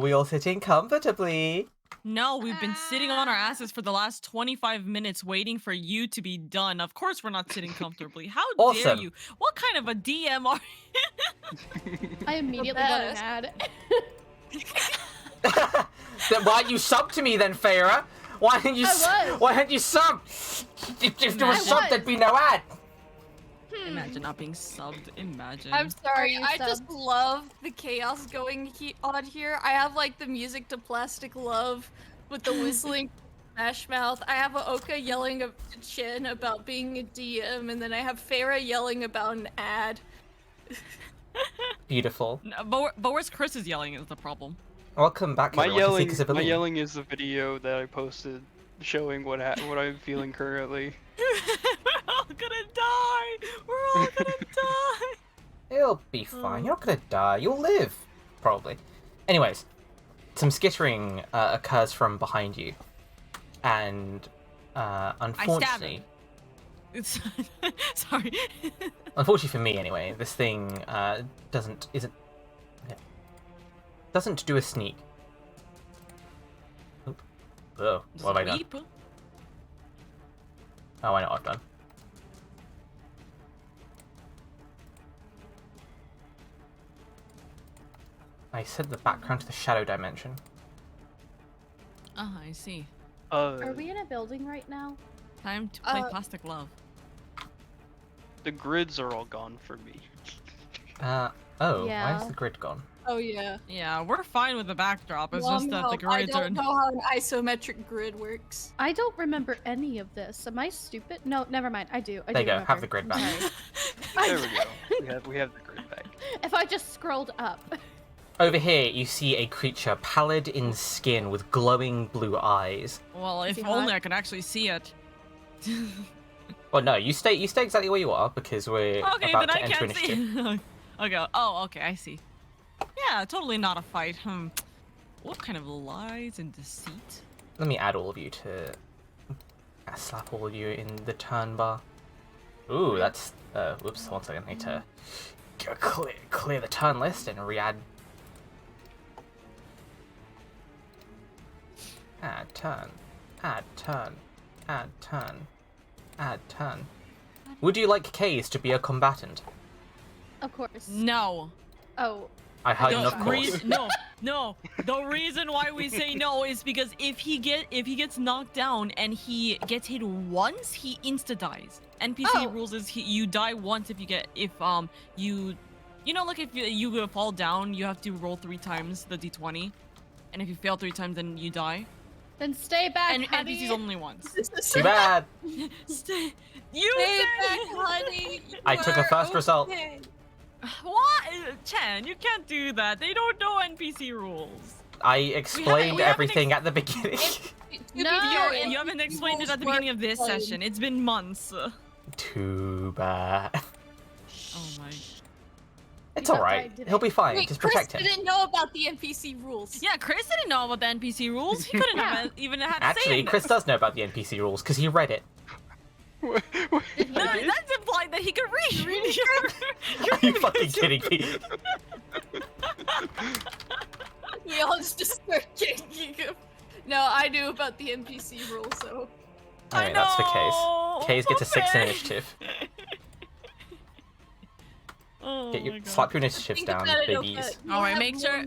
we all sitting comfortably? No, we've been sitting on our asses for the last 25 minutes waiting for you to be done. Of course we're not sitting comfortably. How dare Awesome. you? What kind of a DM are I immediately got an ad. Then why you sub to me then, Farah? Why didn't you? Why didn't you sub? If there was sub, there'd be no ad. Imagine not being subbed. Imagine. I'm sorry, I just love the chaos going on here. I have like the music to Plastic Love with the whistling Smash Mouth. I have Oka yelling at Chin about being a DM, and then I have Farah yelling about an ad. Beautiful. No, but where's Chris's yelling is the problem. Welcome back, My everyone. yelling is the video that I posted showing what I'm feeling currently. We're all gonna die! We're all gonna die! It'll be fine. You're not gonna die. You'll live. Probably. Anyways, some skittering occurs from behind you. And, unfortunately... It's sorry. Unfortunately for me, anyway, this thing, doesn't do a sneak. Oop. Oh, what have I done? Oh, I know what I've done. I set the background to the shadow dimension. Oh, I see. Are we in a building right now? Time to play Plastic Love. The grids are all gone for me. Oh, Yeah. why is the grid gone? Oh yeah. Yeah, we're fine with the backdrop. It's just that the grids I are. don't know how an isometric grid works. I don't remember any of this. Am I stupid? No, never mind. I do. There you go. Remember. Have the grid back. There we go. We have the grid back. If I just scrolled up. Over here, you see a creature pallid in skin with glowing blue eyes. Well, if only I could actually see it. Well, no, you stay exactly where you are because we're Okay, about then to I enter can't initiative. see. Okay. Oh, okay. I see. Yeah, totally not a fight. What kind of lies and deceit? Let me add all of you to slap all of you in the turn bar. Ooh, that's whoops. 1 second. I need to clear the turn list and re-add. Add turn. Add turn. Add turn. Add turn. Would you like Kaze to be a combatant? Of course. No. Oh. I heard of course. No. The reason why we say no is because if he gets knocked down and he gets hit once, he insta dies. NPC rules is you die once if you know, like if you fall down, you have to roll 3 times the d20, and if you fail 3 times, then you die. Then stay back, and honey. NPC's only once. Too bad. Stay back, honey. I took a first result. What? Chen, you can't do that. They don't know NPC rules. I explained everything at the beginning. No, you haven't explained it at the beginning of this session. It's been months. Too bad. Oh my. It's alright. He'll be fine. Wait, just protect him. Chris didn't know about the NPC rules. Yeah, Chris didn't know about the NPC rules. He couldn't have even had to say Actually, Chris does know about the NPC rules because he read it. No, that's implied that he could read. Are you fucking kidding me? We all just start kicking him. No, I knew about the NPC rules, so. Alright, that's for Kaze. Kaze gets a 6 initiative. Oh slap your initiatives down, babies. Alright, make sure.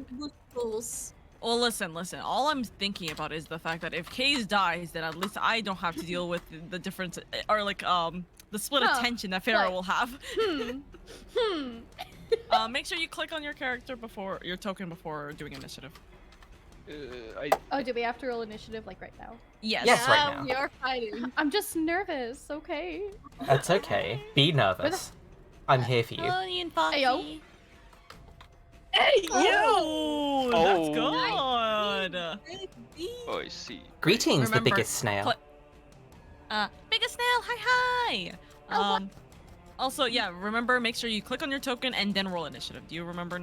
Well, listen. All I'm thinking about is the fact that if Kaze dies, then at least I don't have to deal with the difference, or like the split attention that Farah will have. Make sure you click on your character your token before doing initiative. Oh, do we have to roll initiative like right now? Yes. Yes, right now. We are fighting. I'm just nervous. Okay. That's okay. Be nervous. I'm here for you. Ayo. Hey, yo! That's good. Oh, I see. Greetings, the biggest snail. Biggest snail, hi. Also, yeah, remember, make sure you click on your token and then roll initiative. Do you remember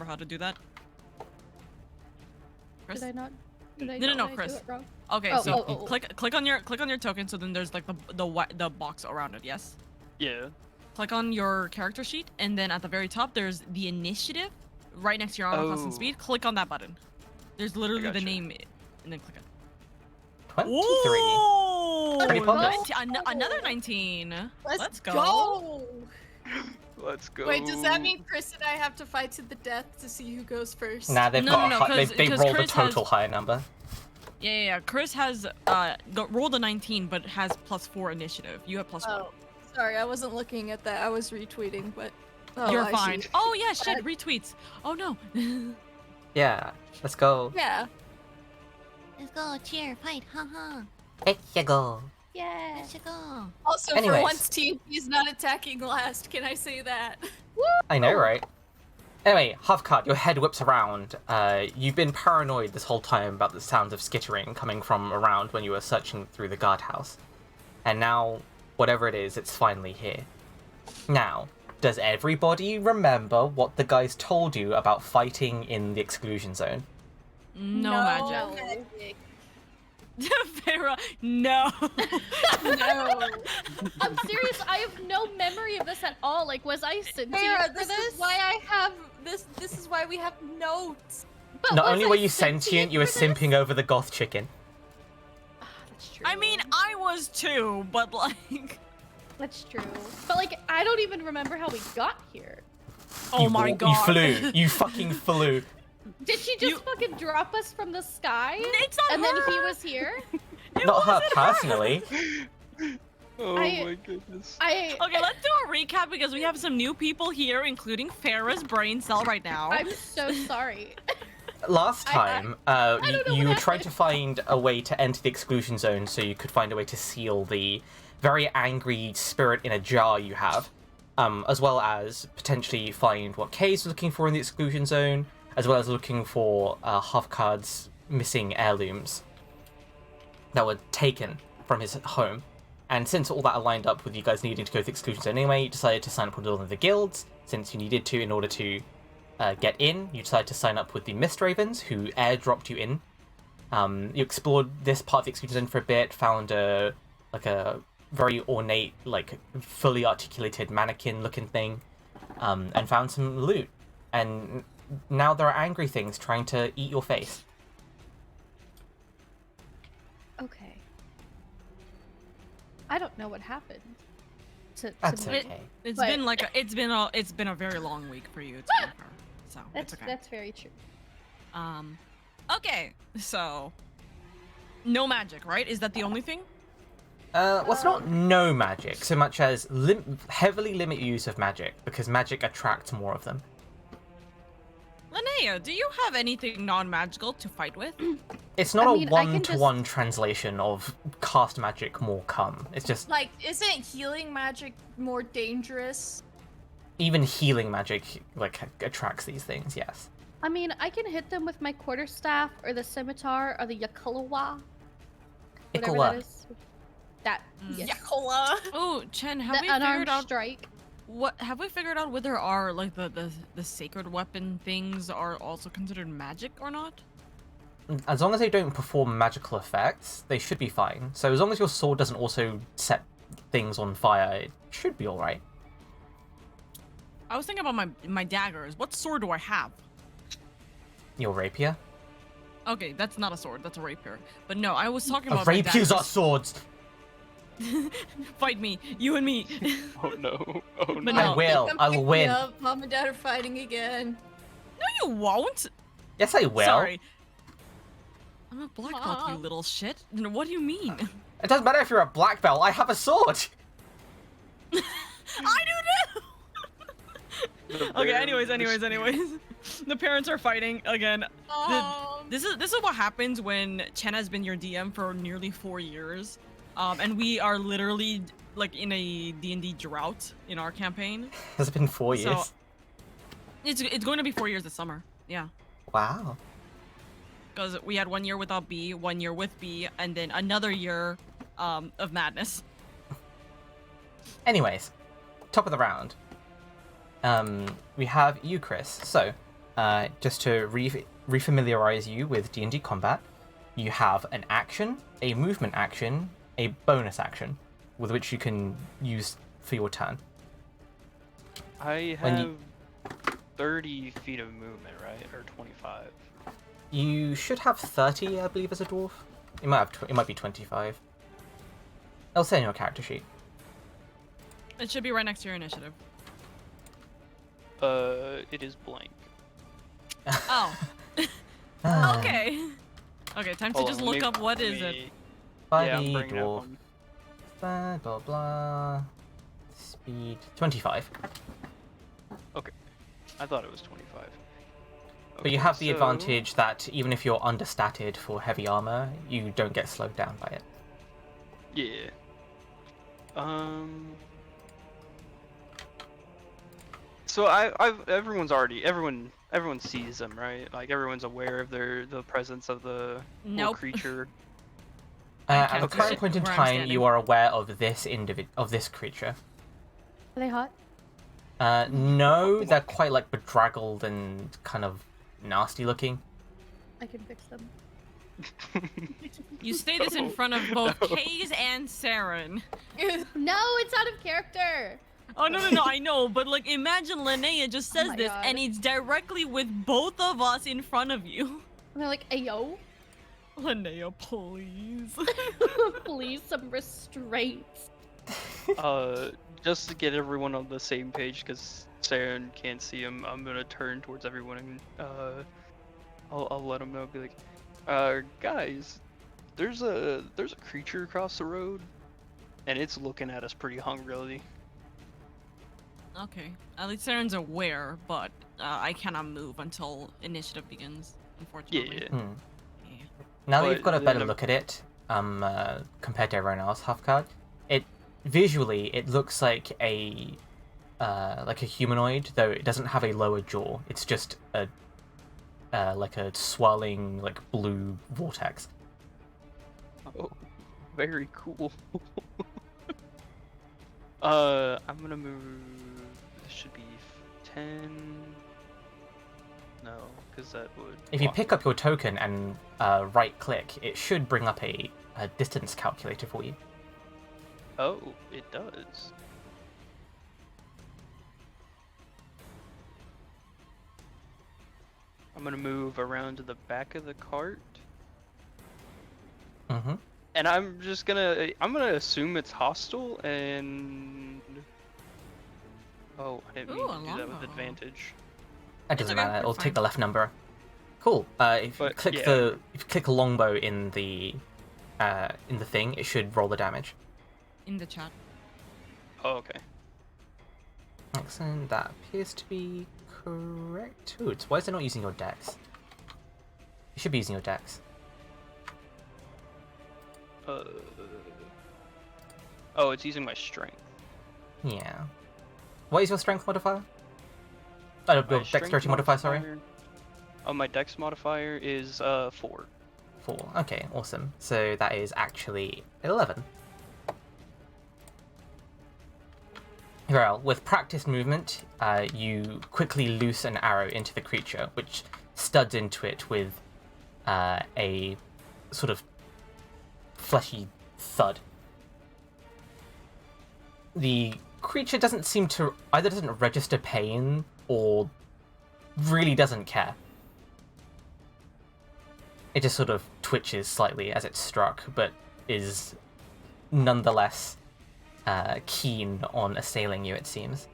how to do that? Chris? Did I not? No, Chris. Okay, click on your token. So then there's like the box around it. Yes. Yeah. Click on your character sheet, and then at the very top there's the initiative, right next to your armor class and speed. Click on that button. There's literally the gotcha. name, and then click it. 23. Ooh, Pretty close. Another 19. Let's go. go. Let's go. Wait, does that mean Chris and I have to fight to the death to see who goes first? Nah, they've No, got no, a no, high, they 'cause rolled Chris a total has- higher number. Yeah. Chris has rolled a 19, but has +4 initiative. You have +1. Oh, sorry, I wasn't looking at that. I was retweeting, but oh, You're I fine. see. Oh yeah, shit, retweets. Oh no. Yeah, let's go. Yeah. Let's go, cheer, fight, haha. Let's go. Yeah. Let's go. Also, Anyways. for once, TNT's not attacking last. Can I say that? I know, right? Anyway, Hovcard, your head whips around. You've been paranoid this whole time about the sounds of skittering coming from around when you were searching through the guardhouse. And now, whatever it is, it's finally here. Now, does everybody remember what the guys told you about fighting in the exclusion zone? No magic. magic. Farah, no. No. I'm serious. I have no memory of this at all. Like, was I sentient Sarah, for this this? is why I have this. This is why we have notes. But Not was only I were you sentient, you were for this? simping over the goth chicken. That's true. I mean, I was too, but like, That's true. But like, I don't even remember how we got here. oh You my wa- god. You flew. You fucking flew. Did she just fucking drop us from the sky? It's not And her. then he was here? Not her personally. Oh I- my goodness. Okay, let's do a recap because we have some new people here, including Farah's brain cell right now. I'm so sorry. Last time, don't know you what tried to happened. find a way to enter the exclusion zone so you could find a way to seal the very angry spirit in a jar you have, as well as potentially find what Kay's looking for in the exclusion zone, as well as looking for Hovcard's missing heirlooms that were taken from his home. And since all that aligned up with you guys needing to go to the exclusion zone anyway, you decided to sign up with one of the guilds, since you needed to in order to get in. You decided to sign up with the Mist Ravens, who airdropped you in. You explored this part of the exclusion zone for a bit, found a very ornate, fully articulated mannequin-looking thing, and found some loot. And now there are angry things trying to eat your face. Okay. I don't know what happened. That's me. okay. It's But- been like it's been a very long week for you, to be fair. So That's it's okay. that's very true. Okay, so no magic, right? Is that the only thing? Well, it's not no magic, so much as heavily limit use of magic, because magic attracts more of them. Linnea, do you have anything non-magical to fight with? It's not I a mean, I can one-to-one translation of cast magic more come. It's just Like, isn't healing magic more dangerous? even healing magic attracts these things. Yes. I mean, I can hit them with my quarterstaff or the scimitar or the yakulawa. Whatever Ikola. that is. That. Yes. Yakola. Oh, Chen, have The we unarmed figured out strike. have we figured out whether our the sacred weapon things are also considered magic or not? As long as they don't perform magical effects, they should be fine. So as long as your sword doesn't also set things on fire, it should be all right. I was thinking about my daggers. What sword do I have? Your rapier. Okay, that's not a sword. That's a rapier. But no, I was talking about Rapiers my are daggers. swords. Fight me, you and me. Oh no. Oh no. But I no. will. Come I'll pick me win. up. Mom and Dad are fighting again. No, you won't. Yes, I will. Sorry. I'm a black belt, you Mom. little shit. What do you mean? It doesn't matter if you're a black belt. I have a sword. I do too. The Okay. bear Anyways. The parents are fighting again. This is what happens when Chen has been your DM for nearly 4 years, and we are literally like in a D&D drought in our campaign. Has it been 4 So- years? It's going to be 4 years this summer. Yeah. Wow. Because we had 1 year without B, 1 year with B, and then another year of madness. Anyways, top of the round. We have you, Chris. So, just to refamiliarize you with D&D combat, you have an action, a movement action, a bonus action, with which you can use for your turn. I When have you- 30 feet of movement, right? Or 25. You should have 30, I believe, as a dwarf. You might have. It might be 25. I'll say in your character sheet. It should be right next to your initiative. It is blank. Oh. Ah. Okay. Okay, time to Hold just on, look let me- up what let is it. me- 5e Yeah, I'm bringing up dwarf. one. Blah blah blah. Speed 25. I thought it was 25. But you Okay, have the so- advantage that even if you're understated for heavy armor, you don't get slowed down by it. Yeah. So everyone sees them, right? Like everyone's aware of the presence of the little Nope. creature. At can't the current sit point in where I'm time, standing. you are aware of this creature. Are they hot? No, they're quite like bedraggled and kind of nasty looking. I can fix them. You say this in front of both Kaze and Saren. No, it's out of character. Oh no, I know, but like imagine Linnea just says my this God. and it's directly with both of us in front of you. And they're like, ayo, Linnea, please. please, some restraint. Just to get everyone on the same page, because Saren can't see him, I'm gonna turn towards everyone and I'll let them know. Be like, guys, there's a creature across the road, and it's looking at us pretty hungrily. Okay, at least Saren's aware, but I cannot move until initiative begins, unfortunately. Yeah. Yeah. Now that But you've got a then better I'm- look at it, compared to everyone else, Halfcard, visually it looks like a humanoid, though it doesn't have a lower jaw. It's just like a swirling like blue vortex. Oh, very cool. I'm gonna move. This should be 10. No, because that would. If you block pick up your token and right click, it should bring up a distance calculator for you. Oh, it does. I'm gonna move around to the back of the cart, Mm-hmm. and I'm gonna assume it's hostile and. Oh, I didn't mean Ooh, to a do that with longbow. advantage. That doesn't okay, matter. It'll that's take fine. the left number. Cool. If you But, click yeah. if you click longbow in the thing, it should roll the damage. In the chat. Oh, okay. Excellent. That appears to be correct. Ooh, why is it not using your dex? You should be using your dex. Oh, it's using my strength. Yeah. What is your strength modifier? Oh, your My strength dexterity modifier, sorry. Oh, my dex modifier is 4. 4. Okay, awesome. So that is actually 11. Well, with practiced movement, you quickly loose an arrow into the creature, which studs into it with a sort of fleshy thud. The creature doesn't seem to either doesn't register pain or really doesn't care. It just sort of twitches slightly as it's struck, but is nonetheless keen on assailing you, it seems.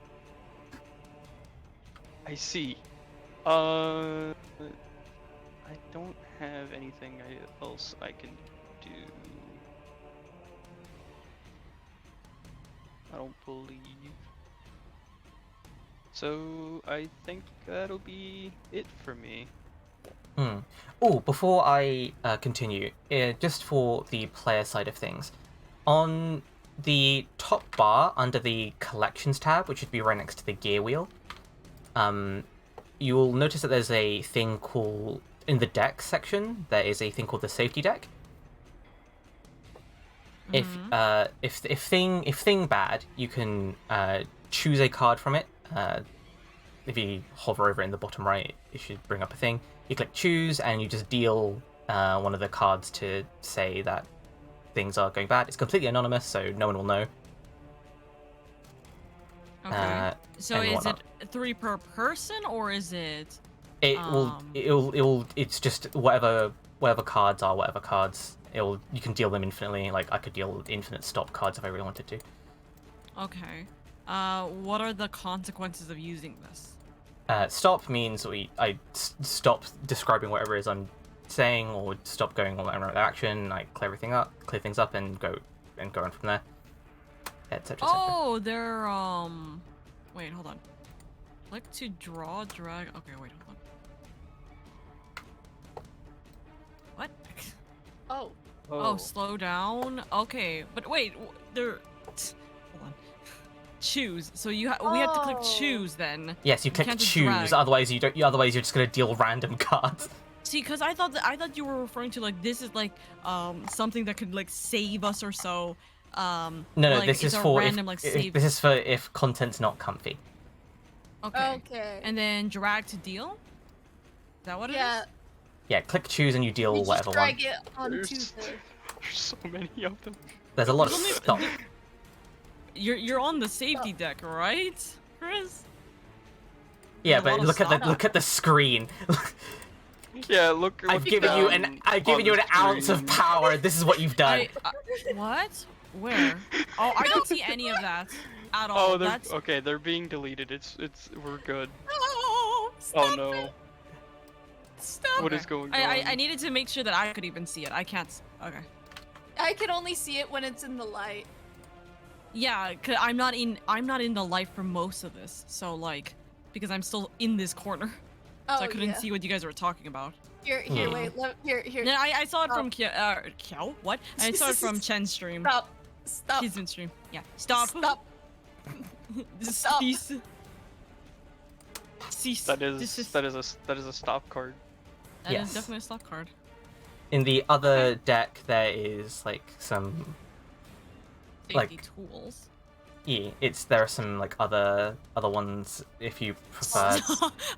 I see. I don't have anything else I can do. I don't believe. So I think that'll be it for me. Oh, before I continue, just for the player side of things, on the top bar under the collections tab, which should be right next to the gear wheel, you'll notice that there's a thing called, in the deck section, there is a thing called the safety deck. If thing bad, you can choose a card from it. If you hover over it in the bottom right, it should bring up a thing. You click choose, and you just deal one of the cards to say that things are going bad. It's completely anonymous, so no one will know. Okay. So and is whatnot. it 3 per person, or is it? It's just whatever cards are whatever cards. You can deal them infinitely. Like I could deal infinite stop cards if I really wanted to. Okay. What are the consequences of using this? Stop means I stop describing whatever it is I'm saying, or stop going on my action. I clear things up, and go on from there, etc. Oh, they're Wait, hold on. Click to draw, drag. Okay, wait, hold on. What? Oh. Oh, slow down. Okay, but wait, they're. Hold on. Choose. So we have to click choose then. Yes, you click can't just choose. drag. Otherwise, you don't. Otherwise, you're just gonna deal random cards. See, because I thought you were referring to like this is like something that could like save us or so. No, like, this it's is a for random, like, save. this is for if content's not comfy. Okay. Okay. And then drag to deal. Is that what it is? Yeah, click choose and you deal You just whatever one. drag it onto There's the. there's so many of them. There's a lot of There's only- stop. You're on the safety deck, right, Chris? Yeah, a lot but of look at the screen. Yeah, look. I've given you an ounce of power. This is what you've done. What? Where? Oh, I don't see any of that at all. Oh, That's okay. They're being deleted. We're good. Oh, Oh stop no. it. Stop. What is going on? I needed to make sure that I could even see it. I can't. Okay. I can only see it when it's in the light. Yeah, cause I'm not in the light for most of this. So like, because I'm still in this corner, Oh, so I couldn't yeah. see what you guys were talking about. Here, wait, here. No, I saw it from Kiao. What? I saw it from Chen's stream. Stop. His in stream. Yeah. Stop. Stop. Stop. Cease. Cease. That is a stop card. That Yes. is definitely a stop card. In the other deck, there is like some. Safety tools. Yeah, there are some like other ones if you prefer.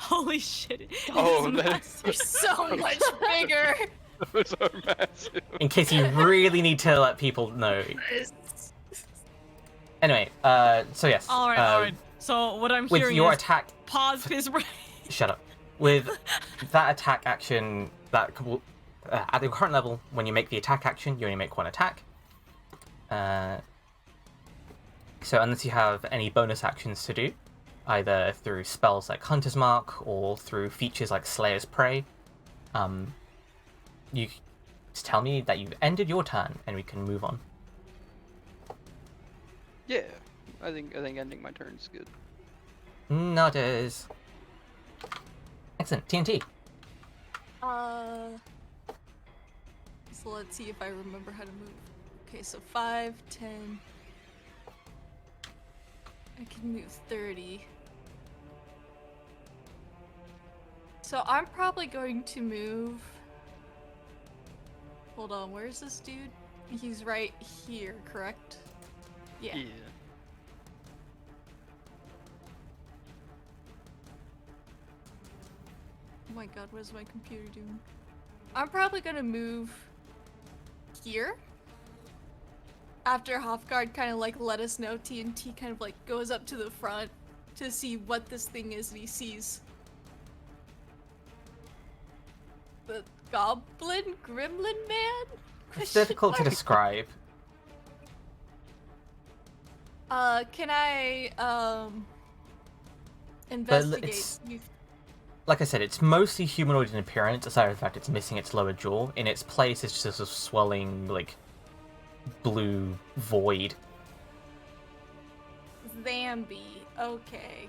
Holy shit. Oh, It's that- massive. You're so much bigger. Those are massive. In case you really need to let people know. Anyway, so yes. Alright. So what I'm With hearing your is attack. pause his brain. Shut up. With that attack action, at your current level, when you make the attack action, you only make one attack. So unless you have any bonus actions to do, either through spells like Hunter's Mark or through features like Slayer's Prey, you just tell me that you've ended your turn and we can move on. Yeah, I think ending my turn is good. No, it is. Excellent. TNT. So let's see if I remember how to move. Okay, so 5, 10. I can move 30. So I'm probably going to move. Hold on, where's this dude? He's right here, correct? Yeah. Oh my god, what is my computer doing? I'm probably gonna move here. After Hofgard kind of like let us know, TNT kind of like goes up to the front to see what this thing is, and he sees the goblin gremlin man? It's difficult to describe. Can I investigate? it's- Like I said, it's mostly humanoid in appearance, aside from the fact it's missing its lower jaw. In its place, it's just a swelling, like, blue void. Zambi. Okay.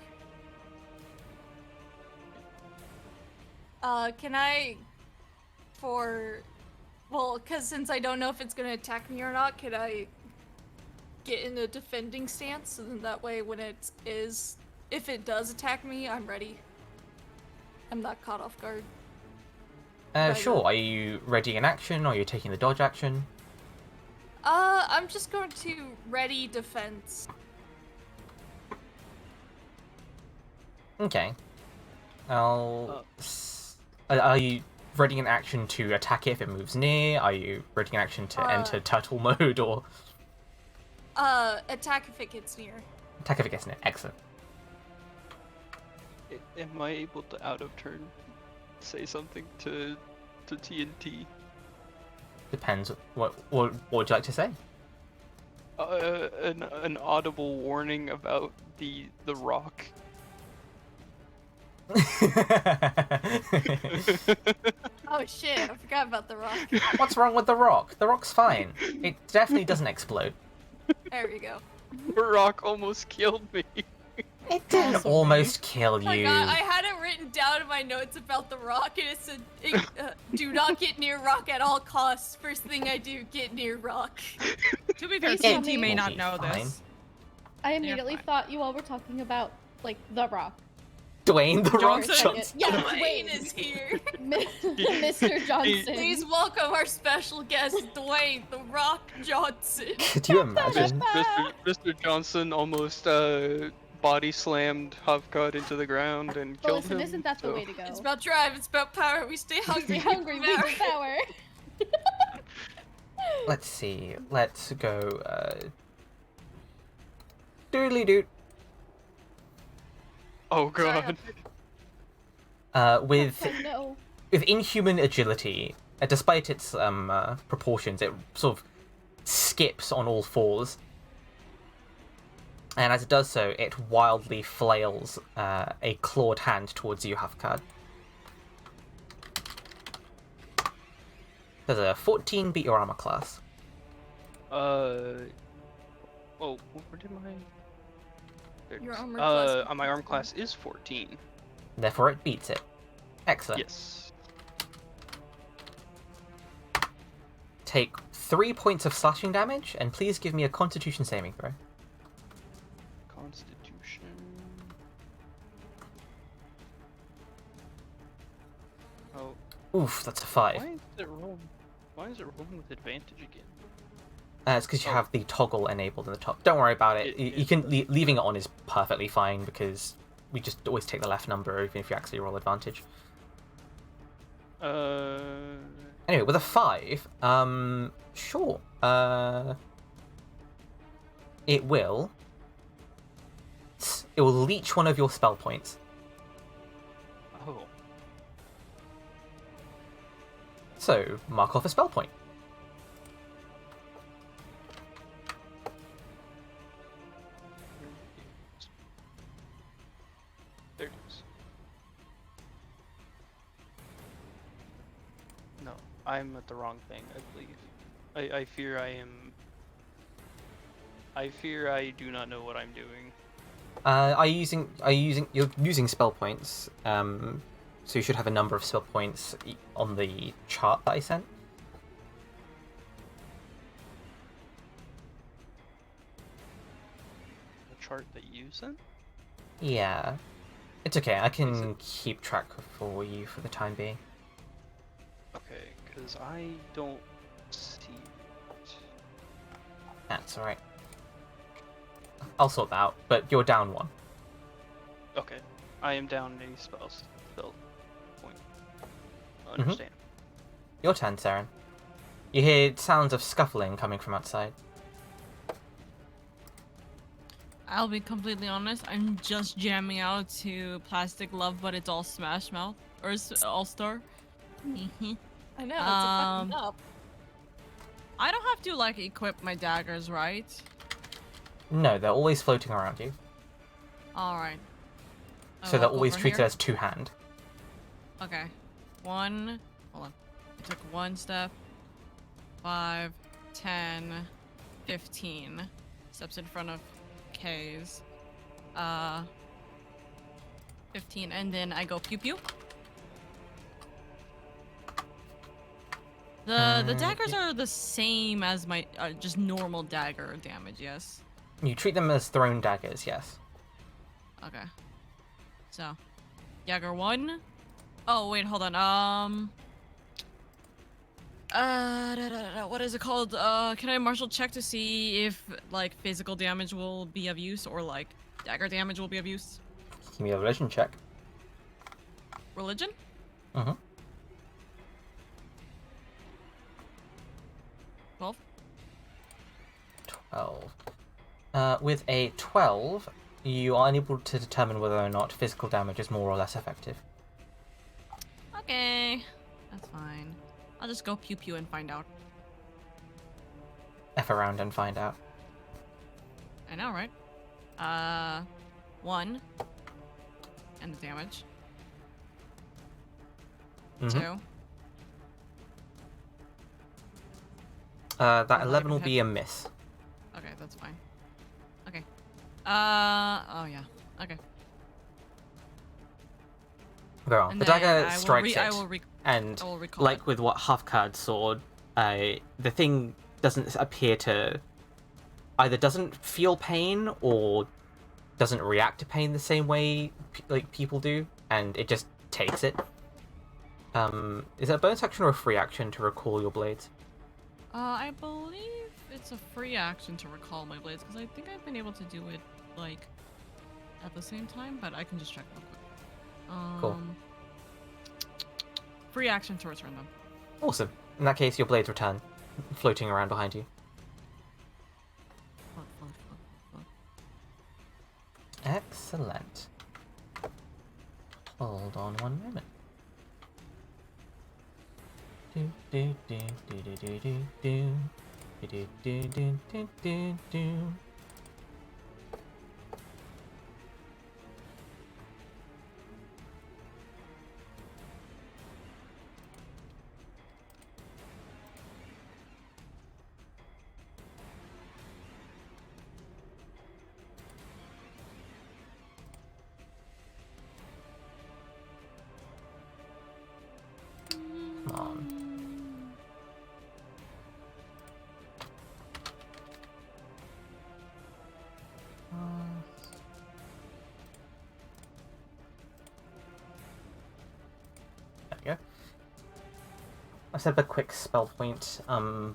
Can I, because since I don't know if it's gonna attack me or not, can I get in a defending stance, so then that way when if it does attack me, I'm ready. I'm not caught off guard. Sure. Are you readying an action, or are you taking the dodge action? I'm just going to ready defense. Okay. Are you readying an action to attack it if it moves near? Are you readying an action to enter turtle mode, or Attack if it gets near. attack if it gets near? Excellent. Am I able to out of turn say something to TNT. Depends. What would you like to say? An audible warning about the rock. Oh shit, I forgot about the rock. What's wrong with the rock? The rock's fine. It definitely doesn't explode. There we go. The rock almost killed me. It didn't almost kill Oh my you. god, I had it written down in my notes about the rock, and it said, do not get near rock at all costs. First thing I do, get near rock. To be fair, It TNT may will not be know fine. this. I immediately fine. thought you all were talking about, like, The Rock. Dwayne the Rock Johnson. Johnson. Yeah, Dwayne Dwayne. is here. Mr. Johnson. Please welcome our special guest, Dwayne the Rock Johnson. Could you imagine? Mr. Johnson almost body slammed Hovcod into the ground and Well, killed listen, him. isn't that the so- way to go? It's about drive, it's about power. We stay hungry. Stay hungry, we devour. devour. Let's see. Let's go. Doodly doot. Oh god. With Oh, no. with inhuman agility, despite its proportions, it sort of skips on all fours. And as it does so, it wildly flails a clawed hand towards you, Hafkad. Does a 14 beat your armor class? Oh, where did my... There it Your is. armor class. My arm class is 14. Therefore, it beats it. Excellent. Yes. Take 3 points of slashing damage, and please give me a Constitution saving throw. Constitution. Oh, Oof, that's a 5. Why is it rolling with advantage again? It's because you have the toggle enabled in the top. Don't worry about it. You can leaving it on is perfectly fine because we just always take the left number even if you actually roll advantage. Anyway, with a 5, sure. It will leech one of your spell points. Oh. So mark off a spell point. There it is. No, I'm at the wrong thing, I believe. I fear I am... I fear I do not know what I'm doing. You're using spell points, so you should have a number of spell points on the chart that I sent. The chart that you sent? Yeah. It's okay, I can keep track for you for the time being. Okay, because I don't see it. That's alright. I'll sort that out, but you're down 1. Okay, I am down a spell point. Understand. Your turn, Saren. You hear sounds of scuffling coming from outside. I'll be completely honest. I'm just jamming out to Plastic Love, but it's all Smash Mouth or All Star. I know, it's a fucking up. I don't have to like equip my daggers, right? No, they're always floating around you. All right. So they're always over treated here? as 2-hand. Okay. Hold on. I took 1 step. 5, 10, 15 steps in front of K's. 15, and then I go pew pew. The daggers are the same as my just normal dagger damage, yes? You treat them as thrown daggers, yes. Okay. So, dagger 1. Oh, wait, hold on. What is it called? Can I martial check to see if, like, physical damage will be of use or, like, dagger damage will be of use? Give me a religion check. Religion? Mm-hmm. 12? 12. With a 12, you are unable to determine whether or not physical damage is more or less effective. Okay, that's fine. I'll just go pew pew and find out. F around and find out. I know, right? 1. And the damage. Mhm. 2. That not 11 will even be a miss. Okay, that's fine. Okay. Oh yeah. Okay. Very well. And The then dagger I will strikes I it, will and I will recall like it. with what Hufcard's sword, the thing doesn't appear to either doesn't feel pain or doesn't react to pain the same way like people do, and it just takes it. Is it a bonus action or a free action to recall your blades? I believe it's a free action to recall my blades because I think I've been able to do it like at the same time, but I can just check real quick. Cool. Free action to return them. Awesome. In that case, your blades return, floating around behind you. Fuck. Excellent. Hold on one moment. Do do do do do do do do do do do do do do. Come on. There we go. I set up a quick spell point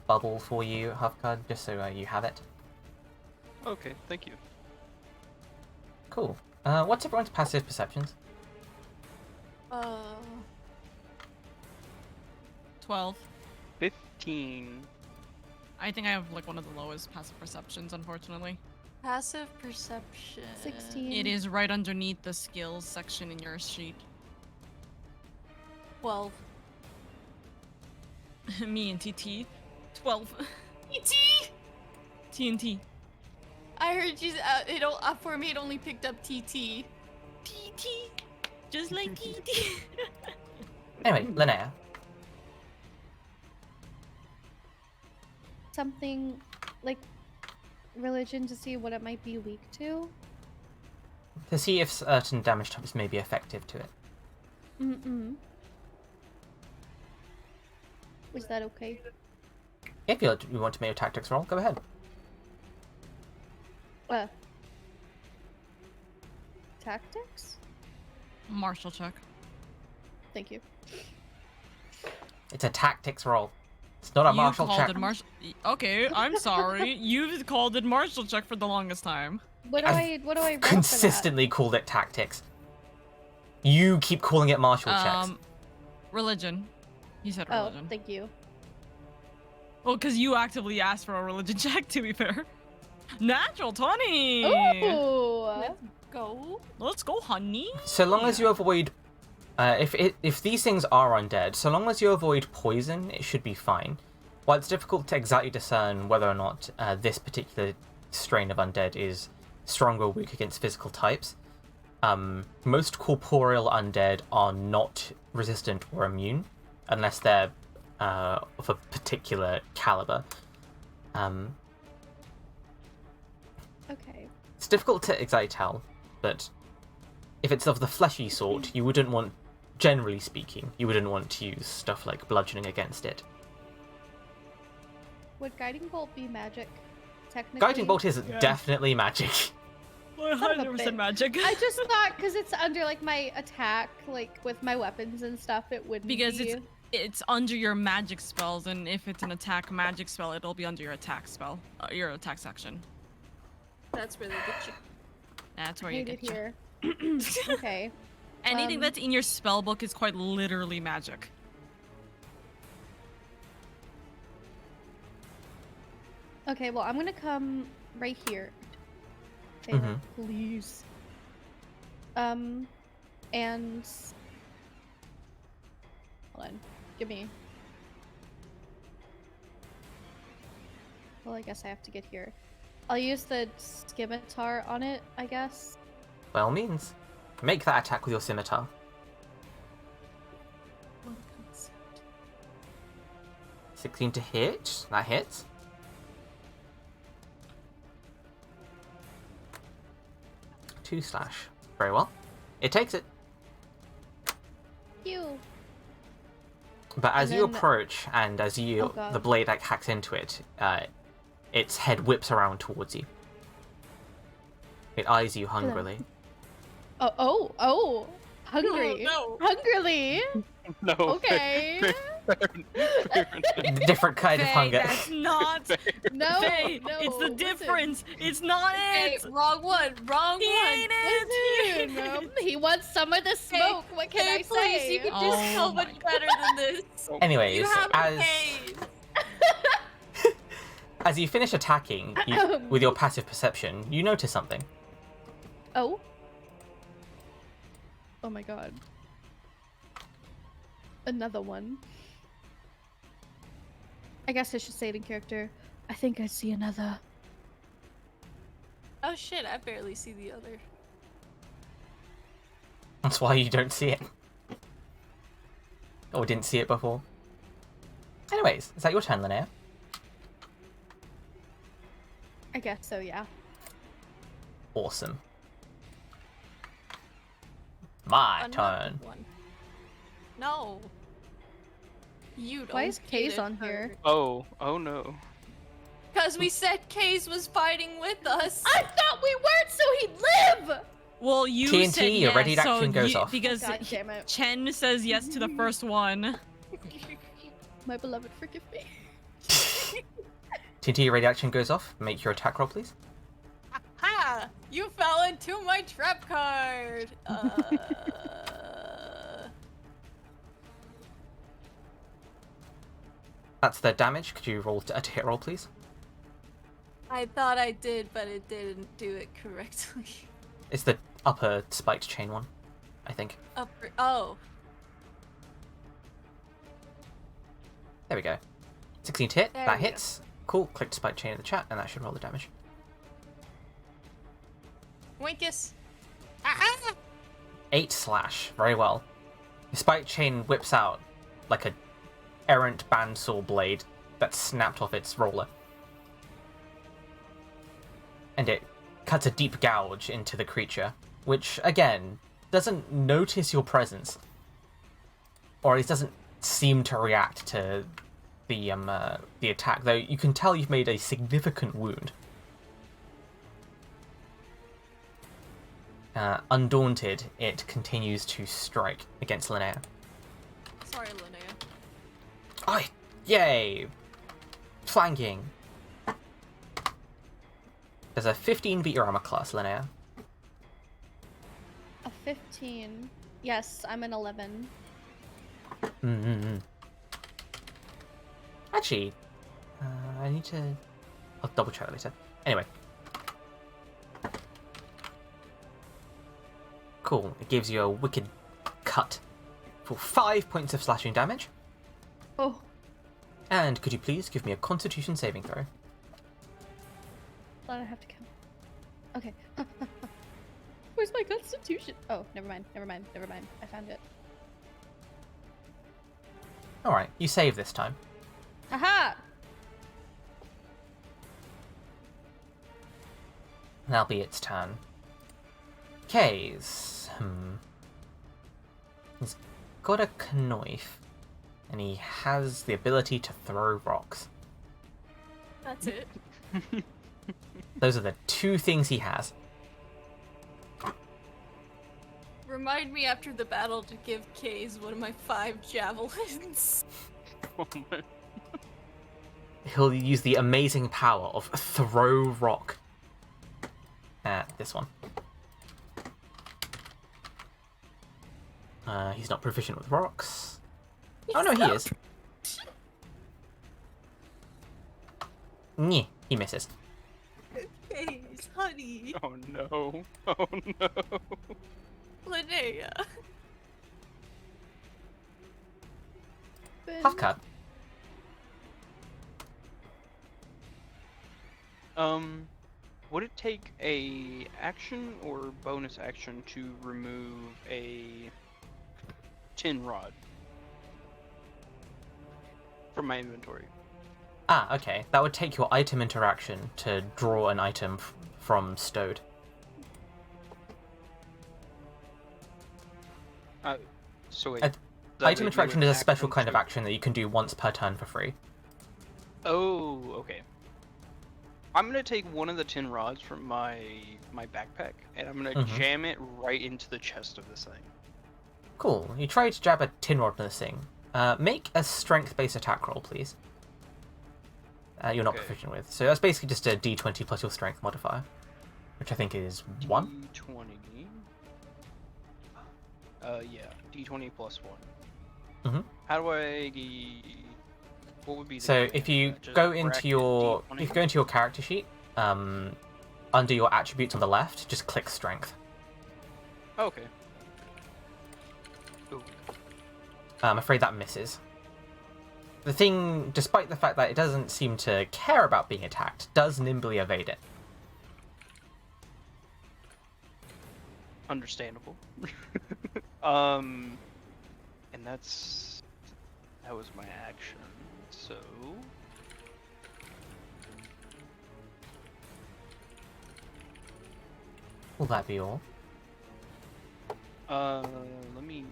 bubble for you, Hufcard, just so you have it. Okay, thank you. Cool. What's everyone's passive perceptions? 12. 15. I think I have like one of the lowest passive perceptions, unfortunately. Passive perception. 16. It is right underneath the skills section in your sheet. 12. Me and TT. 12. ET! TNT. I heard you. For me, it only picked up TT. TT. Just like TT. Anyway, Linnea. Something like religion to see what it might be weak to. To see if certain damage types may be effective to it. Mm-mm. Was that okay? If you want to make a tactics roll, go ahead. Tactics? Martial check. Thank you. It's a tactics roll. It's not a martial called check. it martial. Okay, I'm sorry. You've called it martial check for the longest time. What do I roll for that? Consistently called it tactics. You keep calling it martial checks. Religion. You said Oh, religion. thank you. Well, because you actively asked for a religion check, to be fair. Natural 20! Ooh! Go. Let's go, honey! So long as you avoid... if these things are undead, so long as you avoid poison, it should be fine. While it's difficult to exactly discern whether or not this particular strain of undead is strong or weak against physical types, most corporeal undead are not resistant or immune, unless they're of a particular caliber. Okay. It's difficult to exactly tell, but if it's of the fleshy sort, you wouldn't want, generally speaking, you wouldn't want to use stuff like bludgeoning against it. Would Guiding Bolt be magic? Technically? Guiding Bolt is Yeah. definitely magic. Son of a 100% bitch. magic. I just thought because it's under like my attack, like with my weapons and stuff, it wouldn't Because be. it's under your magic spells, and if it's an attack magic spell, it'll be under your attack spell, your attack section. That's where they get you. That's where you Hate it get here. Okay. Anything that's in your spell book is quite literally magic. Okay, well, I'm gonna come right here. Taylor, Mhm. please. And on. Give me. Well, I guess I have to get here. I'll use the scimitar on it, I guess. By all means. Make that attack with your scimitar. What a concept. 16 to hit. That hits. Two slash. Very well. It takes it. You. But as And you then- approach, and as you Oh, God. the blade like hacks into it, its head whips around towards you. It eyes you hungrily. Oh, hungry. No. Hungrily. No. Okay. Different kind of Faye, hunger. that's not. No, Faye, no. it's the listen. difference. It's not Hey, it. wrong one. Wrong He one. ain't it. Listen, he wants some of the smoke. What can Hey, I please, say? you can do Oh so my much better than this. Anyways, You have a as case. as you finish attacking with your passive perception, you notice something. Oh. Oh my god. Another one. I guess I should say it in character. I think I see another. Oh shit, I barely see the other. That's why you don't see it. Or didn't see it before. Anyways, is that your turn, Linnea? I guess so, yeah. Awesome. My Another turn. one. No. You don't. Why is get Kay's it on here? hurt. Oh no. Cause we said Kaze was fighting with us. I thought we weren't, so he'd live! Well, you TNT, said your yes, ready to so action goes off. because God damn it. Chen says yes to the first one. My beloved, forgive me. TNT, your ready action goes off. Make your attack roll, please. Ha! You fell into my trap card. That's the damage. Could you roll a hit roll, please? I thought I did, but it didn't do it correctly. It's the upper spiked chain one, I think. Oh. There we go. 16 to hit. There That we go. hits. Cool. Click spike chain in the chat, and that should roll the damage. Winkus. Ah! 8 slash. Very well. The spike chain whips out like a errant bandsaw blade that snapped off its roller. And it cuts a deep gouge into the creature, which, again, doesn't notice your presence. Or it doesn't seem to react to the attack, though you can tell you've made a significant wound. Undaunted, it continues to strike against Linnea. Sorry, Linnea. Oh, yay! Flanking. Does a 15 beat your armor class, Linnea? A 15. Yes, I'm an 11. Mm-hmm. Actually, I need to... I'll double check that later. Anyway. Cool. It gives you a wicked cut for 5 points of slashing damage. Oh, And could you please give me a Constitution saving throw? thought I have to count. Okay. Where's my constitution? Oh, never mind. I found it. Alright, you save this time. Haha! That'll be its turn. Kaze. He's got a knife, and he has the ability to throw rocks. That's it. Those are the two things he has. Remind me after the battle to give Kaze one of my 5 javelins. Oh my. He'll use the amazing power of throw rock at this one. He's not proficient with rocks. Oh no, he is. Nyeh, he misses. Kaze, honey. Oh no. Oh no. Linnea. Half cut. Would it take a action or bonus action to remove a tin rod from my inventory? Ah, okay. That would take your item interaction to draw an item from stowed. So wait. Item interaction is a special kind of action that you can do once per turn for free. Oh, okay. I'm gonna take one of the tin rods from my backpack, and I'm gonna jam it right into the chest of this thing. Cool. You try to jab a tin rod in this thing. Make a strength-based attack roll, please. You're not proficient with. So that's basically just a d20 plus your strength modifier, which I think is 1. D20. Yeah, d20 plus 1. How do I... What would be the So if you go into your character sheet, under your attributes on the left, just click strength. Okay. Ooh. I'm afraid that misses. The thing, despite the fact that it doesn't seem to care about being attacked, does nimbly evade it. Understandable. And that was my action. So Will that be all? let me.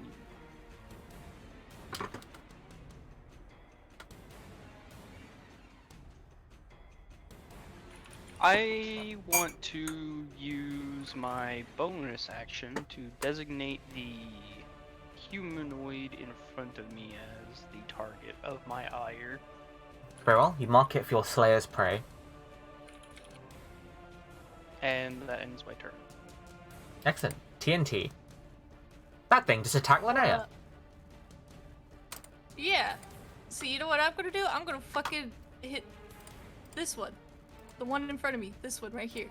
I want to use my bonus action to designate the humanoid in front of me as the target of my ire. Very well. You mark it for your Slayer's Prey. And that ends my turn. Excellent. TNT. That thing just attacked Linnea. Yeah. So you know what I'm gonna do? I'm gonna fucking hit this one. The one in front of me. This one right here.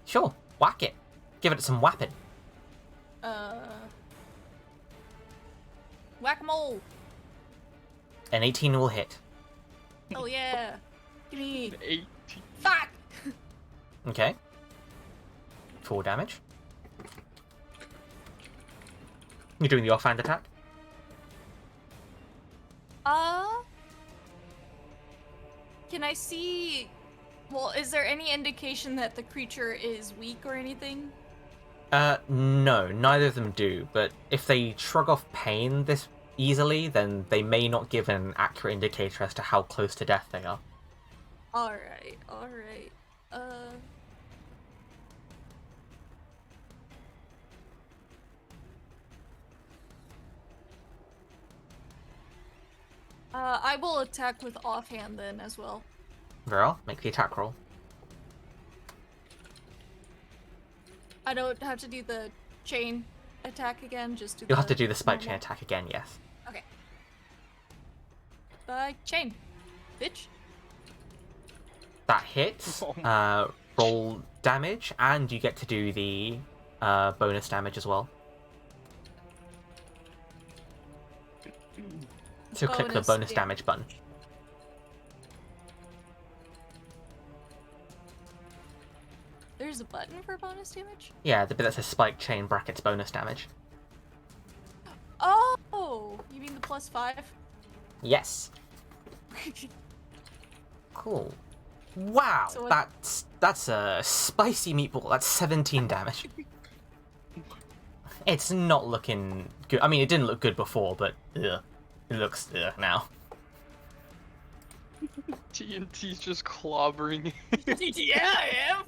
Sure. Whack it. Give it some whapping. Whack-a-mole. An 18 will hit. Oh yeah. Give me 18. fuck. Okay. 4 damage. You're doing the offhand attack? Can I see... Well, is there any indication that the creature is weak or anything? No, neither of them do, but if they shrug off pain this easily, then they may not give an accurate indicator as to how close to death they are. Alright. I will attack with offhand then as well. Very well, make the attack roll. I don't have to do the chain attack again, just do You'll have to do the spike chain normal. attack again, yes. Okay. Chain. Bitch. That hits. Roll damage, and you get to do the bonus damage as well. So click the bonus damage button. There's a button for bonus damage? Yeah, the bit that says spike chain brackets bonus damage. Oh! You mean the +5? Yes. Cool. Wow, So that's a spicy meatball. That's 17 damage. It's not looking good. I mean, it didn't look good before, but ugh, it looks now. TNT's just clobbering. Yeah, I am!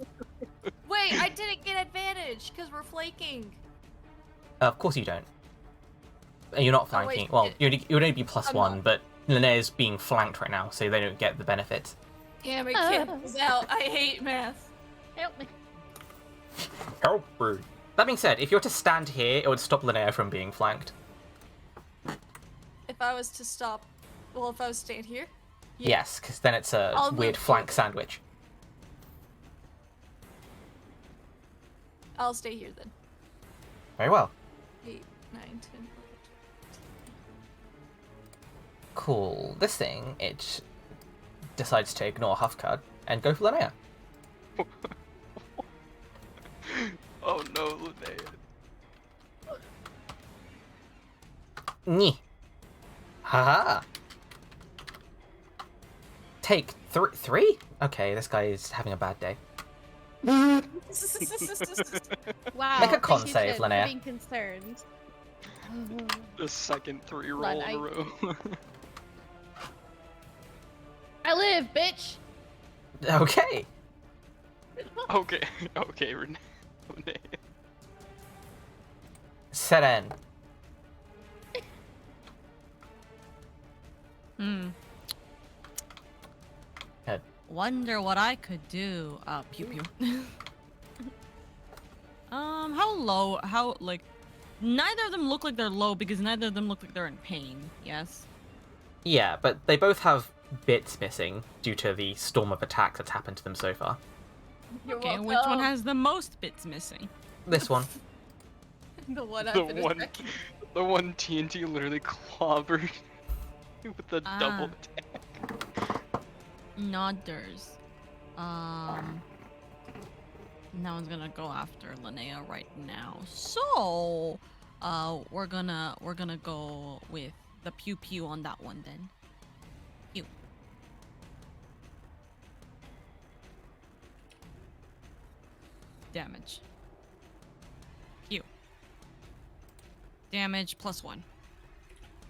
Wait, I didn't get advantage, because we're flaking. Of course you don't. You're not Oh, wait, flanking. Well, it would only be I'm +1, not. but Linnea's being flanked right now, so they don't get the benefits. Damn it, cancels out. I hate math. Help me. Help, rude. That being said, if you were to stand here, it would stop Linnea from being flanked. If I was to stop... Well, if I was to stand here? Yeah. Yes, because then it's a I'll weird move flank here. sandwich. I'll stay here then. Very well. 8, 9, 10, Cool. This thing, it decides to ignore Huffcard and go for Linnea. Oh no, Linnea. Nyeh. Haha. Take three? Okay, this guy is having a bad day. Wow. Make a con thank you, save, Jen, for Linnea. being concerned. The second 3 roll Blood, in a row. I live, bitch. Okay. Okay, Linnea. Seren. Good. Wonder what I could do. Pew pew. How low? How, like, neither of them look like they're low because neither of them look like they're in pain. Yes. Yeah, but they both have bits missing due to the storm of attacks that's happened to them so far. You're Okay, welcome. which one has the most bits missing? This one. The one The I've been one, the one TNT literally clobbered with the double attack. Nodders. No one's gonna go after Linnea right now. So, we're gonna go with the pew pew on that one then. Pew. Damage. Pew. Damage +1.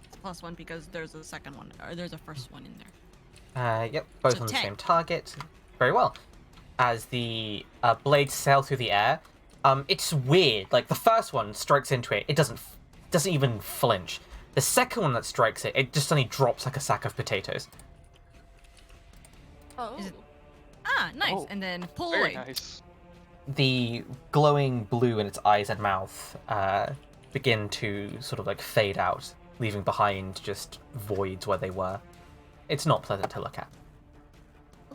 It's +1 because there's a second one, or there's a first one in there. Yep, both So on the 10. same target. Very well. As the blades sail through the air, it's weird. Like, the first one strikes into it, it doesn't even flinch. The second one that strikes it, it just suddenly drops like a sack of potatoes. Oh. Is it- Ah, nice. Oh, And then pull Very away. nice. The glowing blue in its eyes and mouth begin to sort of like fade out, leaving behind just voids where they were. It's not pleasant to look at.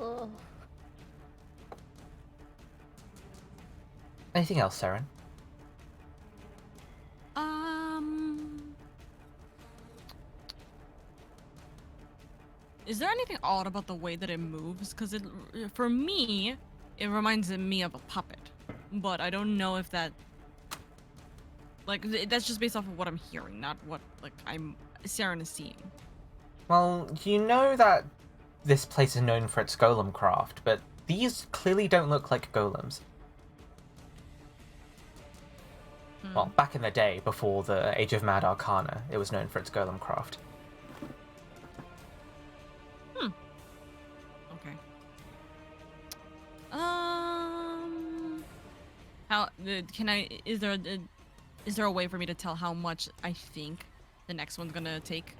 Ugh. Anything else, Seren? Is there anything odd about the way that it moves? Because for me, it reminds me of a puppet. But I don't know if that... Like, that's just based off of what I'm hearing, not what, like, Saren is seeing. Well, you know that this place is known for its golem craft, but these clearly don't look like golems. Well, back in the day, before the Age of Mad Arcana, it was known for its golem craft. Okay. How can I? Is there a way for me to tell how much I think the next one's gonna take?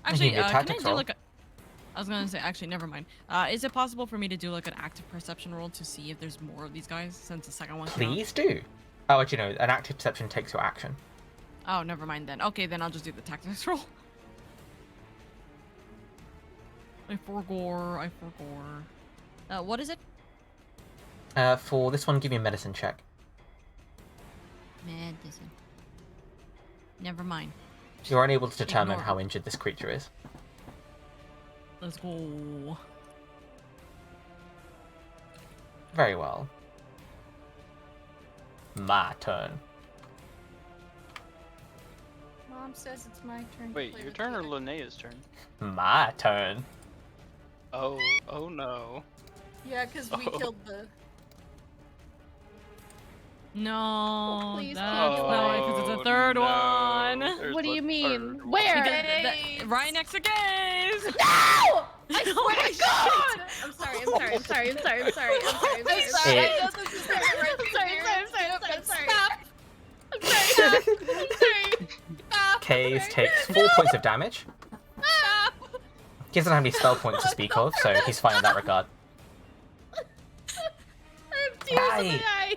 Actually, Give me a can I tactics do roll. like a? I was gonna say, actually, never mind. Is it possible for me to do like an active perception roll to see if there's more of these guys since the second one? Please do. Oh, actually, no. An active perception takes your action. Oh, never mind then. Okay, then I'll just do the tactics roll. I forgore. What is it? For this one, give me a medicine check. Medicine. Never mind. You're unable to determine Ignore. how injured this creature is. Let's go. Very well. My turn. Mom says it's my turn. to Wait, play your with turn or Peter. Linnea's turn? My turn. Oh no. Yeah, because we Oh. killed the. No, please that's keep no, because it's a third no. one. There's What do the you mean? third one. Where? Because right next to Gaze. No! I swear Holy to God! I'm sorry. I'm sorry. I'm sorry. I'm sorry. I'm sorry. I'm sorry. I'm sorry. It- I know this is right. I'm sorry. I'm sorry. I'm sorry. I'm sorry. Kaze takes 4 points of damage. He doesn't have any spell points to speak of, so he's fine in that regard. I have tears in Aye. my eyes.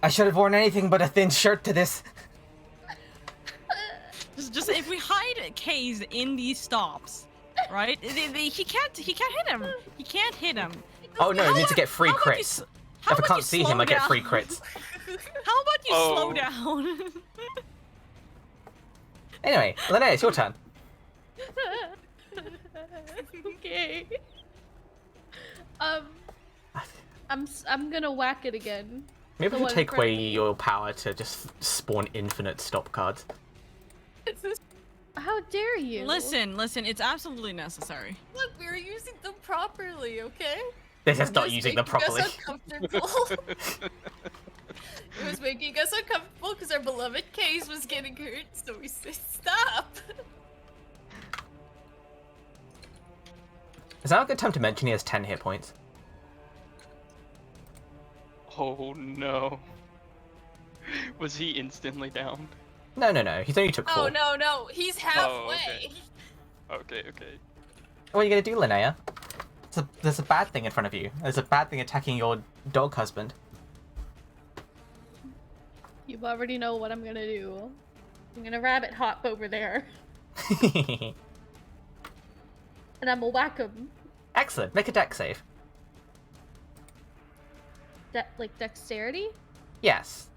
I should have worn anything but a thin shirt to this. Just if we hide Kaze in these stops, right? He can't hit him. He can't hit him. Oh no, he needs to get free How about you crits. how If I about can't you see him, slow I get free down? crits. How about you slow Oh. down? Anyway, Linnea, it's your turn. Okay. I'm gonna whack it again. Maybe The we one take in front of away me. your power to just spawn infinite stop cards. How dare you? Listen, it's absolutely necessary. Look, we were using them properly, okay? This is It not was using them making us properly. uncomfortable. It was making us uncomfortable because our beloved Case was getting hurt, so we said stop. Is now a good time to mention he has 10 hit points? Oh no. Was he instantly down? No, he's only took 4. Oh no, he's halfway. Okay. What are you gonna do, Linnea? There's a bad thing in front of you. There's a bad thing attacking your dog husband. You already know what I'm gonna do. I'm gonna rabbit hop over there, and I'm gonna whack him. Excellent. Make a dex save. Like dexterity? Yes.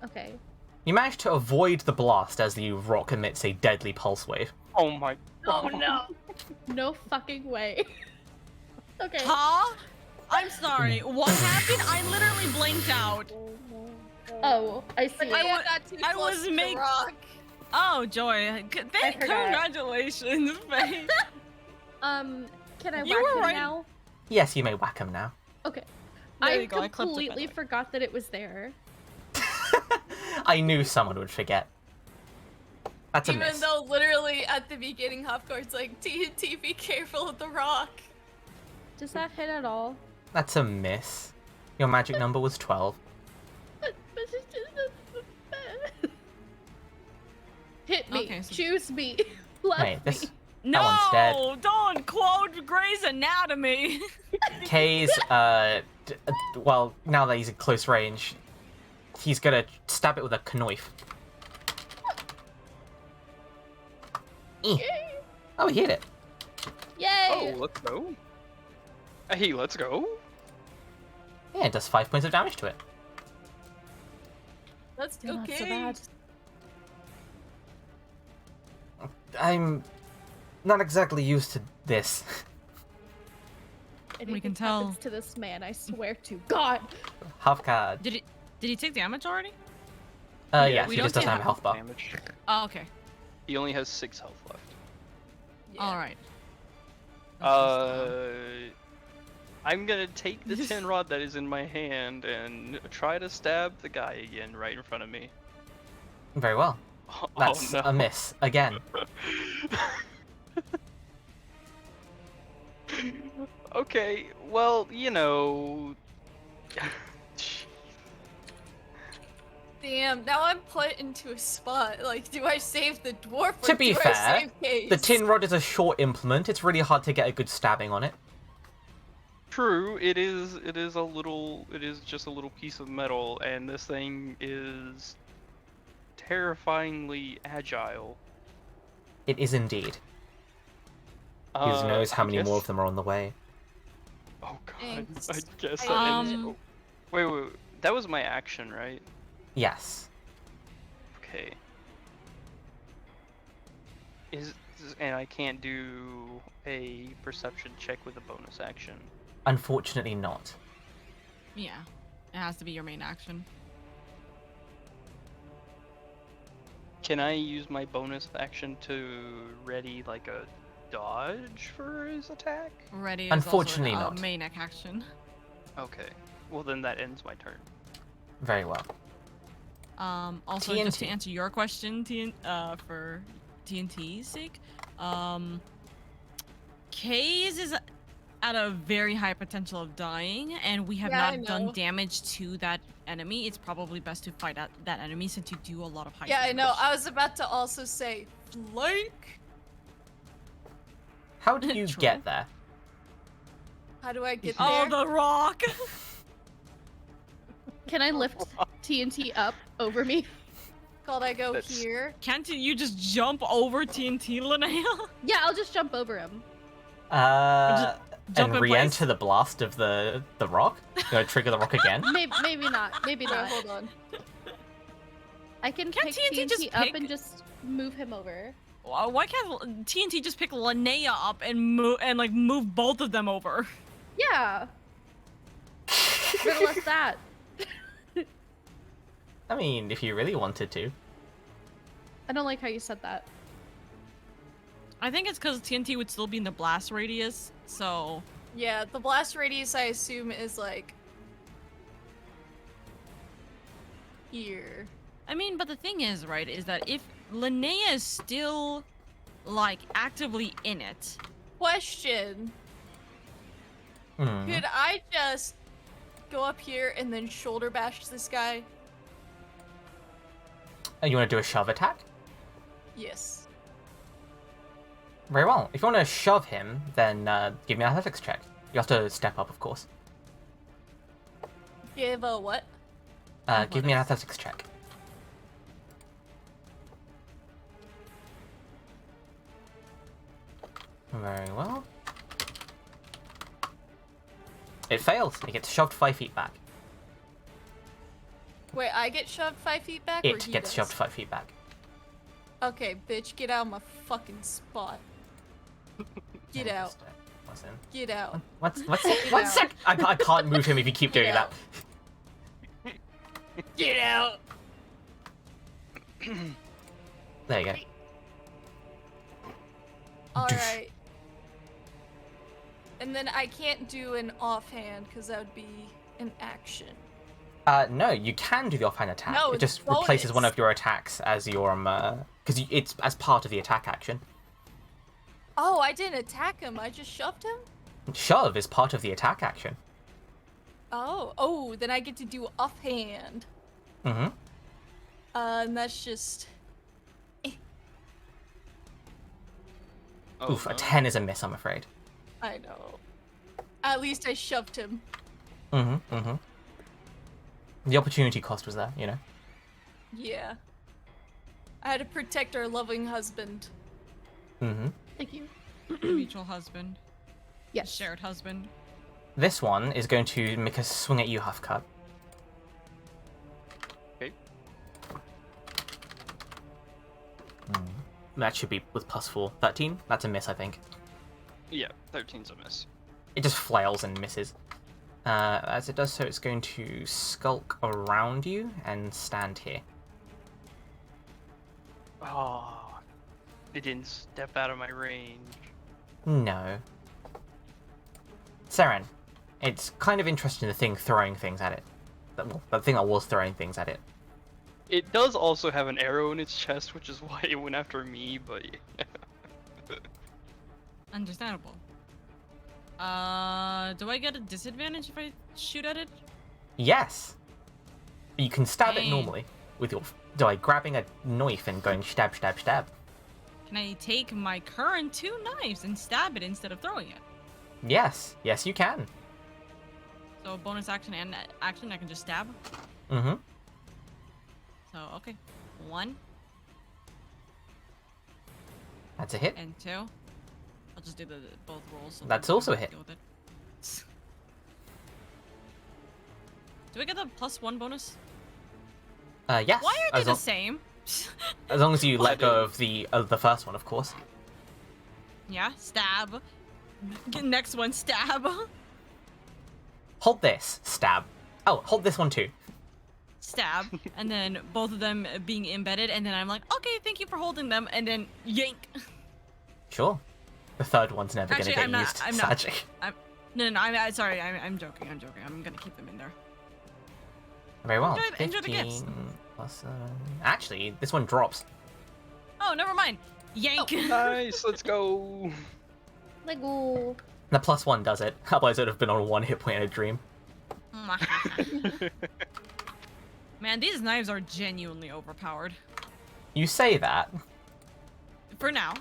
Okay. You manage to avoid the blast as the rock emits a deadly pulse wave. Oh my Oh god. no! No fucking way. Okay. Huh? I'm sorry. What happened? I literally blinked out. Oh, I see. But I got too I close was to the make- rock. Oh, Joy. forgot. Congratulations, Faye. Can I You whack were him right. now? Yes, you may whack him now. Okay. There I you go, I clipped it, by the completely way. forgot that it was there. I knew someone would forget. That's a Even miss. though literally at the beginning Hopguard's like, TNT, be careful of the rock. Does that hit at all? That's a miss. Your magic number was 12. But it's just hit me. Okay, so- Choose me. Love Wait, this... me. No, one's dead. don't quote Grey's Anatomy. Kay's, well, now that he's in close range, he's gonna stab it with a knife. Oh, he hit it. Yay! Oh, let's go. Hey, let's go. Yeah, it does 5 points of damage to it. That's Still not okay. so bad. I'm not exactly used to this. Anything can tell. happens to this man, I swear to God. Half card. Did he take damage already? Yeah, we he just don't doesn't have a health bar. Damage. Oh, okay. He only has 6 health left. All right. I'm gonna take the tin rod that is in my hand and try to stab the guy again right in front of me. Very well. Oh, That's no. a miss. Again. Okay, well, you know. Damn, now I'm put into a spot. Like, do I save the dwarf or To be do I fair, save Case? the tin rod is a short implement. It's really hard to get a good stabbing on it. True, it is just a little piece of metal, and this thing is terrifyingly agile. It is indeed. Who knows how I many guess- more of them are on the way. Oh god, Thanks. I guess that I ends. did it. Oh, wait, that was my action, right? Yes. Okay. And I can't do a perception check with a bonus action. Unfortunately not. Yeah, it has to be your main action. Can I use my bonus action to ready like a dodge for his attack? Ready. Is Unfortunately also not. main action. Okay. Well, then that ends my turn. Very well. Also, just to TNT. answer your question, for TNT's sake, Kaze is at a very high potential of dying, and we have Yeah, I not done know. damage to that enemy. It's probably best to fight that enemy since you do a lot of high Yeah, I damage. know. I was about to also say, flank. How did you True. get there? How do I get Oh, there? the rock! Can I lift TNT up over me? Called I go That's- here. Can't you just jump over TNT, Linnea? Yeah, I'll just jump over him. Jump And in re-enter the blast of the rock? Gonna trigger the rock again? Maybe not. Maybe Wait, not. hold on. I can Can't pick TNT TNT just up pick- and just move him over. Why can't TNT just pick Linnea up and move both of them over? Yeah. Riddle us that. I mean, if you really wanted to. I don't like how you said that. I think it's because TNT would still be in the blast radius, so... Yeah, the blast radius, I assume, is like... here. I mean, but the thing is, right, is that if Linnea is still, like, actively in it... Question. Could I just go up here and then shoulder bash this guy? You want to do a shove attack? Yes. Very well. If you want to shove him, then give me an athletics check. You have to step up, of course. Give a what? Give me an athletics check. Very well. It fails. It gets shoved 5 feet back. Wait, I get shoved 5 feet back? Or It he gets does? shoved 5 feet back. Okay, bitch, get out of my fucking spot. Get out. What's in? Get out. What's one out. sec? I can't move him if you keep doing Get that. Get out! There you go. Alright. And then I can't do an offhand, because that would be an action. No, you can do the offhand attack. No, it it's just replaces bonus. one of your attacks as your because it's as part of the attack action. Oh, I didn't attack him, I just shoved him? Shove is part of the attack action. Oh, then I get to do offhand. Mm-hmm. And that's just... Oh, Oof, a 10 is a miss, I'm afraid. I know. At least I shoved him. Mm-hmm, mm-hmm. The opportunity cost was there, you know? Yeah. I had to protect our loving husband. Mm-hmm. Thank you. Mutual husband. Yes. Shared husband. This one is going to make a swing at you, Huffcut. Okay. That should be with +4. 13? That's a miss, I think. Yeah, 13's a miss. It just flails and misses. As it does so, it's going to skulk around you and stand here. Oh, it didn't step out of my range. No. Seren, it's kind of interesting the thing throwing things at it. The thing that was throwing things at it. It does also have an arrow in its chest, which is why it went after me, but yeah. Understandable. Do I get a disadvantage if I shoot at it? Yes! You can stab it Dang. normally with your... grabbing a knife and going stab, stab, stab. Can I take my current 2 knives and stab it instead of throwing it? Yes. Yes, you can. So bonus action and action, I can just stab? Mm-hmm. So, okay. 1 That's a hit. and 2. I'll just do both rolls. So That's that also a I hit. deal with it. Do I get the +1 bonus? Yes. Why are they as the long, same? as long as you let go of the first one, of course. Yeah, stab. Next one, stab. Hold this. Stab. Oh, hold this one too. Stab. And then both of them being embedded, and then I'm like, okay, thank you for holding them, and then yank. Sure. The third one's never Actually, going to get used, I'm not. sadly. No, I'm sorry. I'm joking. I'm gonna keep them in there. Very well. Enjoy the gifts. 15 plus 7. Actually, this one drops. Oh, never mind. Yank. Nice, let's go. Lego. The +1 does it. Otherwise, it would have been on 1 hit point in a dream. Man, these knives are genuinely overpowered. You say that. For now.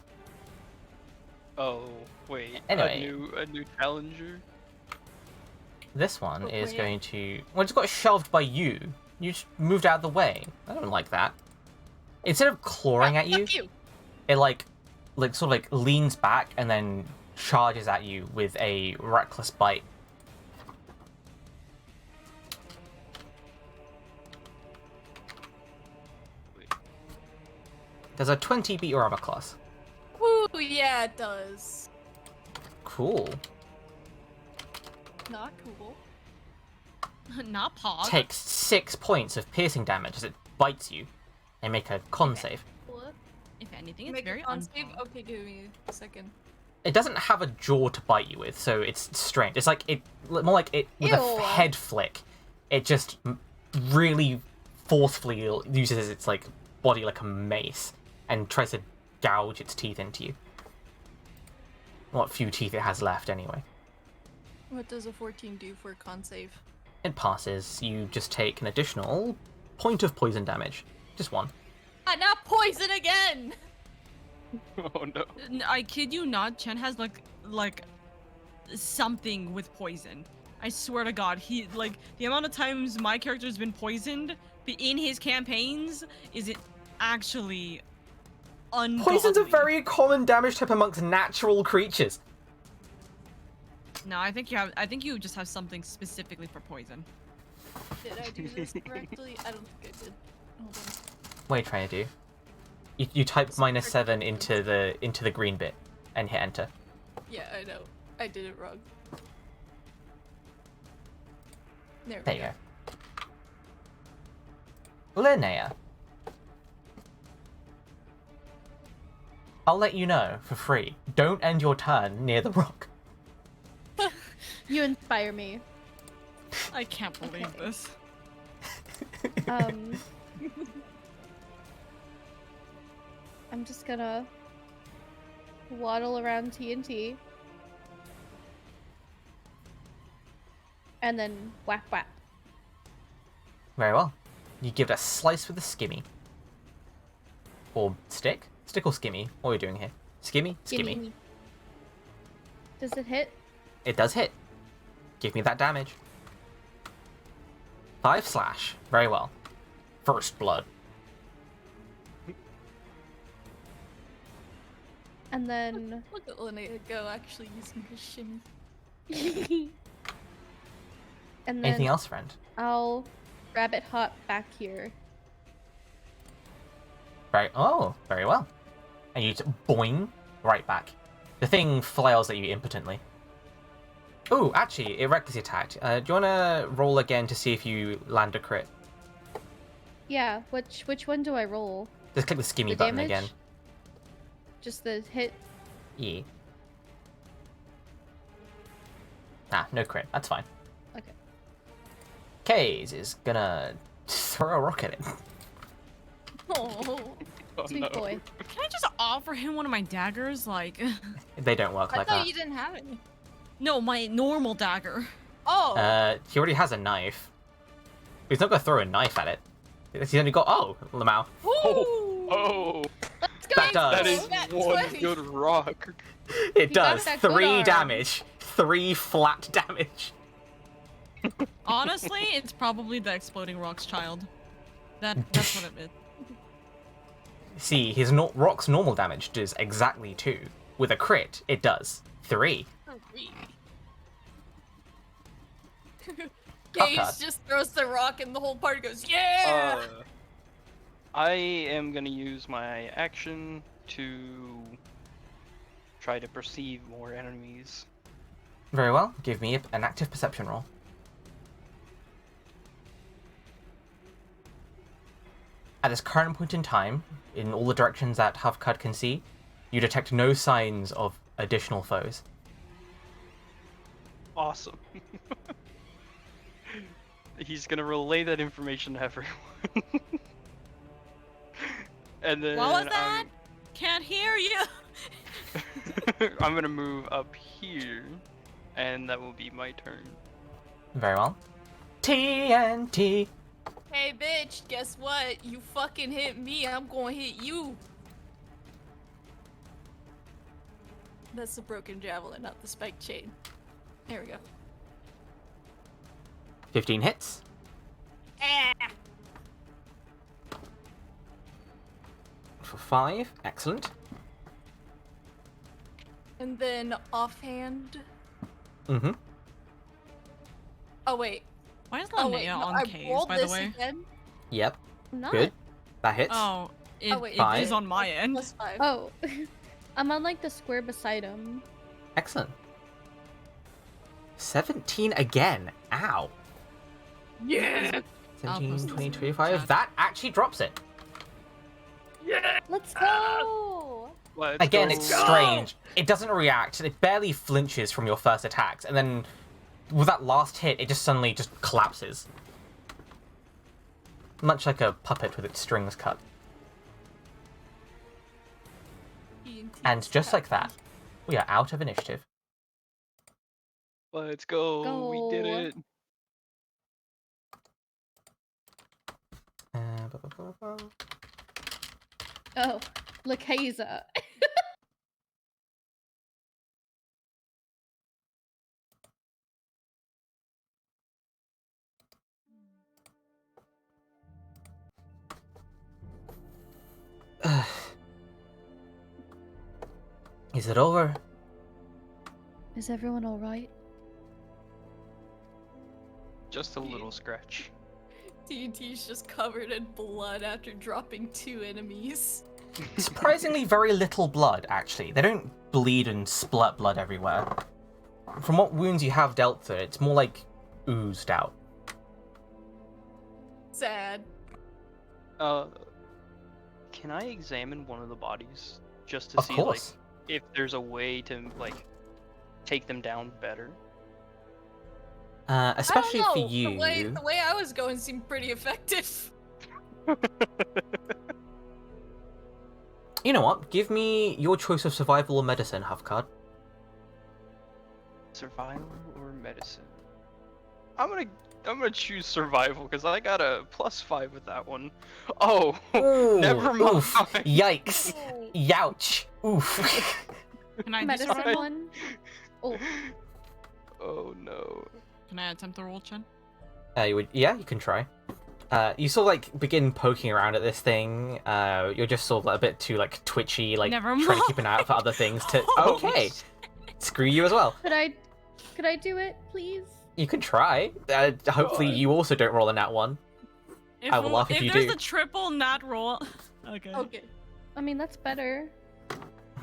Oh, wait. Anyway. A new challenger? This one Oh, is wait. going to... Well, it just got shoved by you. You just moved out of the way. I don't like that. Instead of clawing at you, Fuck you! it sort of like leans back and then charges at you with a reckless bite. Wait. Does a 20 beat your armor class? Oh yeah, it does. Cool. Not cool. Not pog. Takes 6 points of piercing damage as it bites you, and make a con save. What? If anything, it's Make very a con save? unpog. Okay, give me a second. It doesn't have a jaw to bite you with, so it's strained. It's like more like it with a Ew. head flick. It just really forcefully uses its like body like a mace and tries to gouge its teeth into you. What few teeth it has left, anyway. What does a 14 do for con save? It passes. You just take an additional point of poison damage. Just one. Ah, not poison again! Oh no. I kid you not, Chen has like something with poison. I swear to God, he like the amount of times my character's been poisoned in his campaigns is it actually ungodly. Poison's a very common damage type amongst natural creatures. No, I think you just have something specifically for poison. Did I do this correctly? I don't think I did. Hold on. What are you trying to do? You type -7 into the green bit and hit enter. Yeah, I know. I did it wrong. There There we you go. go. Linnea. I'll let you know for free. Don't end your turn near the rock. You inspire me. I can't believe Okay. this. I'm just gonna waddle around TNT. And then whack whack. Very well. You give it a slice with a skimmy. Or stick? Stick or skimmy? What are we doing here? Skimmy? Skimmy. Gimme. Does it hit? It does hit. Give me that damage. 5 slash. Very well. First blood. And then Look at Linnea go actually using her shimmy. and then Anything else, friend? I'll rabbit hop back here. Very well. And you just boing right back. The thing flails at you impotently. Oh, actually, it recklessly attacked. Do you want to roll again to see if you land a crit? Yeah, which one do I roll? Just click the skimmy The button damage? again. Just the hit? Yeah. No crit. That's fine. Okay. Kaze is gonna throw a rock at it. Oh, Oh sweet no. boy. Can I just offer him one of my daggers? Like, They don't work I like thought that. you didn't have any. no, my normal dagger. Oh! He already has a knife. He's not gonna throw a knife at it. He's only got Lamau. Woo! Oh, Let's go! That does. that is That's one 20. good rock. It You got does. that good 3 arm. damage. 3 flat damage. Honestly, it's probably the exploding rocks child. That's what it is. See, his rock's normal damage does exactly 2. With a crit, it does 3. Gage Cockeyed. just throws the rock and the whole party goes, yeah! I am gonna use my action to try to perceive more enemies. Very well. Give me an active perception roll. At this current point in time, in all the directions that Hufcud can see, you detect no signs of additional foes. Awesome. He's gonna relay that information to everyone. And then What was that? Can't hear you. I'm gonna move up here, and that will be my turn. Very well. TNT. Hey bitch, guess what? You fucking hit me, I'm gonna hit you. That's the broken javelin, not the spiked chain. There we go. 15 hits. Ah! For 5. Excellent. And then offhand. Mm-hmm. Oh wait. Why is Oh Linnea wait. No, on I K's, rolled by the this way? again. Yep. I'm not. Good. That hits. Oh, it wait. is Five. on my end. Plus 5. Oh. I'm on like the square beside him. Excellent. 17 again. Ow. Yeah. 17, post 20, this in 25. chat. That actually drops it. Yeah. Let's go! Let's Again, go. it's strange. It doesn't react. It barely flinches from your first attacks, and then with that last hit, it just suddenly just collapses. Much like a puppet with its strings cut. And just like that, we are out of initiative. Let's go. We did Go. it. Oh, Lakaiza. Is it over? Is everyone alright? Just a little scratch. TNT's just covered in blood after dropping 2 enemies. Surprisingly very little blood, actually. They don't bleed and splut blood everywhere. From what wounds you have dealt to, it's more like oozed out. Sad. Can I examine one of the bodies just to Of see course. like if there's a way to like take them down better? Especially I don't for know. you. The way I was going seemed pretty effective. You know what? Give me your choice of survival or medicine, Huffcard. Survival or medicine? I'm gonna choose survival because I got a +5 with that one. Oh, Ooh, never mind. oof, yikes, youch, oof. Can I do Medicine survival? one? Oh, Oh no. Can I attempt to roll, Chen? Yeah, you can try. You sort of like begin poking around at this thing. You're just sort of a bit too like twitchy, like Never trying to keep an eye out for other things to. Oh, Okay, screw you as well. could I do it, please? You can try. Hopefully, you also don't roll a nat one. I will laugh if you there's do. a triple nat roll. Okay. Okay. I mean, that's better.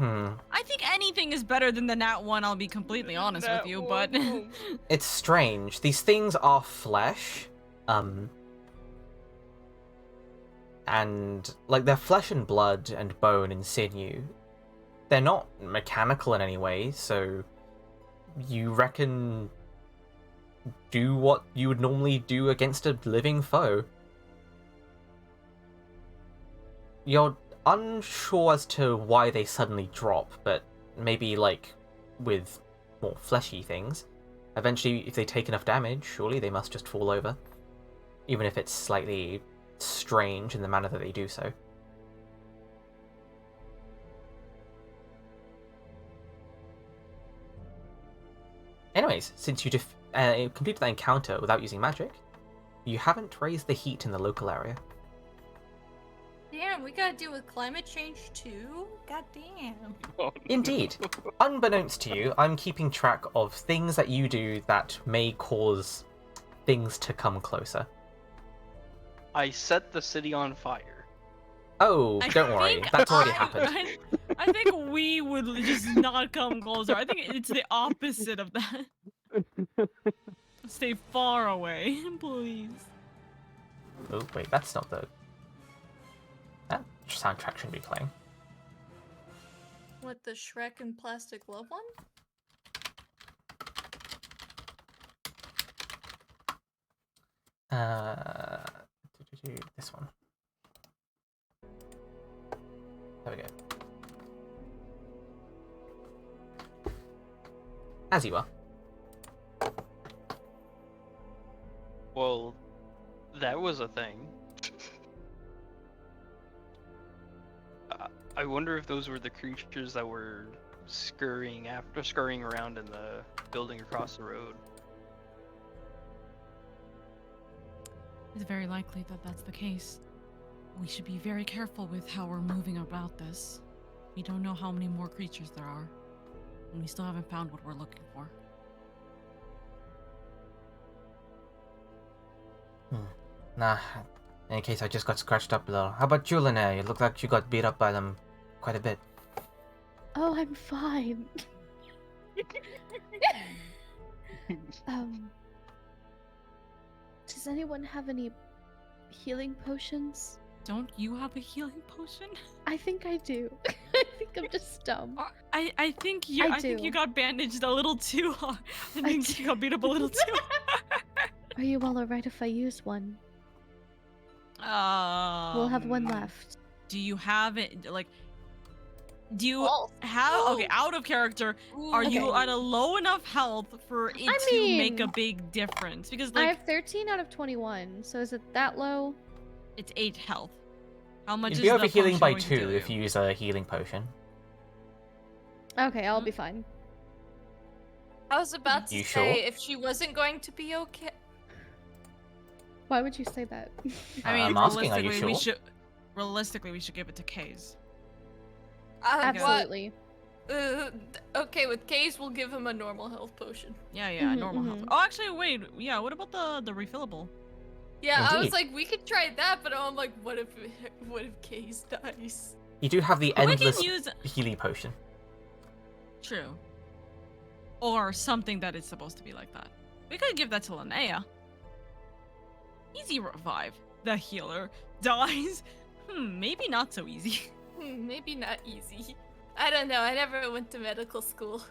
I think anything is better than the nat one. I'll be completely honest with Nat you, one, but oh. It's strange. These things are flesh, and like they're flesh and blood and bone and sinew. They're not mechanical in any way, so you reckon do what you would normally do against a living foe. You're unsure as to why they suddenly drop, but maybe like with more fleshy things. Eventually, if they take enough damage, surely they must just fall over. Even if it's slightly strange in the manner that they do so. Anyways, since you completed that encounter without using magic, you haven't raised the heat in the local area. Damn, we gotta deal with climate change too? God damn. Oh, no. Indeed. Unbeknownst to you, I'm keeping track of things that you do that may cause things to come closer. I set the city on fire. Oh, I don't worry. think That's already happened. I think we would just not come closer. I think it's the opposite of that. Stay far away, please. Oh, wait, that's not the... That soundtrack shouldn't be playing. What, the Shrek and Plastic Love one? This one. There we go. As you are. Well, that was a thing. I wonder if those were the creatures that were scurrying around in the building across the road. It's very likely that that's the case. We should be very careful with how we're moving about this. We don't know how many more creatures there are, and we still haven't found what we're looking for. Nah, in any case, I just got scratched up a little. How about you, Linnea? You look like you got beat up by them quite a bit. Oh, I'm fine. Does anyone have any healing potions? Don't you have a healing potion? I think I do. I think I'm just dumb. I think you. I think do. you got bandaged a little too hard. I I think do. you got beat up a little too hard. Are you all alright if I use one? We'll We'll have one left. Do you have it? Like, do you Oh. have? Okay, out of character. Are you Okay. at a low enough health for it to make a big difference? Because I like have 13 out of 21, so is it that low? it's 8 health. How much You'd is be the over healing potion by going to 2 do if you use a healing potion. Okay, I'll be fine. I was about to You say, sure? if she wasn't going to be okay. Why would you say that? I mean, I'm asking, are you realistically, we should give it to Kaze. Absolutely. Okay, with Case, we'll give him a normal health potion. Yeah, Mhm, normal health. mhm. Oh, actually, wait. Yeah, what about the refillable? Yeah, I was Indeed. like, we could try that, but I'm like, what if Case dies? You do have the We endless can use healing potion. true, or something that is supposed to be like that. We could give that to Linnea. Easy revive. The healer dies. Maybe not so easy. Maybe not easy. I don't know. I never went to medical school.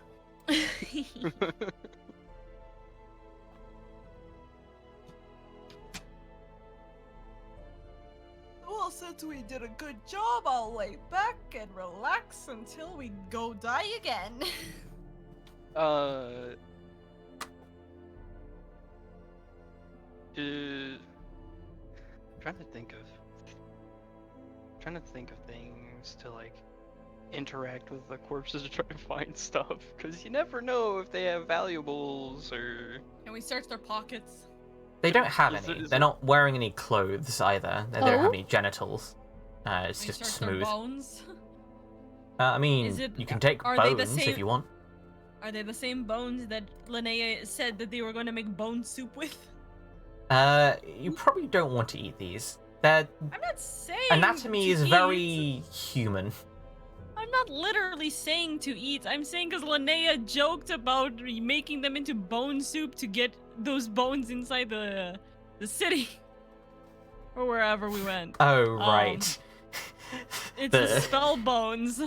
Well, since we did a good job, I'll lay back and relax until we go die again. Trying to think of things to like interact with the corpses to try to find stuff, because you never know if they have valuables or. Can we search their pockets? They don't have Is it- any. is They're it- not wearing any clothes either. They don't Oh? have any genitals. It's Can we just search smooth. their bones? I mean, Is it- you can take are they the bones if same- you want. Are they the same bones that Linnea said that they were going to make bone soup with? You probably don't want to eat these. Their I'm not saying anatomy to is eat. very human. I'm not literally saying to eat. I'm saying because Linnea joked about making them into bone soup to get those bones inside the city or wherever we went. Oh right. It's the spell bones.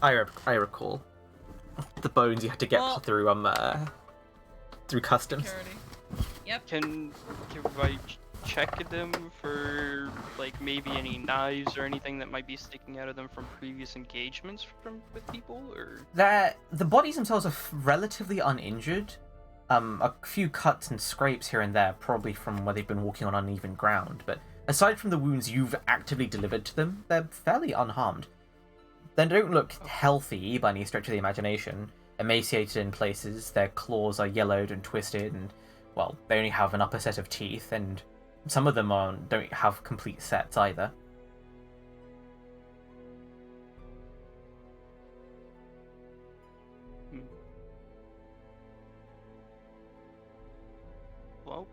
I recall the bones you had to get Well- through customs. Security. Yep. Can I check them for like maybe any knives or anything that might be sticking out of them from previous engagements with people, or? The bodies themselves are relatively uninjured. A few cuts and scrapes here and there, probably from where they've been walking on uneven ground, but aside from the wounds you've actively delivered to them, they're fairly unharmed. They don't look healthy by any stretch of the imagination. Emaciated in places, their claws are yellowed and twisted, and, well, they only have an upper set of teeth, and some of them don't have complete sets either. Well,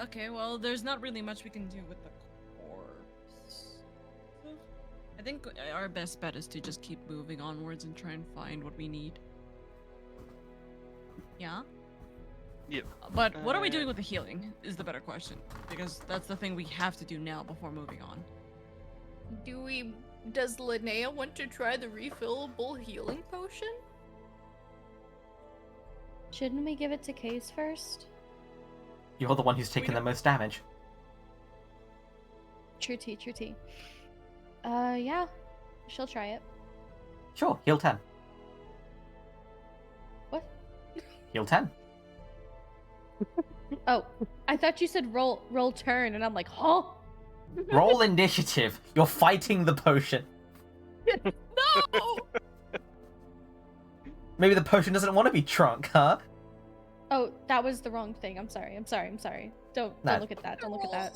Okay, well, there's not really much we can do with the corpse. I think our best bet is to just keep moving onwards and try and find what we need. Yeah? Yep. But what are we doing with the healing is the better question. Because that's the thing we have to do now before moving on. Does Linnea want to try the refillable healing potion? Shouldn't we give it to Case first? You're the one who's taken the most damage. True tea, true tea. Yeah. She'll try it. Sure, heal 10. What? Heal 10. Oh, I thought you said roll turn, and I'm like, huh? Roll initiative. You're fighting the potion. No! Maybe the potion doesn't want to be drunk, huh? Oh, that was the wrong thing. I'm sorry. Don't No. look at that. Don't look at that.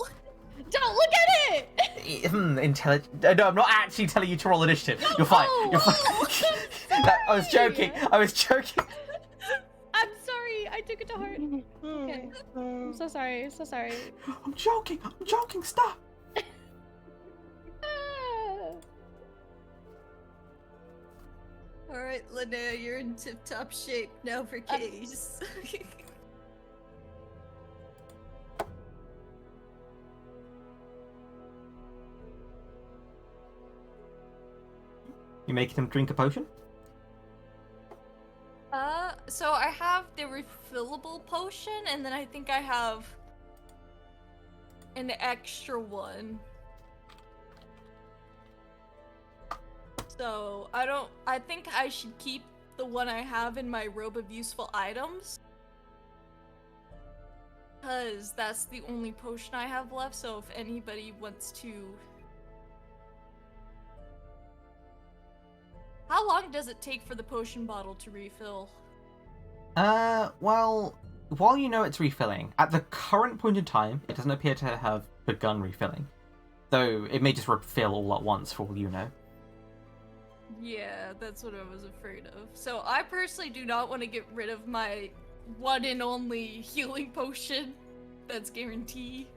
Don't look at it! Intelligent. No, I'm not actually telling you to roll initiative. You're fine. No! You're fine. I was joking. I'm sorry. to heart. Okay. I'm so sorry. So sorry. I'm joking. Stop. Ah. Alright, Linnea, you're in tip-top shape now for case. You making him drink a potion? So I have the refillable potion, and then I think I have an extra one. So I think I should keep the one I have in my robe of useful items. Cause that's the only potion I have left, so if anybody wants to... How long does it take for the potion bottle to refill? Well, while you know it's refilling, at the current point in time, it doesn't appear to have begun refilling. Though it may just refill all at once for all you know. Yeah, that's what I was afraid of. So I personally do not want to get rid of my one and only healing potion. That's guaranteed.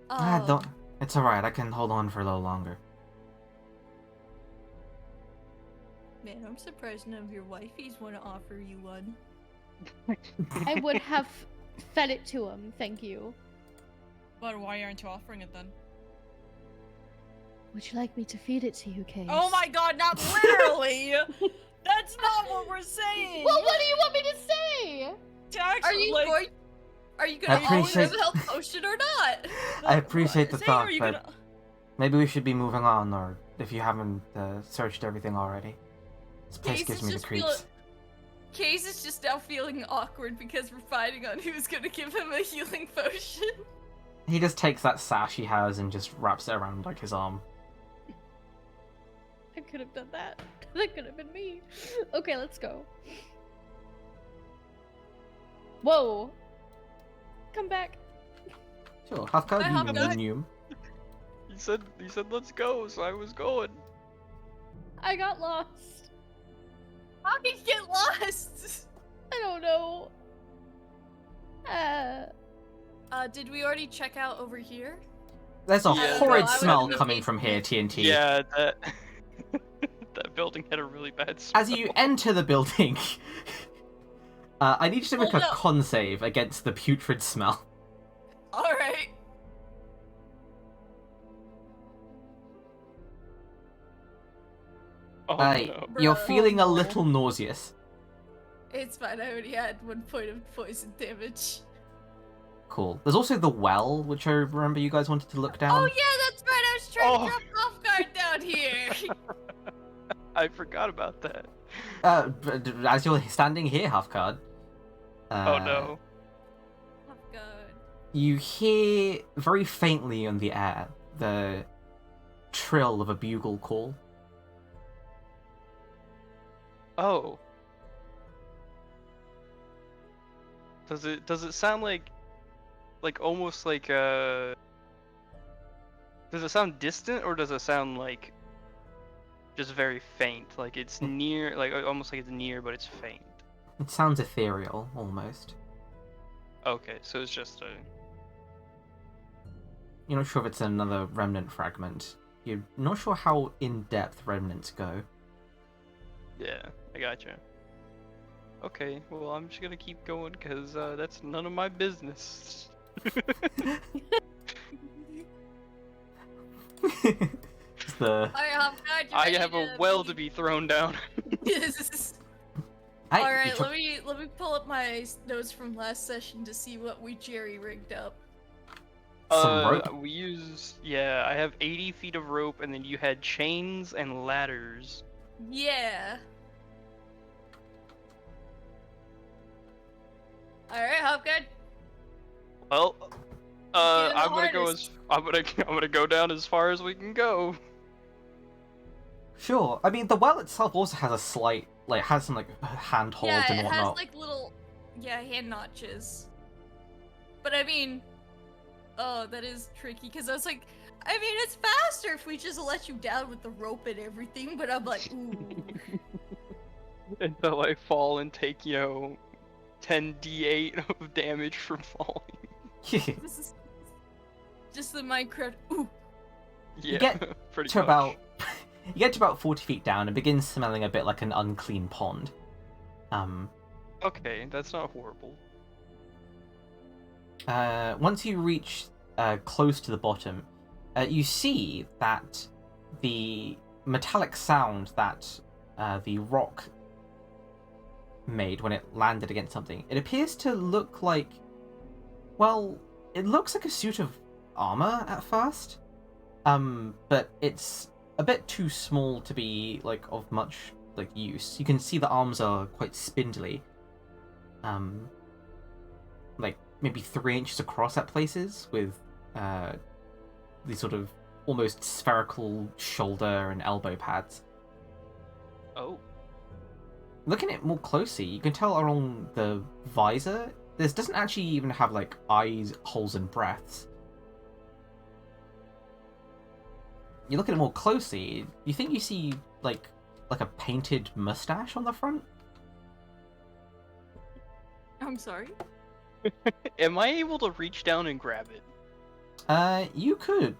Don't. It's alright, I can hold on for a little longer. Man, I'm surprised none of your wifeys want to offer you one. I would have fed it to him, thank you. But why aren't you offering it then? Would you like me to feed it to you, Case? Oh my god, not literally! That's not what we're saying! Well, what do you want me to say? To actually, Are you gonna appreciate- offer the health potion or not? I appreciate the Say, thought, are you but gonna- maybe we should be moving on, or if you haven't searched everything already. This place Case gives is me the just creeps. Case is just now feeling awkward because we're fighting on who's gonna give him a healing potion. He just takes that sash he has and just wraps it around like his arm. I could have done that. That could have been me. Okay, let's go. Whoa. Come back. Sure, Halfcard, I you hopped on. knew. You said let's go, so I was going. I got lost. How did you get lost? I don't know. Did we already check out over here? There's a Yeah, horrid no, I smell would've coming been- from here, TNT. Yeah, that that building had a really bad smell. As you enter the building, I need you to make Oh, a no. con save against the putrid smell. Alright. Oh no. You're Bruh. feeling a Oh, no. little nauseous. It's fine, I already had 1 point of poison damage. Cool. There's also the well, which I remember you guys wanted to look down. Oh yeah, that's right, I was trying Oh. to drop off guard down here. I forgot about that. As you're standing here, Halfcard. Oh no. Oh god. You hear very faintly on the air the trill of a bugle call. Oh. Does it sound like almost like does it sound distant, or does it sound like just very faint, like it's near, like almost like it's near but it's faint? It sounds ethereal, almost. Okay, so it's just a... You're not sure if it's another remnant fragment. You're not sure how in-depth remnants go. Yeah, I gotcha. Okay, well, I'm just gonna keep going, because that's none of my business. Just the... I have a well to be thrown down. Hey, Alright, you let me pull up my notes from last session to see what we jerry-rigged up. Some rope? We used... Yeah, I have 80 feet of rope, and then you had chains and ladders. Yeah. Alright, how good? Well, Get in the I'm gonna go hardest. I'm gonna go down as far as we can go. Sure. I mean, the well itself also has a slight, like, has some, like, handholds Yeah, and it whatnot. has like little, hand notches. But I mean, oh, that is tricky, because I was like, I mean, it's faster if we just let you down with the rope and everything, but I'm like, ooh. Until I fall and take, 10d8 of damage from falling. This is just the Minecraft. Ooh. Yeah, get pretty to much. about you get to about 40 feet down and begins smelling a bit like an unclean pond. Okay, that's not horrible. Once you reach close to the bottom, you see that the metallic sound that the rock made when it landed against something, it appears to look like, well, it looks like a suit of armor at first, but it's a bit too small to be like of much like use. You can see the arms are quite spindly, like maybe 3 inches across at places, with these sort of almost spherical shoulder and elbow pads. Oh. Looking at it more closely, you can tell along the visor, this doesn't actually even have like eyes, holes, and breaths. You look at it more closely, you think you see like a painted mustache on the front? I'm sorry. Am I able to reach down and grab it? You could.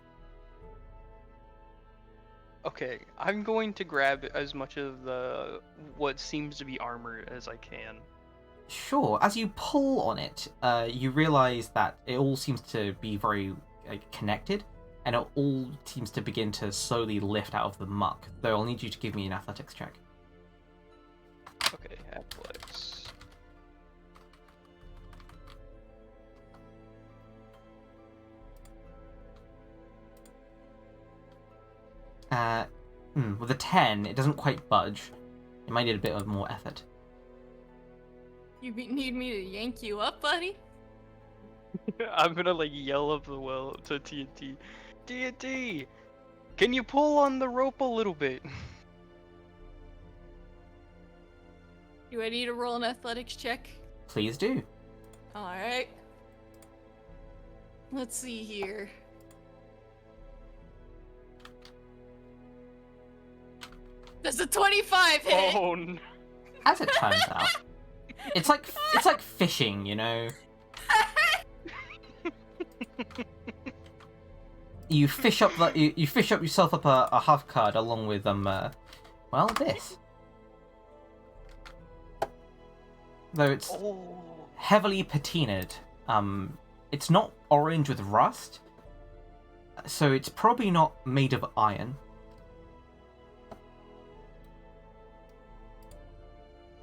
Okay, I'm going to grab as much of the what seems to be armor as I can. Sure. As you pull on it, you realize that it all seems to be very connected, and it all seems to begin to slowly lift out of the muck. Though I'll need you to give me an athletics check. Okay, athletics. With a 10, it doesn't quite budge. It might need a bit of more effort. You need me to yank you up, buddy? I'm gonna like yell up the well to TNT. TNT! Can you pull on the rope a little bit? Do I need to roll an athletics check? Please do. Alright. Let's see here. Does a 25 hit? Oh no. As it turns out, it's like fishing, you know. You fish up you fish up yourself up a half card along with well, this. Though it's Oh. heavily patinaed. It's not orange with rust, so it's probably not made of iron.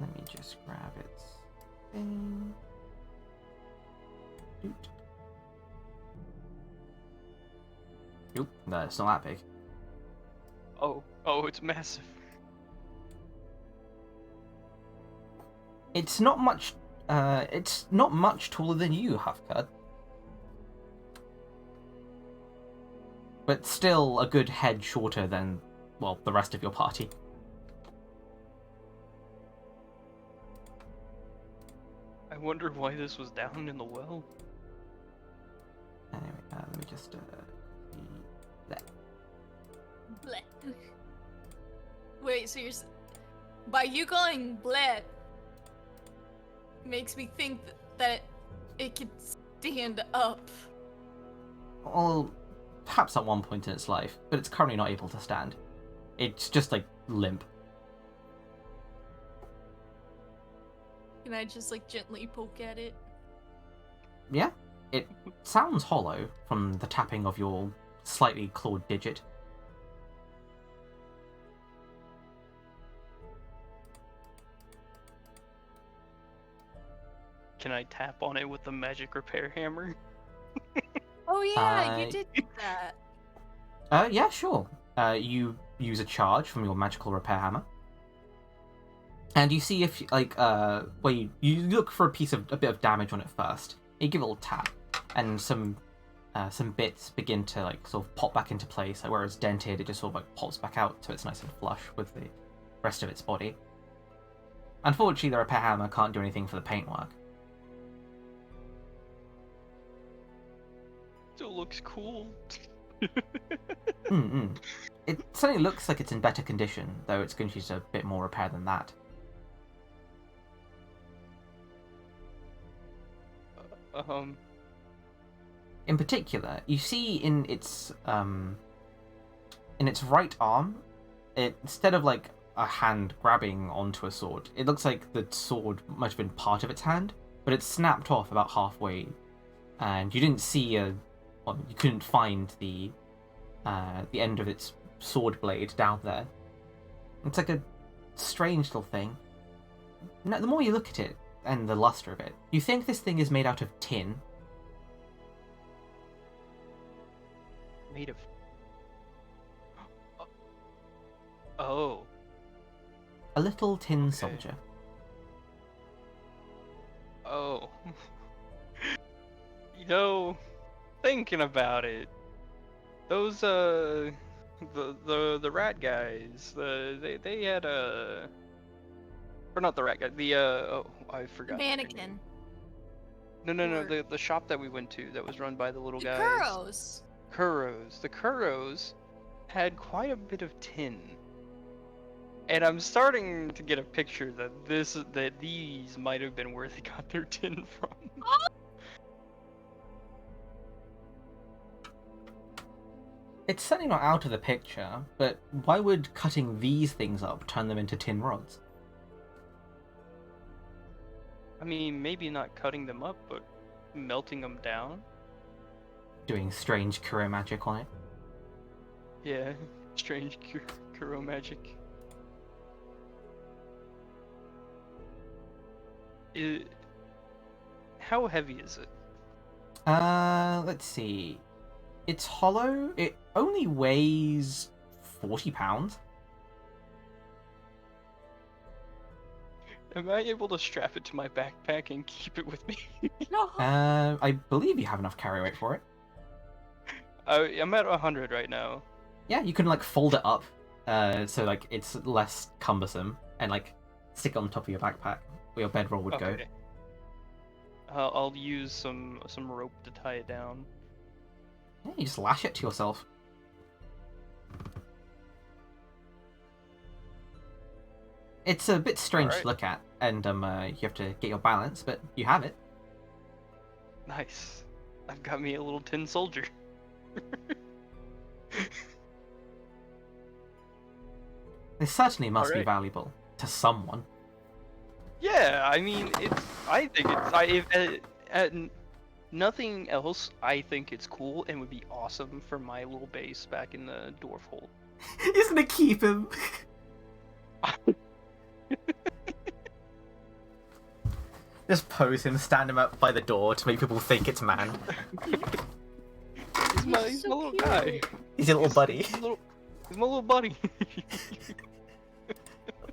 Let me just grab its thing. Doot. Oop, no, it's not that big. Oh, it's massive. It's not much. It's not much taller than you, Halfcut. But still a good head shorter than, well, the rest of your party. I wonder why this was down in the well. Anyway, let me just there. Bleh. Wait, so by you going bleh makes me think that it could stand up. Well, perhaps at one point in its life, but it's currently not able to stand. It's just like limp. Can I just like gently poke at it? Yeah, it sounds hollow from the tapping of your slightly clawed digit. Can I tap on it with the magic repair hammer? Oh yeah, Uh, you did do that. Yeah, sure. You use a charge from your magical repair hammer, and you see if well, you look for a bit of damage on it first. You give it a little tap, and some bits begin to like sort of pop back into place. Like where it's dented, it just sort of like pops back out, so it's nice and flush with the rest of its body. Unfortunately, the repair hammer can't do anything for the paintwork. Still looks cool. It certainly looks like it's in better condition, though it's going to use a bit more repair than that. In particular, you see in its right arm, instead of like a hand grabbing onto a sword, it looks like the sword might have been part of its hand, but it's snapped off about halfway, and you didn't see you couldn't find the end of its sword blade down there. It's like a strange little thing. Now, the more you look at it and the luster of it, you think this thing is made out of tin. Made of. Oh. A little tin Okay. soldier. Oh. Thinking about it, those the rat guys, they had a, or not the rat guy, I forgot. their Mannequin. name. No, Or- the shop that we went to that was run by the little The guys. Kuros. Kuros. The Kuros had quite a bit of tin. And I'm starting to get a picture that these might have been where they got their tin from. It's certainly not out of the picture, but why would cutting these things up turn them into tin rods? I mean, maybe not cutting them up, but melting them down. Doing strange Kuro magic on it. Yeah, strange Kuro magic. How heavy is it? Let's see. It's hollow. It only weighs 40 pounds. Am I able to strap it to my backpack and keep it with me? No. I believe you have enough carry weight for it. I'm at 100 right now. Yeah, you can like fold it up, so like it's less cumbersome, and like stick it on top of your backpack where your bedroll would go. Okay. I'll use some rope to tie it down. Yeah, you just lash it to yourself. It's a bit strange Alright. to look at, and you have to get your balance, but you have it. Nice. I've got me a little tin soldier. This certainly must be Alright. valuable to someone. Yeah, I mean, I think nothing else, I think it's cool and would be awesome for my little base back in the dwarf hole. He's gonna keep him. Just pose him, stand him up by the door to make people think it's man. He's my so little cute. guy. He's your little buddy. He's my little buddy.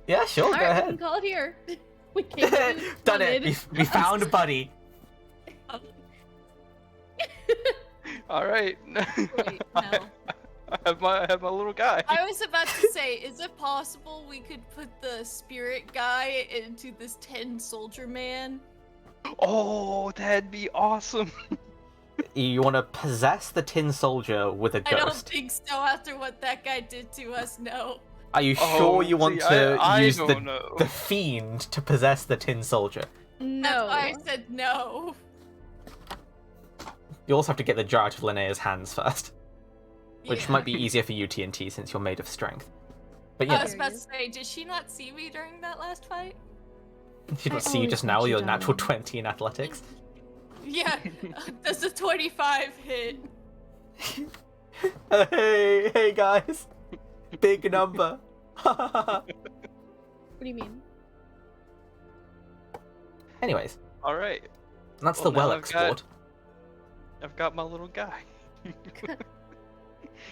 Yeah, sure, All go right, we ahead. can call it here. We can't Done it. We found a buddy. All right. Wait, no. I have my little guy. I was about to say, is it possible we could put the spirit guy into this 10 soldier man? Oh, that'd be awesome. You want to possess the tin soldier with a I don't ghost? think so after what that guy did to us, no. Are you Oh, sure you want see, to I use don't know. the fiend to possess the tin soldier? That's No. why I said no. You also have to get the jar out of Linnea's hands first, which Yeah. might be easier for you, TNT, since you're made of strength. But I yeah, was about to say, did she not see me during that last fight? you don't I see you always just let now. you You're natural down. 20 in athletics. Yeah, does a 25 hit? Hey guys, big number. What do you mean? Anyways, All right. that's Well, the well now I've got- explored. I've got my little guy.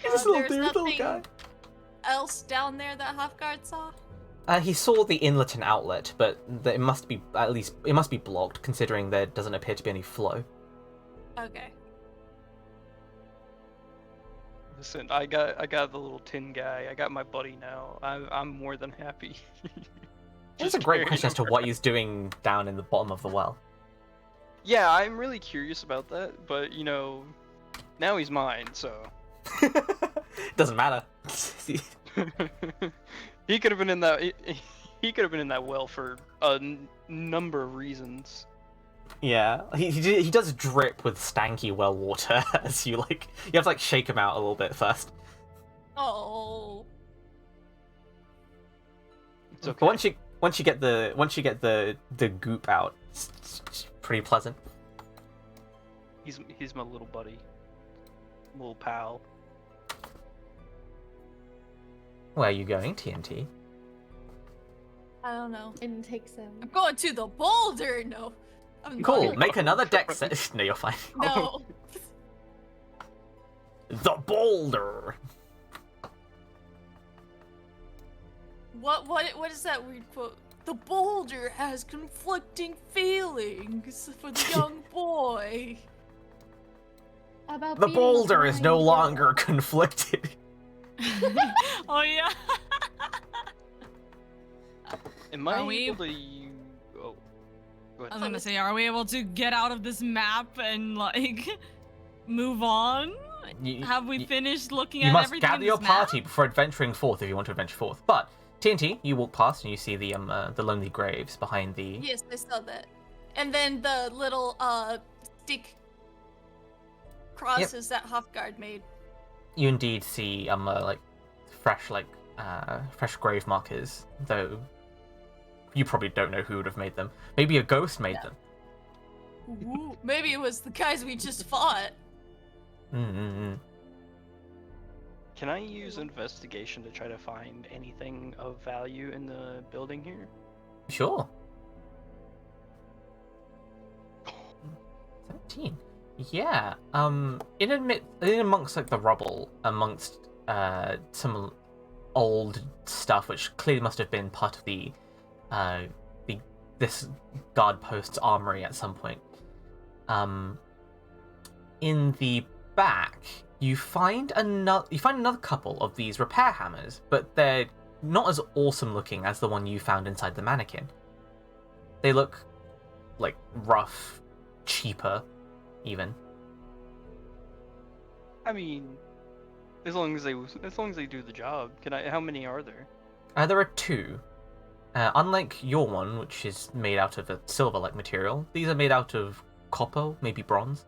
This little There's dude, little nothing guy. else down there that Hofgard saw? He saw the inlet and outlet, but it must be blocked, considering there doesn't appear to be any flow. Okay. Listen, I got the little tin guy. I got my buddy now. I'm more than happy. It's a Just great carrying question as to him what he's doing down in the bottom of the well. Yeah, I'm really curious about that, but now he's mine, so Doesn't matter. he could have been in that. He could have been in that well for a number of reasons. Yeah, he does drip with stanky well water as you have to shake him out a little bit first. Oh. It's okay. But once you get the goop out, it's pretty pleasant. He's my little buddy, little pal. Where are you going, TNT? I don't know. And takes him. I'm going to the boulder. No. I'm Cool. not. Make another dex. No, you're fine. No. The boulder. What is that weird quote? The boulder has conflicting feelings for the young boy. About The being boulder is no behind longer conflicted. Oh yeah. Am I Are we- able to? Oh, go I was ahead. gonna say, are we able to get out of this map and move on? Have we finished looking You at must everything in gather your this map? party before adventuring forth if you want to adventure forth. But TNT, you walk past and you see the lonely graves behind the. Yes, I saw that. And then the little stick crosses that Hofgard made. You indeed see fresh fresh grave markers, though you probably don't know who would have made them. Maybe a ghost made them. Ooh, maybe it was the guys we just fought. Mm-mm-mm. Can I use investigation to try to find anything of value in the building here? Sure. 17. Yeah. In amongst the rubble, amongst some old stuff, which clearly must have been part of this guard post's armory at some point. In the back, you find another couple of these repair hammers, but they're not as awesome looking as the one you found inside the mannequin. They look rough, cheaper, even. I mean, as long as they do the job. How many are there? There are two. Unlike your one, which is made out of a silver-like material, these are made out of copper, maybe bronze.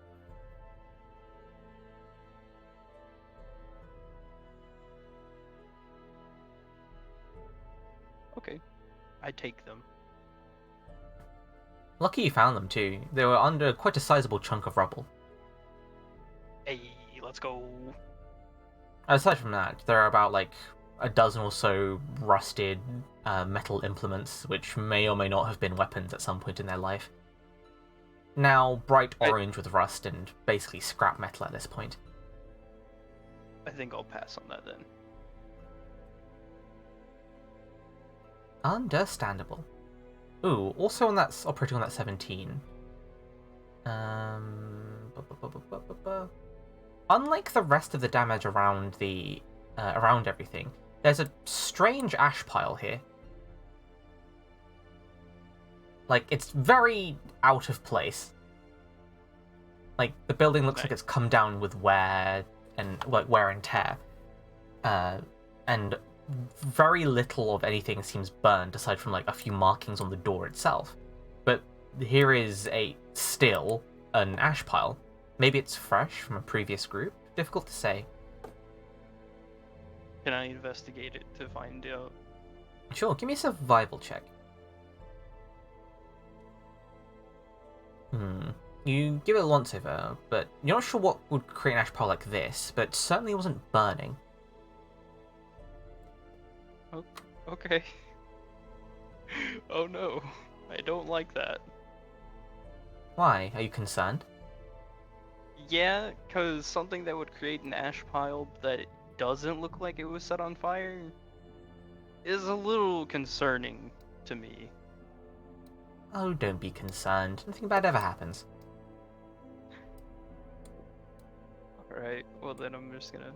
Okay, I take them. Lucky you found them too. They were under quite a sizable chunk of rubble. Hey, let's go. Aside from that, there are about a dozen or so rusted metal implements, which may or may not have been weapons at some point in their life. Now bright orange with rust and basically scrap metal at this point. I think I'll pass on that then. Understandable. Ooh, also operating on that 17. Unlike the rest of the damage around everything, there's a strange ash pile here. It's very out of place. The building looks like it's come down with wear and tear. And very little of anything seems burned aside from a few markings on the door itself. But here is still an ash pile. Maybe it's fresh from a previous group. Difficult to say. Can I investigate it to find out? Sure, give me a survival check. You give it a once over, but you're not sure what would create an ash pile like this, but it certainly wasn't burning. Oh, okay. Oh no, I don't like that. Why? Are you concerned? Yeah, because something that would create an ash pile that doesn't look like it was set on fire is a little concerning to me. Oh, don't be concerned. Nothing bad ever happens. Alright, well then I'm just gonna...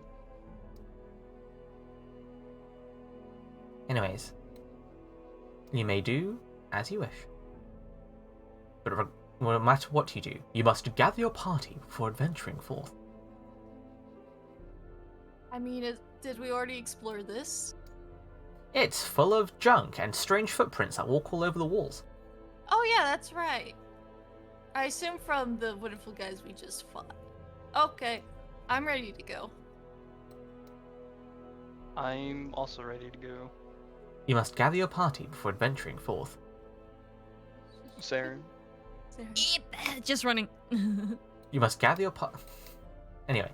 Anyways, you may do as you wish. But no matter what you do, you must gather your party before adventuring forth. I mean, did we already explore this? It's full of junk and strange footprints that walk all over the walls. Oh yeah, that's right. I assume from the wonderful guys we just fought. Okay, I'm ready to go. I'm also ready to go. You must gather your party before adventuring forth. Saren. Just running. You must gather your party. Anyway.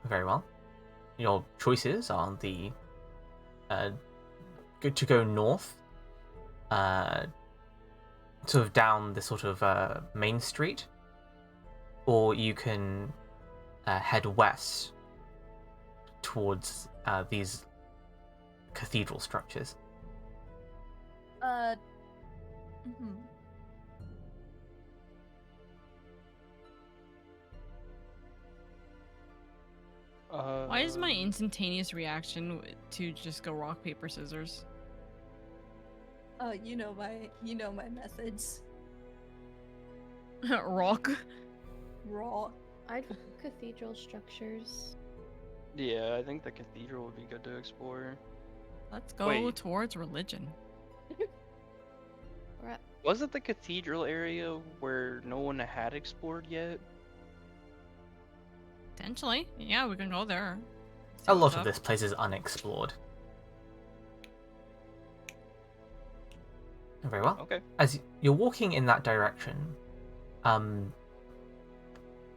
Very well. Your choices are the good to go north, sort of down this sort of main street, or you can head west towards these cathedral structures. Why is my instantaneous reaction to just go rock, paper, scissors? You know my methods. Rock. Raw. I'd cathedral structures. Yeah, I think the cathedral would be good to explore. Let's go Wait. towards religion. We're at Was it the cathedral area where no one had explored yet? Potentially. Yeah, we can go there. See A what's lot of up. this place is unexplored. Very well. Okay. As you're walking in that direction,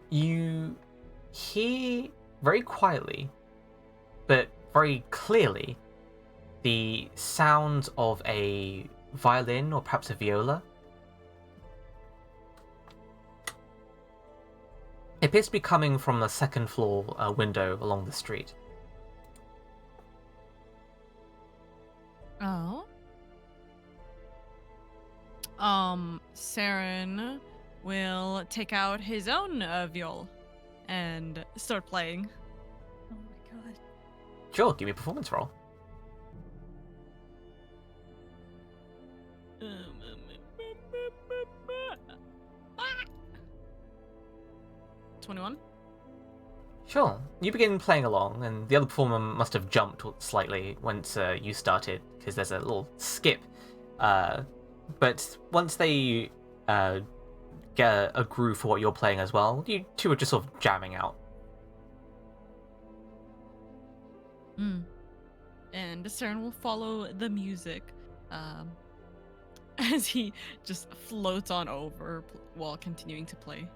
you hear very quietly, but very clearly, the sounds of a violin or perhaps a viola. It appears to be coming from the second floor window along the street. Oh. Saren will take out his own viol and start playing. Oh my god. Sure, give me a performance roll. 21. Sure. You begin playing along, and the other performer must have jumped slightly once you started, because there's a little skip. But once they get a groove for what you're playing as well, you two are just sort of jamming out. And Saren will follow the music as he just floats on over while continuing to play.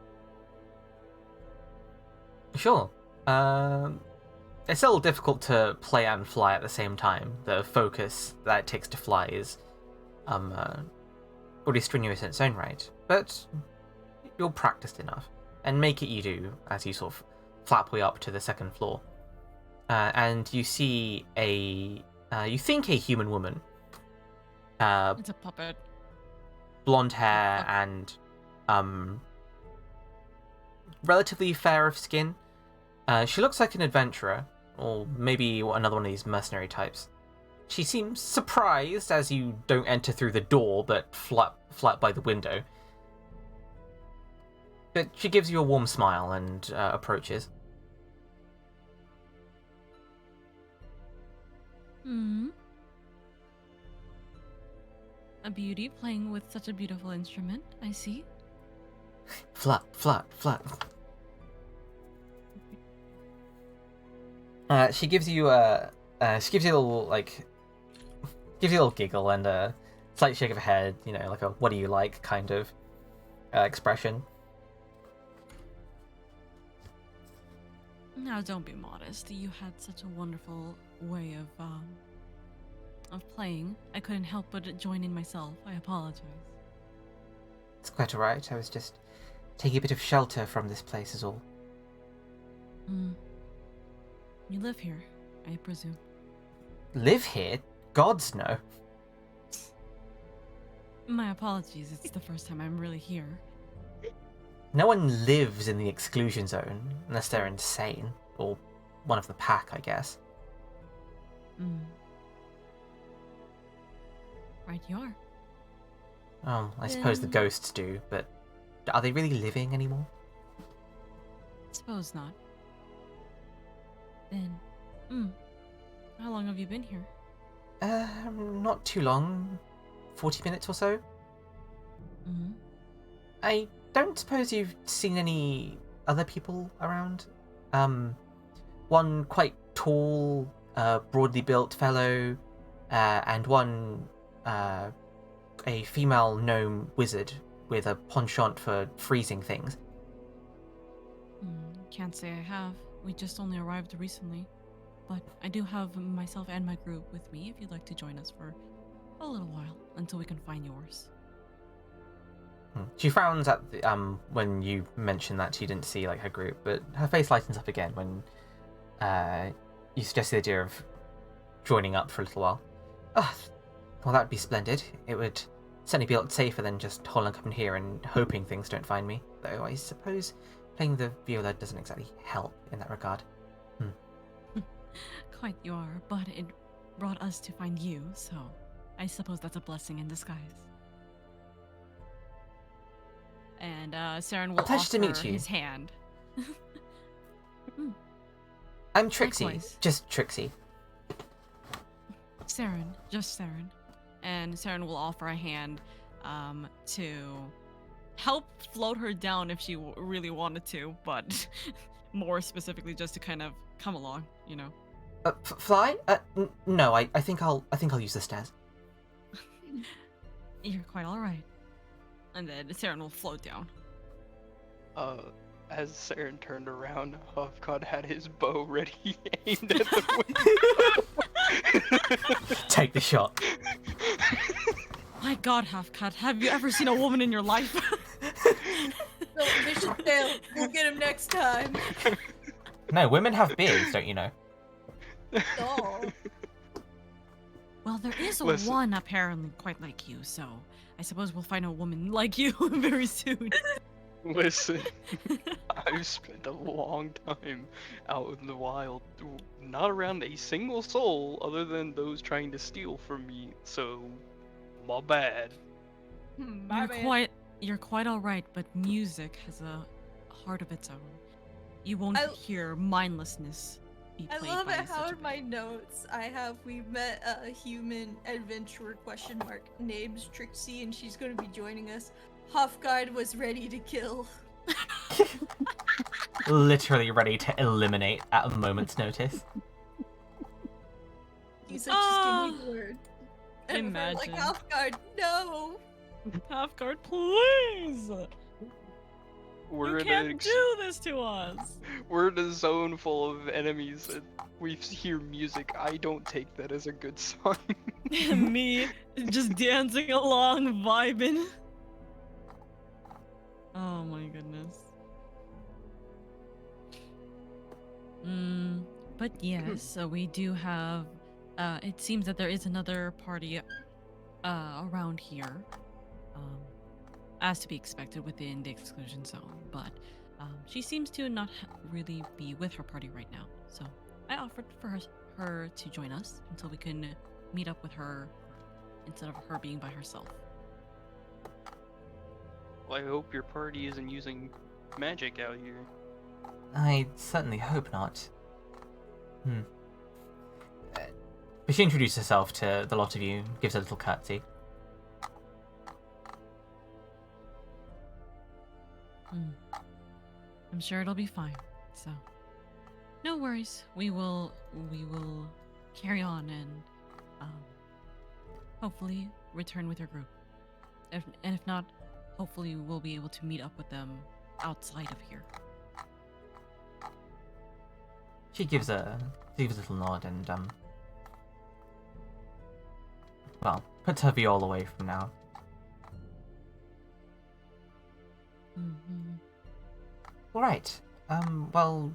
Sure. It's a little difficult to play and fly at the same time. The focus that it takes to fly is pretty strenuous in its own right, but you're practiced enough, and make it you do as you sort of flap way up to the second floor, and you see you think a human woman, It's a puppet. blonde hair and relatively fair of skin. She looks like an adventurer, or maybe another one of these mercenary types. She seems surprised as you don't enter through the door, but flat by the window. But she gives you a warm smile and approaches. A beauty playing with such a beautiful instrument, I see. Flat. She gives you a little gives you a little giggle and a slight shake of her head, like a "what do you like" kind of expression. Now, don't be modest. You had such a wonderful way of playing. I couldn't help but join in myself. I apologize. It's quite alright. I was just taking a bit of shelter from this place is all. You live here, I presume. Live here? Gods no. My apologies. It's the first time I'm really here. No one lives in the exclusion zone unless they're insane or one of the pack, I guess. Right, you are. Oh, I suppose the ghosts do, but are they really living anymore? Suppose not. Then, how long have you been here? Not too long. 40 minutes or so. Mm-hmm. I don't suppose you've seen any other people around? One quite tall, broadly built fellow, and one, a female gnome wizard with a penchant for freezing things. Can't say I have. We just only arrived recently. But I do have myself and my group with me if you'd like to join us for a little while until we can find yours. She frowns at when you mention that she didn't see her group, but her face lightens up again when you suggest the idea of joining up for a little while. Oh, well, that'd be splendid. It would certainly be a lot safer than just holding up in here and hoping things don't find me. Though I suppose playing the viola doesn't exactly help in that regard. Quite you are, but it brought us to find you, so I suppose that's a blessing in disguise. And Saren will pleasure offer to meet you. his hand. I'm Trixie, Likewise. just Trixie. Saren, just Saren. And Saren will offer a hand to help float her down if she really wanted to, but more specifically just to kind of come along, you know. Fly? No, I think I'll use the stairs. You're quite all right. And then Saren will float down. As Saren turned around, Hofcod had his bow ready, aimed at the window. Take the shot. My God, Halfcut, have you ever seen a woman in your life? No, mission failed. We'll get him next time. No, women have beards, don't you know? Oh. Well, there is Listen. one apparently quite like you, so I suppose we'll find a woman like you very soon. Listen, I've spent a long time out in the wild, not around a single soul other than those trying to steal from me, so my bad. You're quite all right, but music has a heart of its own. You won't hear mindlessness be I played love by it how such a in my band. notes I have we met a human adventurer question mark name's Trixie and she's gonna be joining us. Hofguard was ready to kill. Literally ready to eliminate at a moment's notice. He's like, just give me the word. And we're like, Imagine. Hofguard, no! Halfguard, please! We're You in can't do this to us! we're in a zone full of enemies and we hear music. I don't take that as a good sign. Me just dancing along, vibing. Oh my goodness. But yes, so we do have. It seems that there is another party around here, as to be expected within the exclusion zone. But she seems to not really be with her party right now. So I offered for her to join us until we can meet up with her instead of her being by herself. Well, I hope your party isn't using magic out here. I certainly hope not. But she introduces herself to the lot of you, gives a little curtsy. I'm sure it'll be fine. So, no worries. We will carry on and hopefully return with your group. And if not, hopefully we'll be able to meet up with them outside of here. She gives a little nod and well, puts her viol away from now. All right. Well,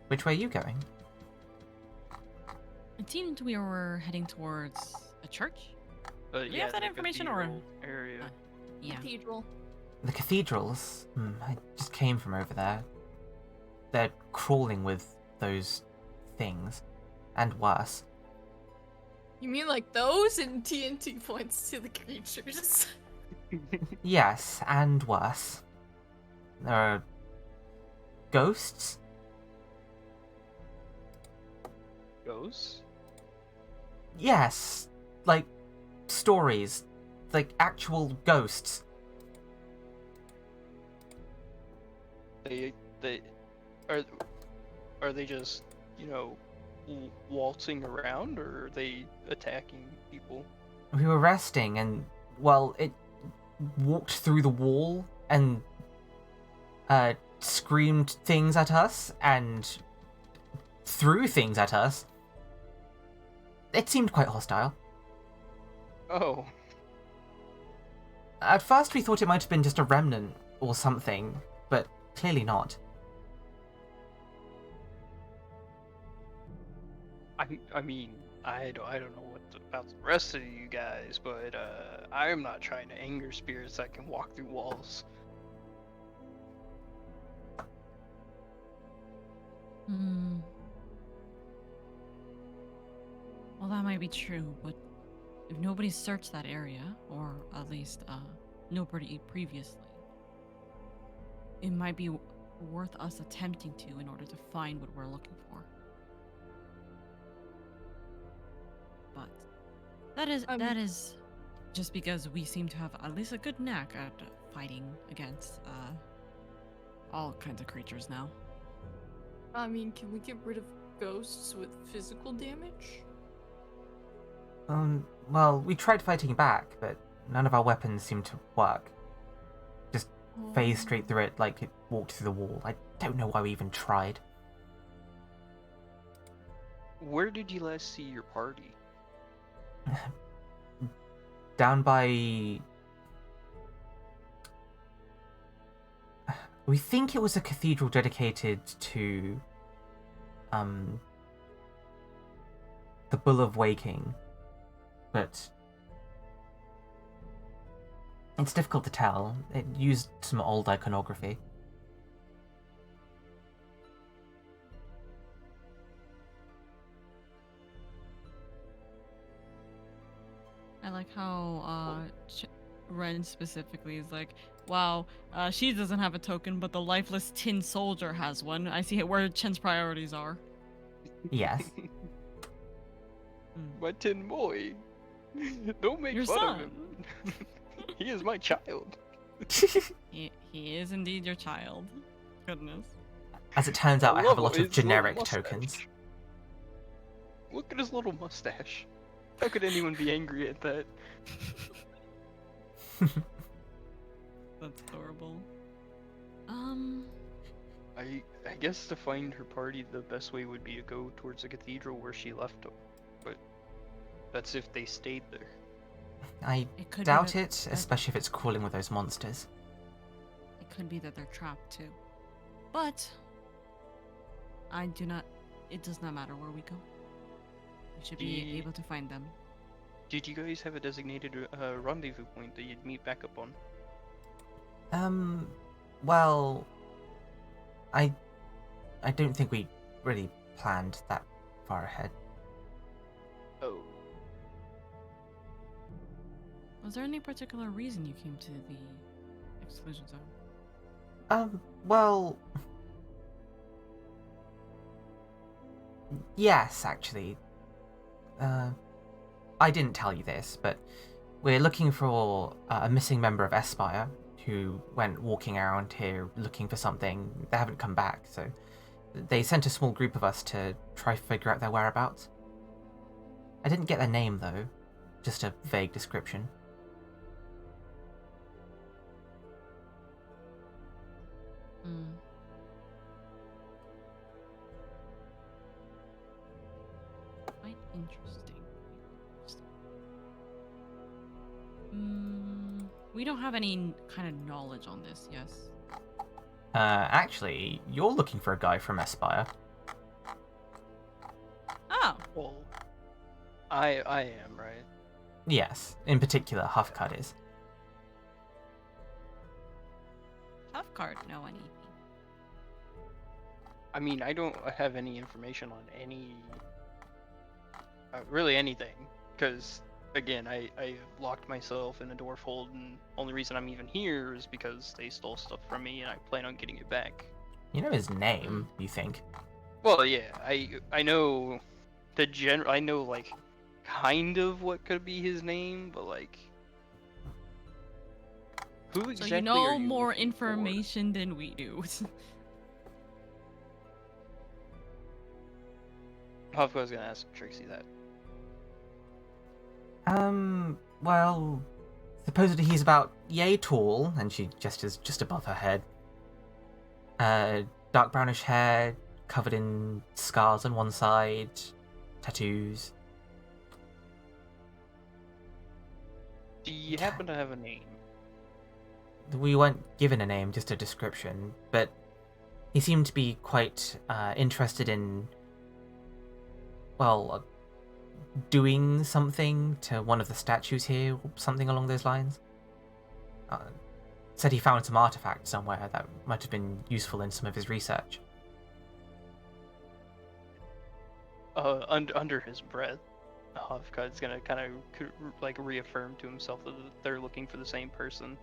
which way are you going? It seemed we were heading towards a church. Do we have that information or- area? Yeah. Cathedral. The cathedrals. I just came from over there. They're crawling with those things, and worse. You mean like those? And TNT points to the creatures. Yes, and worse. There are ghosts. Ghosts? Yes, like stories like actual ghosts. They are they just, you know, waltzing around, or are they attacking people? We were resting, and well, it walked through the wall and screamed things at us and threw things at us. It seemed quite hostile. Oh, At first we thought it might have been just a remnant or something, but clearly not. I mean, I don't know what about the rest of you guys, but I am not trying to anger spirits that can walk through walls. Hmm. Well, that might be true, but if nobody searched that area, or at least nobody previously, it might be worth us attempting to in order to find what we're looking for. But that is just because we seem to have at least a good knack at fighting against all kinds of creatures now. I mean, can we get rid of ghosts with physical damage? Well, we tried fighting back, but none of our weapons seemed to work. Just phased straight through it like it walked through the wall. I don't know why we even tried. Where did you last see your party? Down by... We think it was a cathedral dedicated to the Bull of Waking, but it's difficult to tell. It used some old iconography. I like how Ren specifically is like, wow, she doesn't have a token, but the lifeless tin soldier has one. I see where Chen's priorities are. Yes. My tin boy. Don't make Your fun son. of him. He is my child. He is indeed your child. Goodness. As it turns out, I have a lot of his little generic mustache. tokens. Look at his little mustache. How could anyone be angry at that? That's adorable. I guess to find her party, the best way would be to go towards the cathedral where she left them. But that's if they stayed there. I It could doubt be it, especially if it's crawling with those monsters. It could be that they're trapped too. But it does not matter where we go. We should be able to find them. Did you guys have a designated rendezvous point that you'd meet back up on? Well, I don't think we really planned that far ahead. Oh. Was there any particular reason you came to the exclusion zone? Well... Yes, actually. I didn't tell you this, but we're looking for a missing member of Espire who went walking around here looking for something. They haven't come back, so they sent a small group of us to try to figure out their whereabouts. I didn't get their name, though. Just a vague description. Quite interesting. We don't have any kind of knowledge on this, yes? Actually, you're looking for a guy from Espire. Oh, Well, I am, right? Yes, in particular, Huffcut is. tough card, no anything. I mean, I don't have any information on any... really anything. Because, again, I locked myself in a dwarf hold, and only reason I'm even here is because they stole stuff from me, and I plan on getting it back. You know his name, you think? Well, yeah, I know I know, like, kind of what could be his name, but, like, Who So exactly you know are you more looking for? information than we do. I was gonna ask Trixie that. Well, supposedly he's about yay tall, and she gestures just above her head. Dark brownish hair, covered in scars on one side, tattoos. Do you happen to have a name? We weren't given a name, just a description, but he seemed to be quite interested in, well, doing something to one of the statues here, or something along those lines. Said he found some artifact somewhere that might have been useful in some of his research. Under his breath, Hofkud's gonna kind of like reaffirm to himself that they're looking for the same person.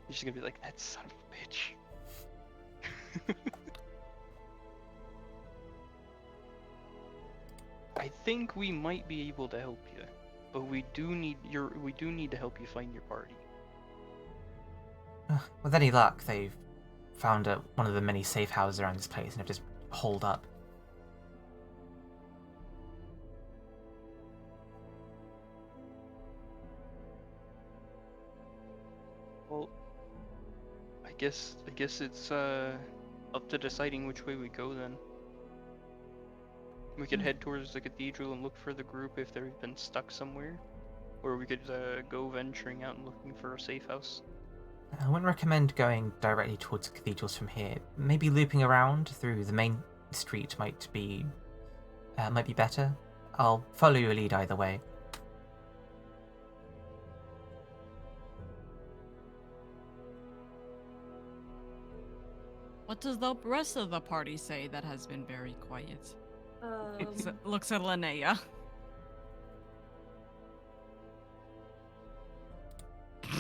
He's just gonna be like, that son of a bitch. I think we might be able to help you, but we do need to help you find your party. With any luck, they've found one of the many safe houses around this place and have just holed up. Well, I guess it's up to deciding which way we go then. We could head towards the cathedral and look for the group if they've been stuck somewhere, or we could go venturing out and looking for a safe house. I wouldn't recommend going directly towards cathedrals from here. Maybe looping around through the main street might be better. I'll follow your lead either way. What does the rest of the party say that has been very quiet? Looks at Linnea.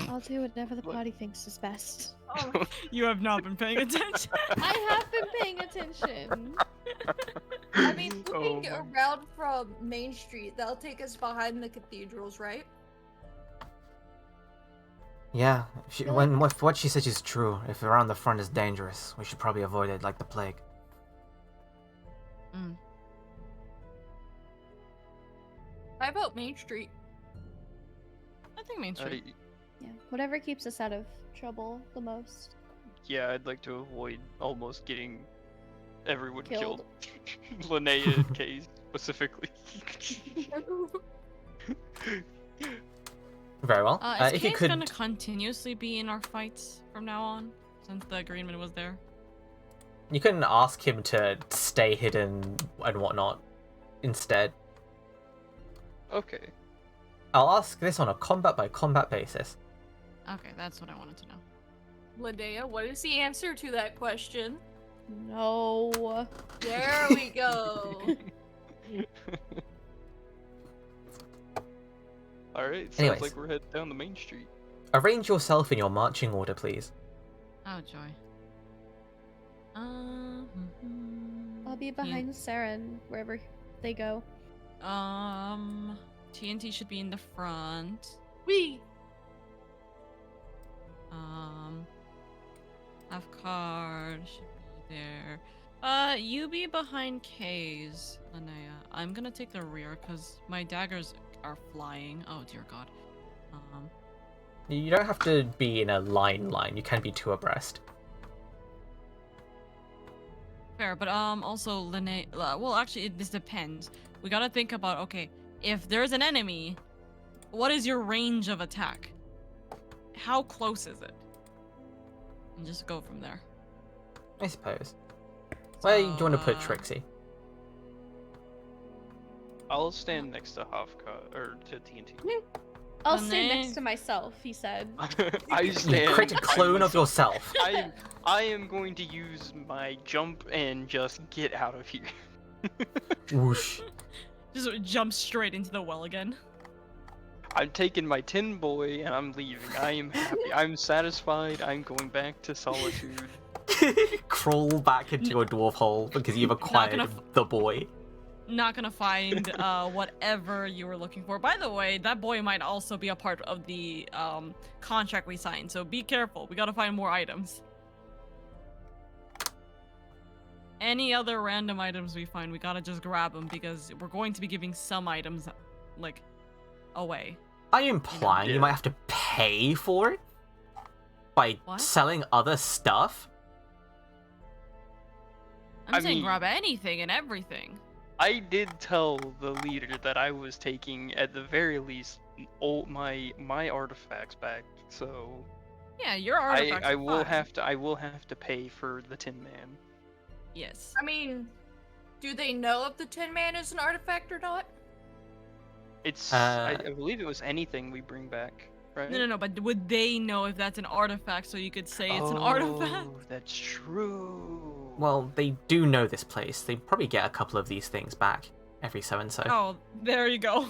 I'll do whatever the party thinks is best. Oh, You have not been paying attention. I have been paying attention. I mean, looking Oh around from Main Street, that'll take us behind the cathedrals, right? Yeah, if what she says is true, if around the front is dangerous, we should probably avoid it like the plague. How about Main Street? I think Main Street. Yeah, whatever keeps us out of trouble the most. Yeah, I'd like to avoid almost getting everyone Killed. killed. Linnea and Kay specifically. Very well. Is If you Kay's could, gonna continuously be in our fights from now on, since the agreement was there? you can ask him to stay hidden and whatnot instead. Okay. I'll ask this on a combat by combat basis. Okay, that's what I wanted to know. Linnea, what is the answer to that question? No. There we go. Alright, sounds Anyways. like we're heading down the main street. Arrange yourself in your marching order, please. Oh joy. I'll be behind Saren wherever they go. TNT should be in the front. We. Card should be there. You be behind K's, Linnea. I'm gonna take the rear because my daggers are flying. Oh dear God. You don't have to be in a line. You can be two abreast. Fair, but also Linnea. Well, actually, this depends. We gotta think about, okay, if there's an enemy, what is your range of attack? How close is it? And just go from there. I suppose. Where do you want to put So, Trixie? I'll stand next to Hofka, or to TNT. I'll And stand then- next to myself, he said. I You stand. create a by clone of myself. yourself. I am going to use my jump and just get out of here. Whoosh. Just jump straight into the well again. I'm taking my tin boy and I'm leaving. I am happy. I'm satisfied. I'm going back to solitude. Crawl back into your dwarf hole because you've acquired gonna the boy. not gonna find whatever you were looking for. By the way, that boy might also be a part of the contract we signed, so be careful. We gotta find more items. Any other random items we find, we gotta just grab them because we're going to be giving some items, like, away. Are you implying you might have to pay for it? By What? selling other stuff? I'm saying grab anything and everything. I did tell the leader that I was taking, at the very least, my artifacts back. So Yeah, your artifacts I are will fine. I will have to pay for the Tin Man. Yes. I mean, do they know if the Tin Man is an artifact or not? It's I believe it was anything we bring back, right? No, but would they know if that's an artifact so you could say it's an artifact? Oh, that's true. Well, they do know this place. They probably get a couple of these things back every so and so. Oh, there you go.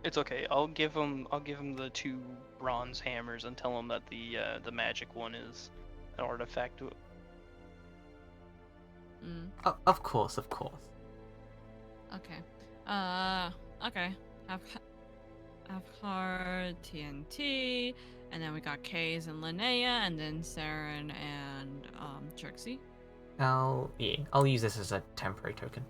It's okay. I'll give him the 2 bronze hammers and tell him that the magic one is an artifact. Of course, of course. Okay. Okay. Have heart, TNT, and then we got Kaze and Linnea, and then Saren and Trixie. I'll use this as a temporary token.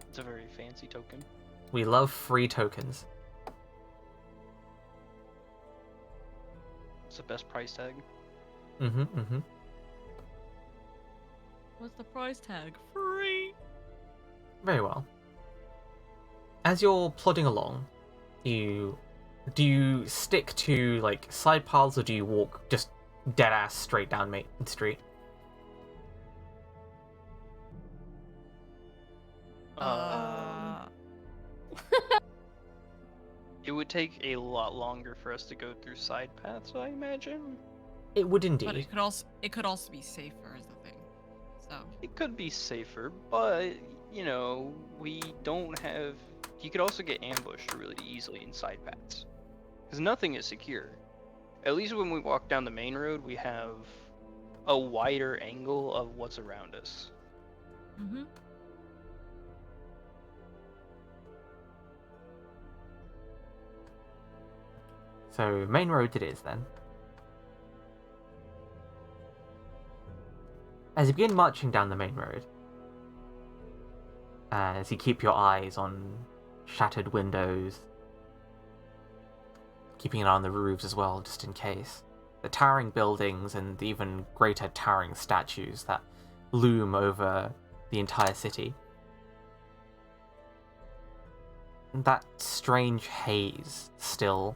It's a very fancy token. We love free tokens. It's the best price tag. Mm-hmm. What's the price tag? Free. Very well. As you're plodding along, do you stick to like side paths or do you walk just dead ass straight down Main Street? It would take a lot longer for us to go through side paths, I imagine. It would indeed. But it could also be safer is the thing. So It could be safer, but you know, we don't have. You could also get ambushed really easily in side paths, because nothing is secure. At least when we walk down the main road, we have a wider angle of what's around us. Mm-hmm. So main road it is then. As you begin marching down the main road, as you keep your eyes on shattered windows, keeping an eye on the roofs as well, just in case, the towering buildings and the even greater towering statues that loom over the entire city, that strange haze still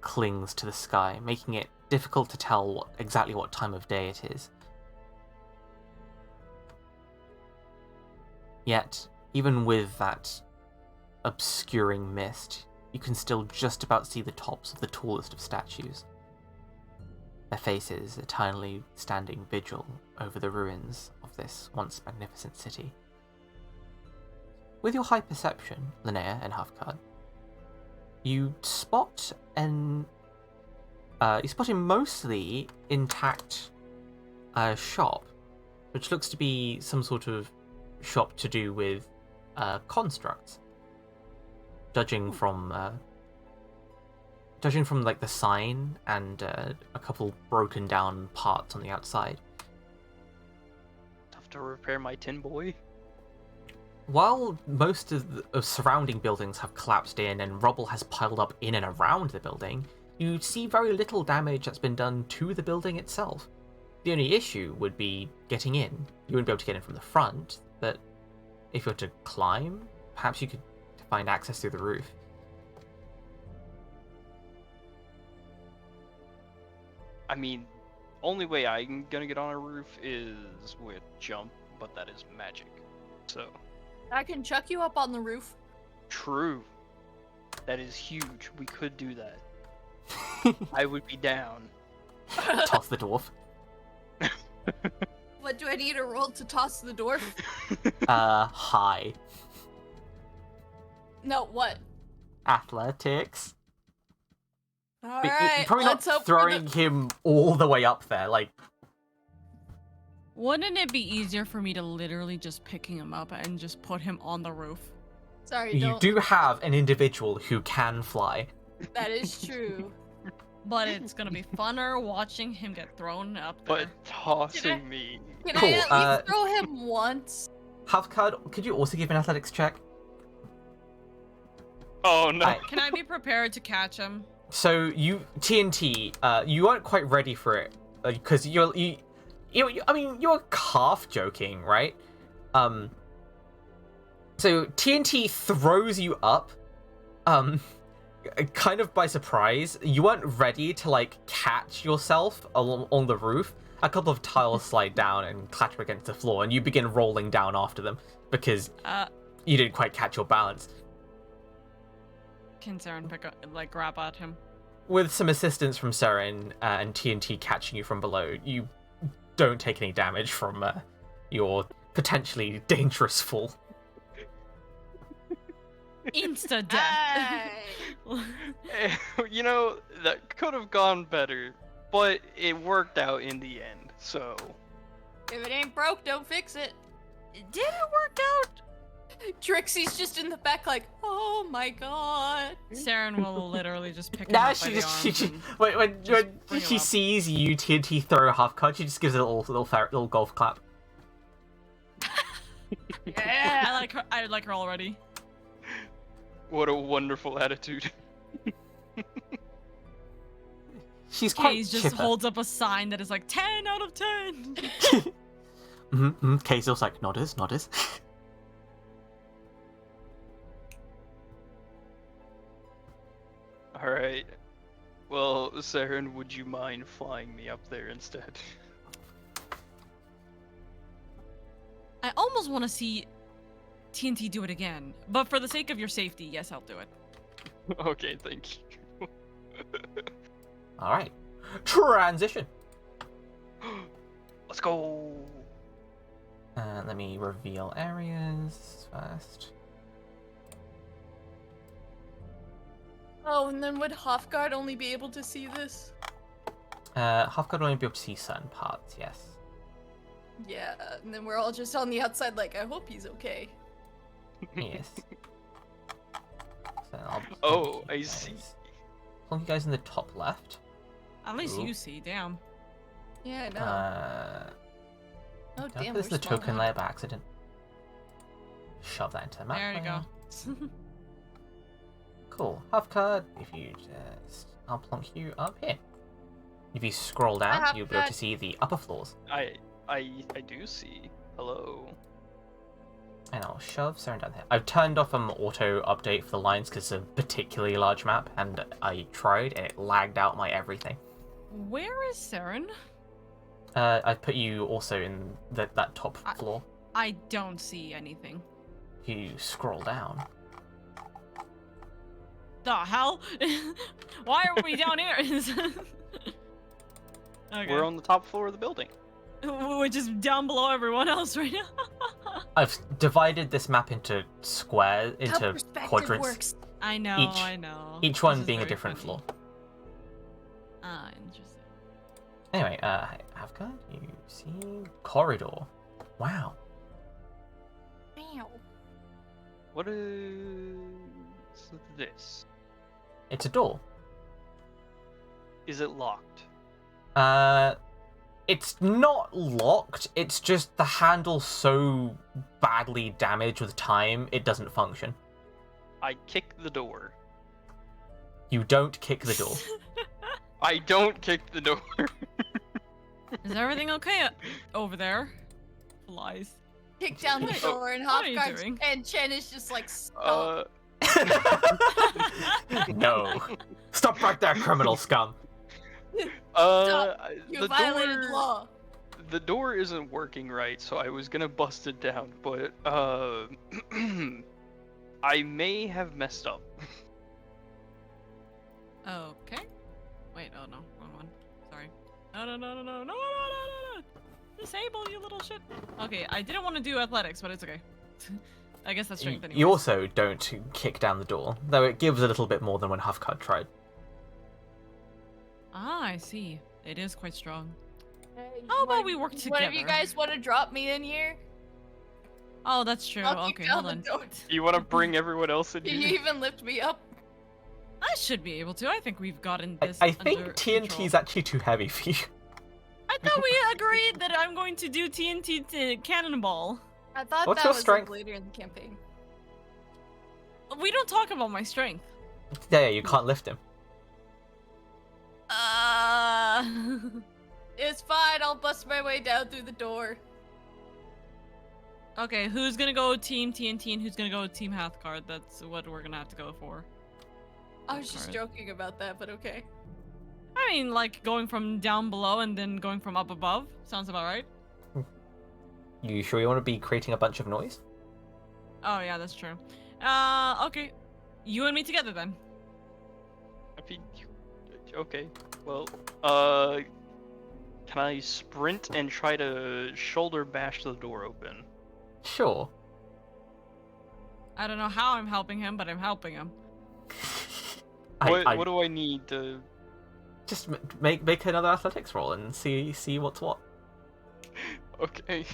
clings to the sky, making it difficult to tell exactly what time of day it is. Yet, even with that obscuring mist, you can still just about see the tops of the tallest of statues, their faces eternally standing vigil over the ruins of this once magnificent city. With your high perception, Linnea and Huffcard, you spot a mostly intact shop, which looks to be some sort of shop to do with constructs. Judging from like the sign and a couple broken down parts on the outside. Tough to repair my tin boy. While most of the surrounding buildings have collapsed in and rubble has piled up in and around the building, you see very little damage that's been done to the building itself. The only issue would be getting in. You wouldn't be able to get in from the front, but if you were to climb, perhaps you could find access through the roof. I mean, only way I'm gonna get on a roof is with jump, but that is magic. So. I can chuck you up on the roof. True. That is huge. We could do that. I would be down. Toss the dwarf. What do I need a roll to toss the dwarf? High. No, what? Athletics. All But right, you're probably let's not hope throwing him all the way up there. Like, Wouldn't it be easier for me to literally just picking him up and just put him on the roof? Sorry, You don't. do have an individual who can fly. That is true. But it's gonna be funner watching him get thrown up there. But tossing me. Can Cool, I at least throw him once? Halfcard, could you also give an athletics check? Oh no. Can I be prepared to catch him? So you TNT, you weren't quite ready for it because you I mean you're half joking, right? So TNT throws you up, kind of by surprise. You weren't ready to like catch yourself on the roof. A couple of tiles slide down and clatter against the floor, and you begin rolling down after them because you didn't quite catch your balance. Can Saren pick up, like, grab at him? With some assistance from Saren and TNT catching you from below, you don't take any damage from your potentially dangerous fall. Insta death. You know, that could have gone better, but it worked out in the end, so. If it ain't broke, don't fix it. Did it work out? Trixie's just in the back like, oh my god. Saren will literally just pick him Nah, up by the arms and when bring she him up. sees you TNT throw a half cut, she just gives it a little golf clap. Yeah. I like her already. What a wonderful attitude. She's quite Case just chipper. holds up a sign that is like 10 out of 10. Kay's like, nodders. Alright. Well, Saren, would you mind flying me up there instead? I almost want to see TNT do it again, but for the sake of your safety, yes, I'll do it. Okay, thank you. Alright. Transition. Let's go. Let me reveal areas first. Oh, and then would Hofgard only be able to see this? Halfguard will only be able to see certain parts, yes. Yeah, and then we're all just on the outside like, I hope he's okay. Yes. So I'll Oh, I you see. guys- plonk you guys in the top left. At least Ooh. you see, damn. Yeah, I know. Oh Don't damn, put this in we're the token small now. layer by accident. Shove that into the map. There you layer. go. Cool. Halfcard, if you just... I'll plonk you up here. If you scroll down, have you'll be able to that. see the upper floors. I do see. Hello. And I'll shove Saren down here. I've turned off auto update for the lines because it's a particularly large map, and I tried and it lagged out my everything. Where is Saren? I put you also in that top floor. I don't see anything. If you scroll down. The hell? Why are we down here? Okay. We're on the top floor of the building. Which is down below everyone else right now. I've divided this map into squares, How into perspective quadrants. works. I know, Each- I know. Each one This is being a very different funny. floor. Ah, interesting. Anyway, Havka, you see corridor. Wow. Meow. What is this? It's a door. Is it locked? It's not locked, it's just the handle's so badly damaged with time, it doesn't function. I kick the door. You don't kick the door. I don't kick the door. Is everything okay over there? Flies. Kick down the Wait, door and what are you Hofgard doing? and Chen is just like, stop. No. Stop right there, criminal scum. You the violated door, law. The door isn't working right, so I was gonna bust it down, but I may have messed up. Okay. Wait, oh no, wrong one. Sorry. No. Disable, you little shit. Okay, I didn't want to do athletics, but it's okay. I guess that's strength anyway. You also don't kick down the door, though it gives a little bit more than when Huffcard tried. Ah, I see. It is quite strong. How about we work One of you together? guys want to drop me in here? Oh, that's true. I'll keep Okay, down hold the on. door. You want to bring everyone else in Can you here? even lift me up? I should be able to. I think we've gotten this I think under TNT control. is actually too heavy for you. I thought we agreed that I'm going to do TNT to cannonball. I thought What's that your was strength? like later in the campaign. We don't talk about my strength. Yeah, you can't lift him. It's fine. I'll bust my way down through the door. Okay, who's gonna go Team TNT and who's gonna go Team Hathcard? That's what we're gonna have to go for. I was just Hathcard. joking about that, but okay. I mean, like going from down below and then going from up above. Sounds about right. You sure you want to be creating a bunch of noise? Oh yeah, that's true. Okay. You and me together then. I mean, okay. Well, can I sprint and try to shoulder bash the door open? Sure. I don't know how I'm helping him, but I'm helping him. What do I need to? Just make another athletics roll and see what's what. Okay.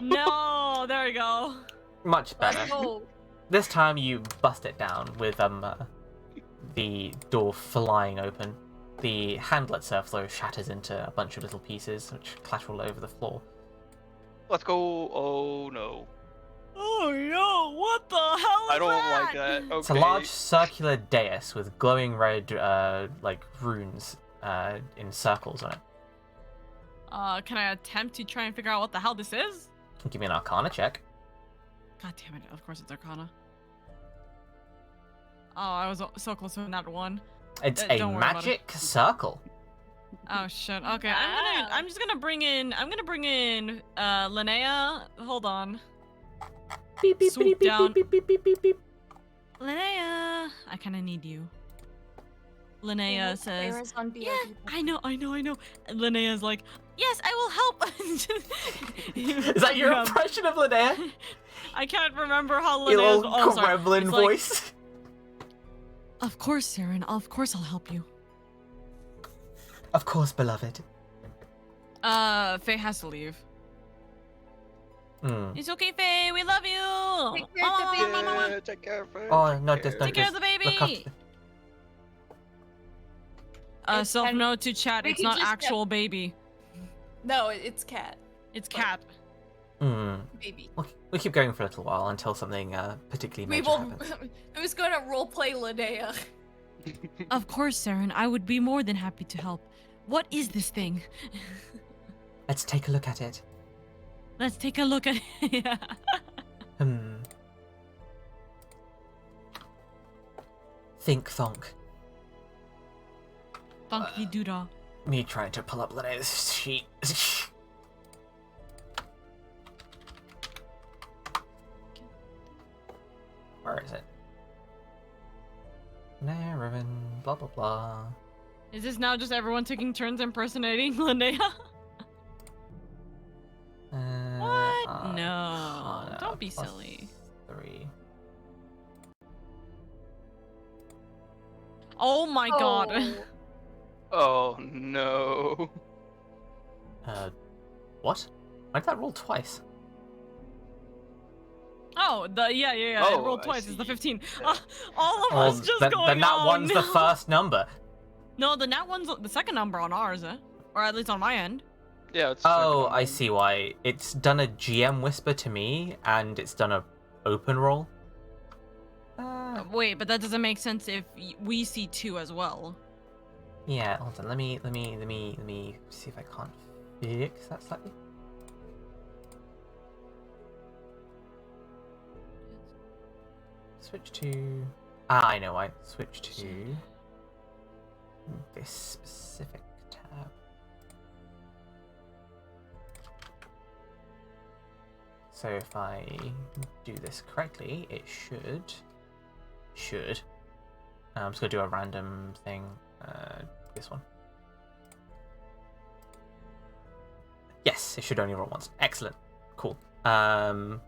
No, there we go. Much Let's better. go. This time you bust it down with the door flying open. The handle itself though shatters into a bunch of little pieces which clatter all over the floor. Let's go. Oh no. Oh no, what the hell is I don't like that. Okay. It's a large circular dais with glowing red like runes in circles on it. Can I attempt to try and figure out what the hell this is? Give me an Arcana check. God damn it, of course it's Arcana. Oh, I was so close to that one. It's a Don't worry about magic circle. Oh shit. Okay, Wow. I'm just gonna bring in Linnea. Hold on. Beep beep Swoop beep beep down. beep beep beep beep beep. Linnea, I kinda need you. Linnea says, Sarah's on BOD. yeah, I know. Linnea's like, yes, I will help. Is that your impression of Linnea? I can't remember how Your Linnea's. little Oh, sorry. gremlin It's like, voice. of course, Saren. Of course, I'll help you. Of course, beloved. Faye has to leave. Hmm. It's okay, Faye. We love you. Take care of the baby. Yeah, take care of it. Oh no, just Take care of the look up baby. And- Self and note to chat. we It's can not just get- actual baby. No, it's cat. It's cat. Hmm. Baby. We'll keep going for a little while until something particularly We major will. happens. Who's gonna roleplay Linnea? Of course, Saren. I would be more than happy to help. What is this thing? Let's take a look at it. Let's take a look at it. Yeah. Hmm. Think thonk. Funky doodah. Me trying to pull up Linnea's sheet. Where is it? Naravan, blah blah blah. Is this now just everyone taking turns impersonating Linnea? What? No. Arcana Don't be plus silly. 3. Oh my god. Oh no. What? Why did that roll twice? Oh, yeah. Oh, it rolled I twice. It's the see. 15. Yeah. All of us just going then that oh, one's no. the first number. No, the nat one's the second number on ours, or at least on my end. Yeah. It's Oh, second I one. see why. It's done a GM whisper to me, and it's done a open roll. Wait, but that doesn't make sense if we see 2 as well. Yeah, hold on. Let me see if I can't fix that slightly. Switch to. I know why. Switch to this specific tab. So if I do this correctly, it should. I'm just gonna do a random thing. This one. Yes, it should only roll once. Excellent. Cool. Well,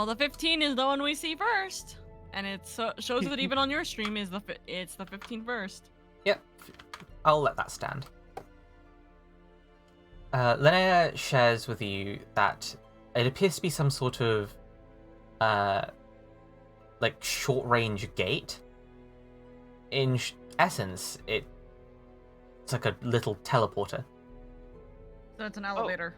the 15 is the one we see first, and it shows that even on your stream it's the 15 first. Yep. I'll let that stand. Linnea shares with you that it appears to be some sort of like short-range gate. In essence, it's like a little teleporter. So it's an elevator.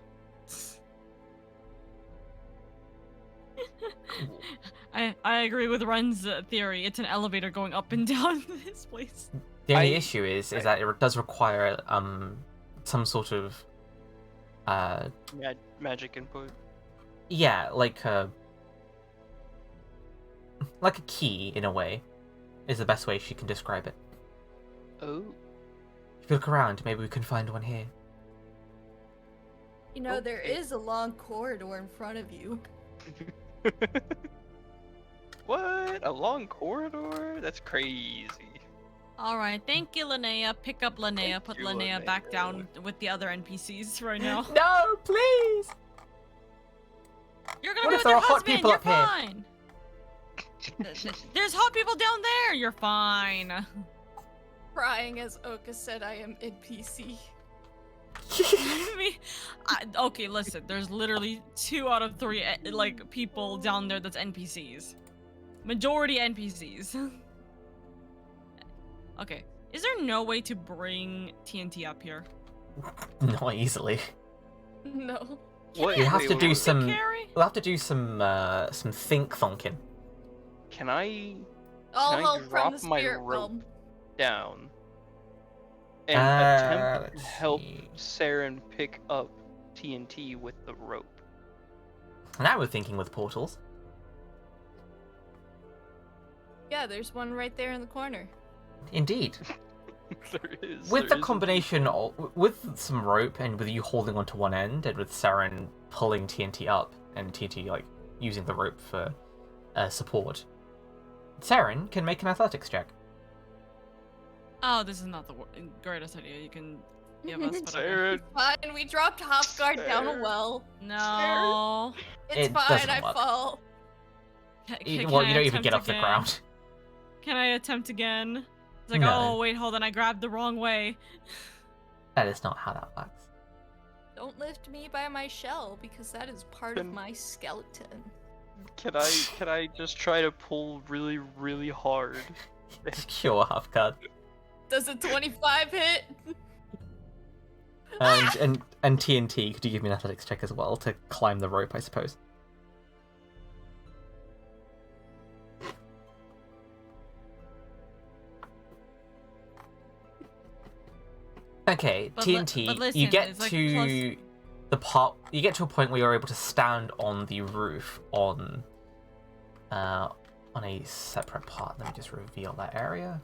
I agree with Run's theory. It's an elevator going up and down this place. The only issue is that it does require some sort of magic input. yeah, like a key in a way is the best way she can describe it. Oh. If you look around, maybe we can find one here. You know, there is a long corridor in front of you. What? A long corridor? That's crazy. All right, thank you, Linnea. Pick up Linnea. Thank Put you, Linnea back Linnea. down with the other NPCs right now. No, please! You're gonna What be if with there your are hot husband. people You're up here? fine. There's hot people down there. You're fine. Crying as Oka said, I am NPC. Okay, listen. There's literally 2 out of 3 like people down there that's NPCs. Majority NPCs. Okay. Is there no way to bring TNT up here? Not easily. No. What? You have to wait, do wait, some. Carry? We'll have to do some think thonking. Can I All Can I help from drop the my spirit rope? realm. down and attempt to let's help see. Saren pick up TNT with the rope? Now we're thinking with portals. Yeah, there's one right there in the corner. Indeed. There is. With there the is combination of, with some rope and with you holding onto one end and with Saren pulling TNT up and TNT like using the rope for support, Saren can make an athletics check. Oh, this is not the greatest idea. You can give us. but okay. Saren. Fine, we dropped Halfguard down a well. No. It's It fine, doesn't I work. fall. Well, you don't even get off the ground. Can I attempt again? It's like, No. oh, wait, hold on. I grabbed the wrong way. That is not how that works. Don't lift me by my shell, because that is part of Can- my skeleton. Can I just try to pull really, really hard? Sure, half card. Does a 25 hit? And TNT, could you give me an athletics check as well to climb the rope, I suppose? Okay, But TNT, but listen, you get it's like to the part, you get to a point where you're able to stand on the roof on a separate part. Let me just reveal that area.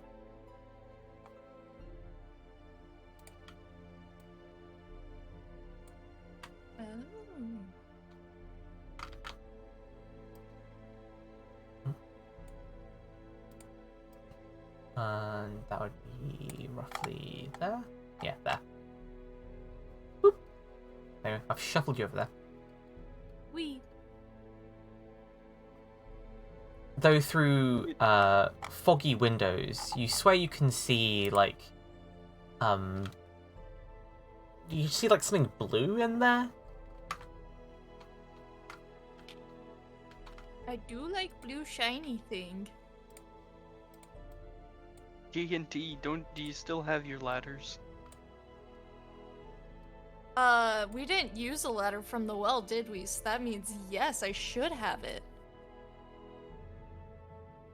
And that would be roughly there. Yeah, there. Boop. Anyway, I've shuffled you over there. We. Though through foggy windows, you swear you can see like you see like something blue in there. I do like blue shiny thing. TNT, do you still have your ladders? We didn't use a ladder from the well, did we? So that means yes, I should have it.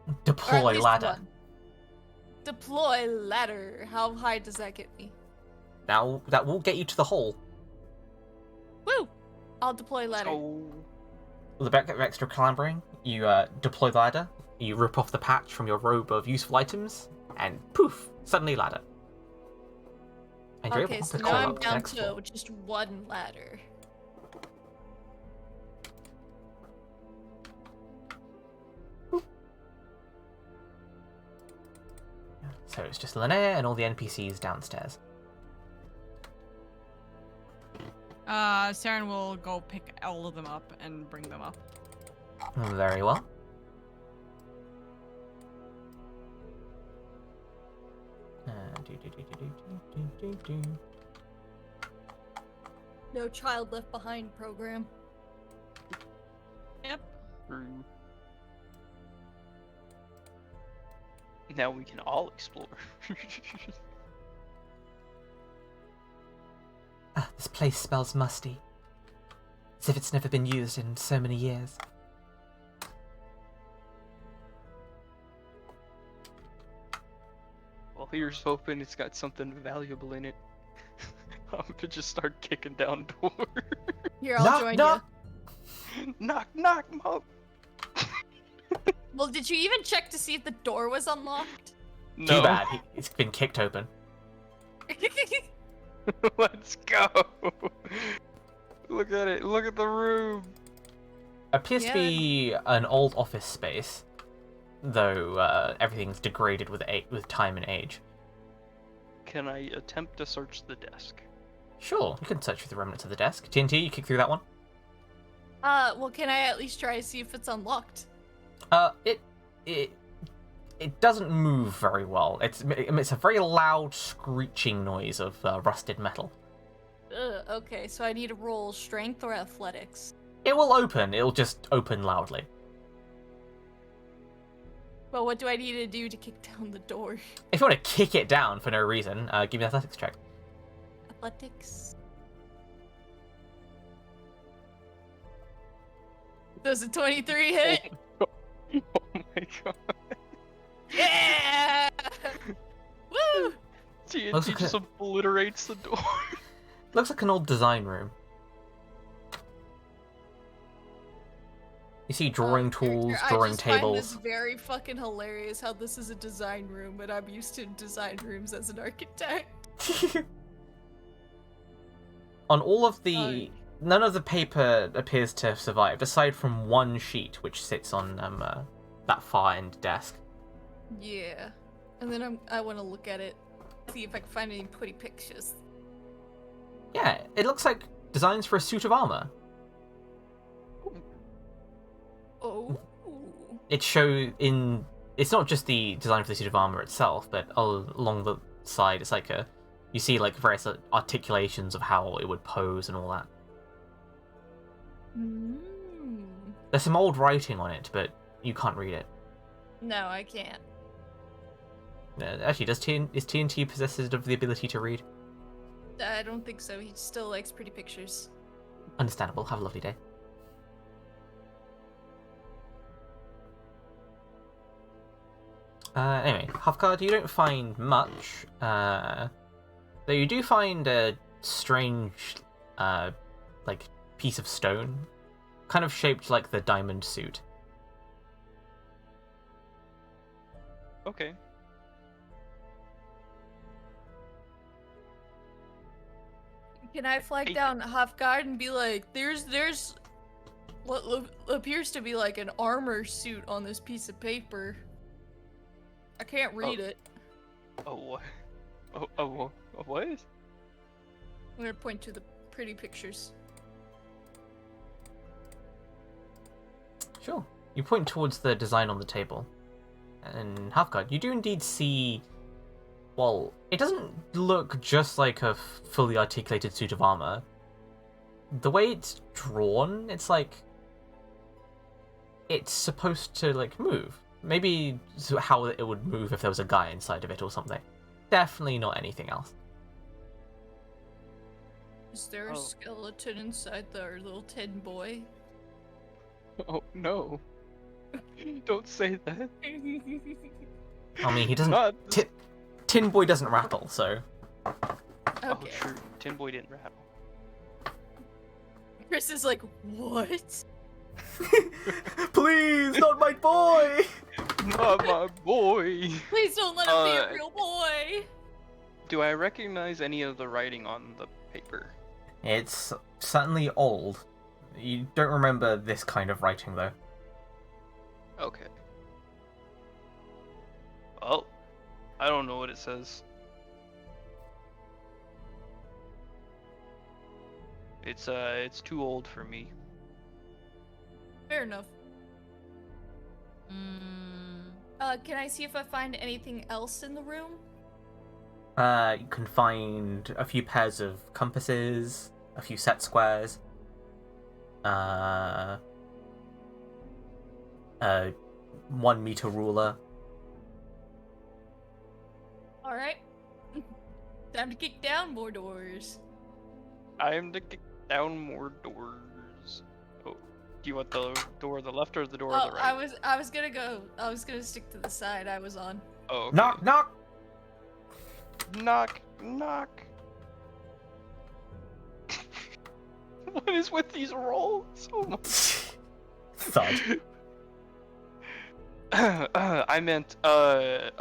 Or at Deploy least ladder. one. Deploy ladder. How high does that get me? Now that will get you to the hole. Woo! I'll deploy ladder. Oh. With a bit of extra clambering, you deploy the ladder. You rip off the patch from your robe of useful items, and poof! Suddenly ladder. And you're Okay, able so to now climb I'm up to the down next to floor. just one ladder. So it's just Linnea and all the NPCs downstairs. Saren will go pick all of them up and bring them up. Very well. No child left behind program. Yep. True. Now we can all explore. This place smells musty. As if it's never been used in so many years. Well, here's hoping it's got something valuable in it. I'm gonna just start kicking down doors. Here, I'll Knock, join knock. you. Knock, knock, mom. Well, did you even check to see if the door was unlocked? No. Too bad, it's been kicked open. Let's go. Look at it. Look at the room. Appears to be an old office space, though everything's degraded with time and age. Can I attempt to search the desk? Sure, you can search through the remnants of the desk. TNT, you kick through that one. Well, can I at least try to see if it's unlocked? It doesn't move very well. It's a very loud screeching noise of rusted metal. Okay, so I need to roll strength or athletics. It will open. It'll just open loudly. But what do I need to do to kick down the door? If you want to kick it down for no reason, give me an athletics check. Athletics. Does a 23 hit? Oh my god. Yeah! Woo! TNT just obliterates the door. Looks like an old design room. You see drawing tools, drawing I just tables. find this very fucking hilarious how this is a design room, but I'm used to design rooms as an architect. On all of the... None of the paper appears to have survived, aside from one sheet which sits on that far end desk. Yeah. And then I want to look at it, see if I can find any pretty pictures. Yeah, it looks like designs for a suit of armor. Oh. It's not just the design for the suit of armor itself, but along the side, it's like you see like various articulations of how it would pose and all that. There's some old writing on it, but you can't read it. No, I can't. Actually, is TNT possessed of the ability to read? I don't think so. He still likes pretty pictures. Understandable. Have a lovely day. Anyway, Hafgard, you don't find much. Though you do find a strange, like, piece of stone, kind of shaped like the diamond suit. Okay. Can I flag down Hafgard and be like, there's what appears to be like an armor suit on this piece of paper. I can't read it. Oh, what? Oh, what? I'm gonna point to the pretty pictures. Sure. You point towards the design on the table. And Hafgard, you do indeed see... Well, it doesn't look just like a fully articulated suit of armor. The way it's drawn, it's like... It's supposed to, like, move. Maybe how it would move if there was a guy inside of it or something. Definitely not anything else. Is there a skeleton inside our little tin boy? Oh, no. Don't say that. I mean, he doesn't... Tin Boy doesn't rattle, so... Okay. Oh, true. Tin Boy didn't rattle. Chris is like, what? Please, not my boy! Not my boy! Please don't let him be a real boy! Do I recognize any of the writing on the paper? It's certainly old. You don't remember this kind of writing, though. Okay. Well, I don't know what it says. It's too old for me. Fair enough. Can I see if I find anything else in the room? You can find a few pairs of compasses, a few set squares, 1 meter ruler. All right. Time to kick down more doors. I am to kick down more doors. Oh, do you want the door on the left or the door on the right? I was gonna stick to the side I was on. Oh, okay. Knock, knock! Knock, knock. What is with these rolls? Oh my. Thud. I meant, Thud.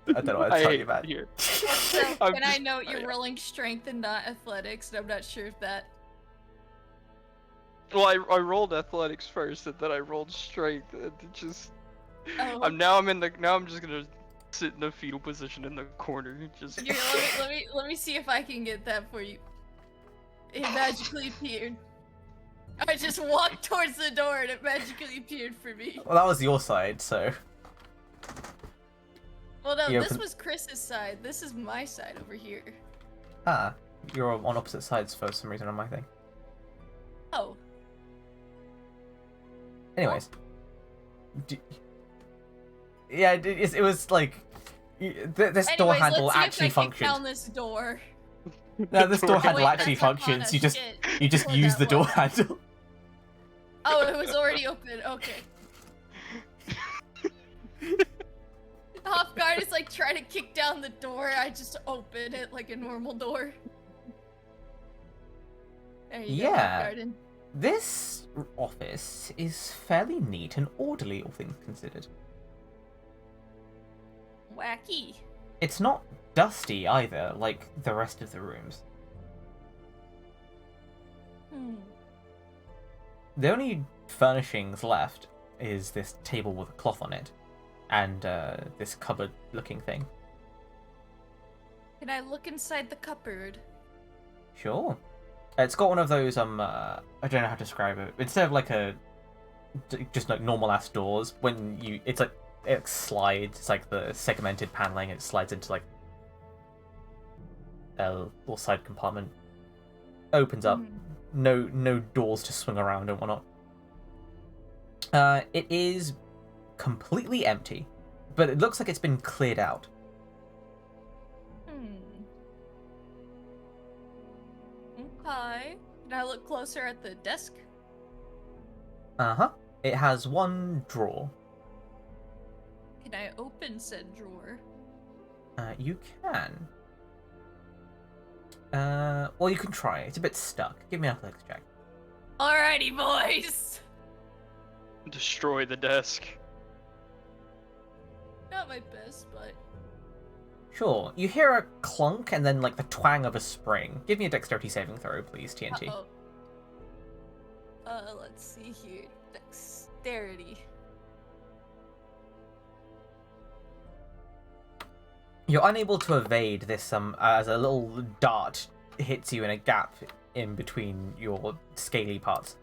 I don't know what to tell you about. Here. So, I'm can I just- note you're rolling strength and not athletics? And I'm not sure if that. Well, I rolled athletics first, and then I rolled strength, and it just. Oh. Now I'm just gonna sit in a fetal position in the corner, just. Here, let me see if I can get that for you. It magically appeared. I just walked towards the door and it magically appeared for me. Well, that was your side, so. Well, no, You this open- was Chris's side. This is my side over here. Ah, you're on opposite sides for some reason on my thing. Oh, Anyways. Yeah, it was like. This door anyways, handle let's see actually if I kick down functioned. this door. No, this door Oh, handle wait, actually that's not functions. Hana, You just shit. Or use that the door one. handle. Oh, it was already open. Okay. Off guard is like trying to kick down the door. I just open it like a normal door. There you go, Yeah. Off Garden. This office is fairly neat and orderly, all things considered. Wacky. It's not dusty either, like the rest of the rooms. Hmm. The only furnishings left is this table with a cloth on it, and this cupboard-looking thing. Can I look inside the cupboard? Sure. It's got one of those, I don't know how to describe it. Instead of like just like normal ass doors, when it's like, it slides, it's like the segmented paneling, it slides into like a little side compartment. Opens up, no doors to swing around and whatnot. It is completely empty, but it looks like it's been cleared out. Okay. Can I look closer at the desk? Uh-huh. It has one drawer. Can I open said drawer? You can. Well, you can try. It's a bit stuck. Give me an athletics check. Alrighty, boys. Destroy the desk. Not my best, but Sure. You hear a clunk and then like the twang of a spring. Give me a dexterity saving throw, please, TNT. uh-oh. Let's see here. Dexterity. You're unable to evade this as a little dart hits you in a gap in between your scaly parts.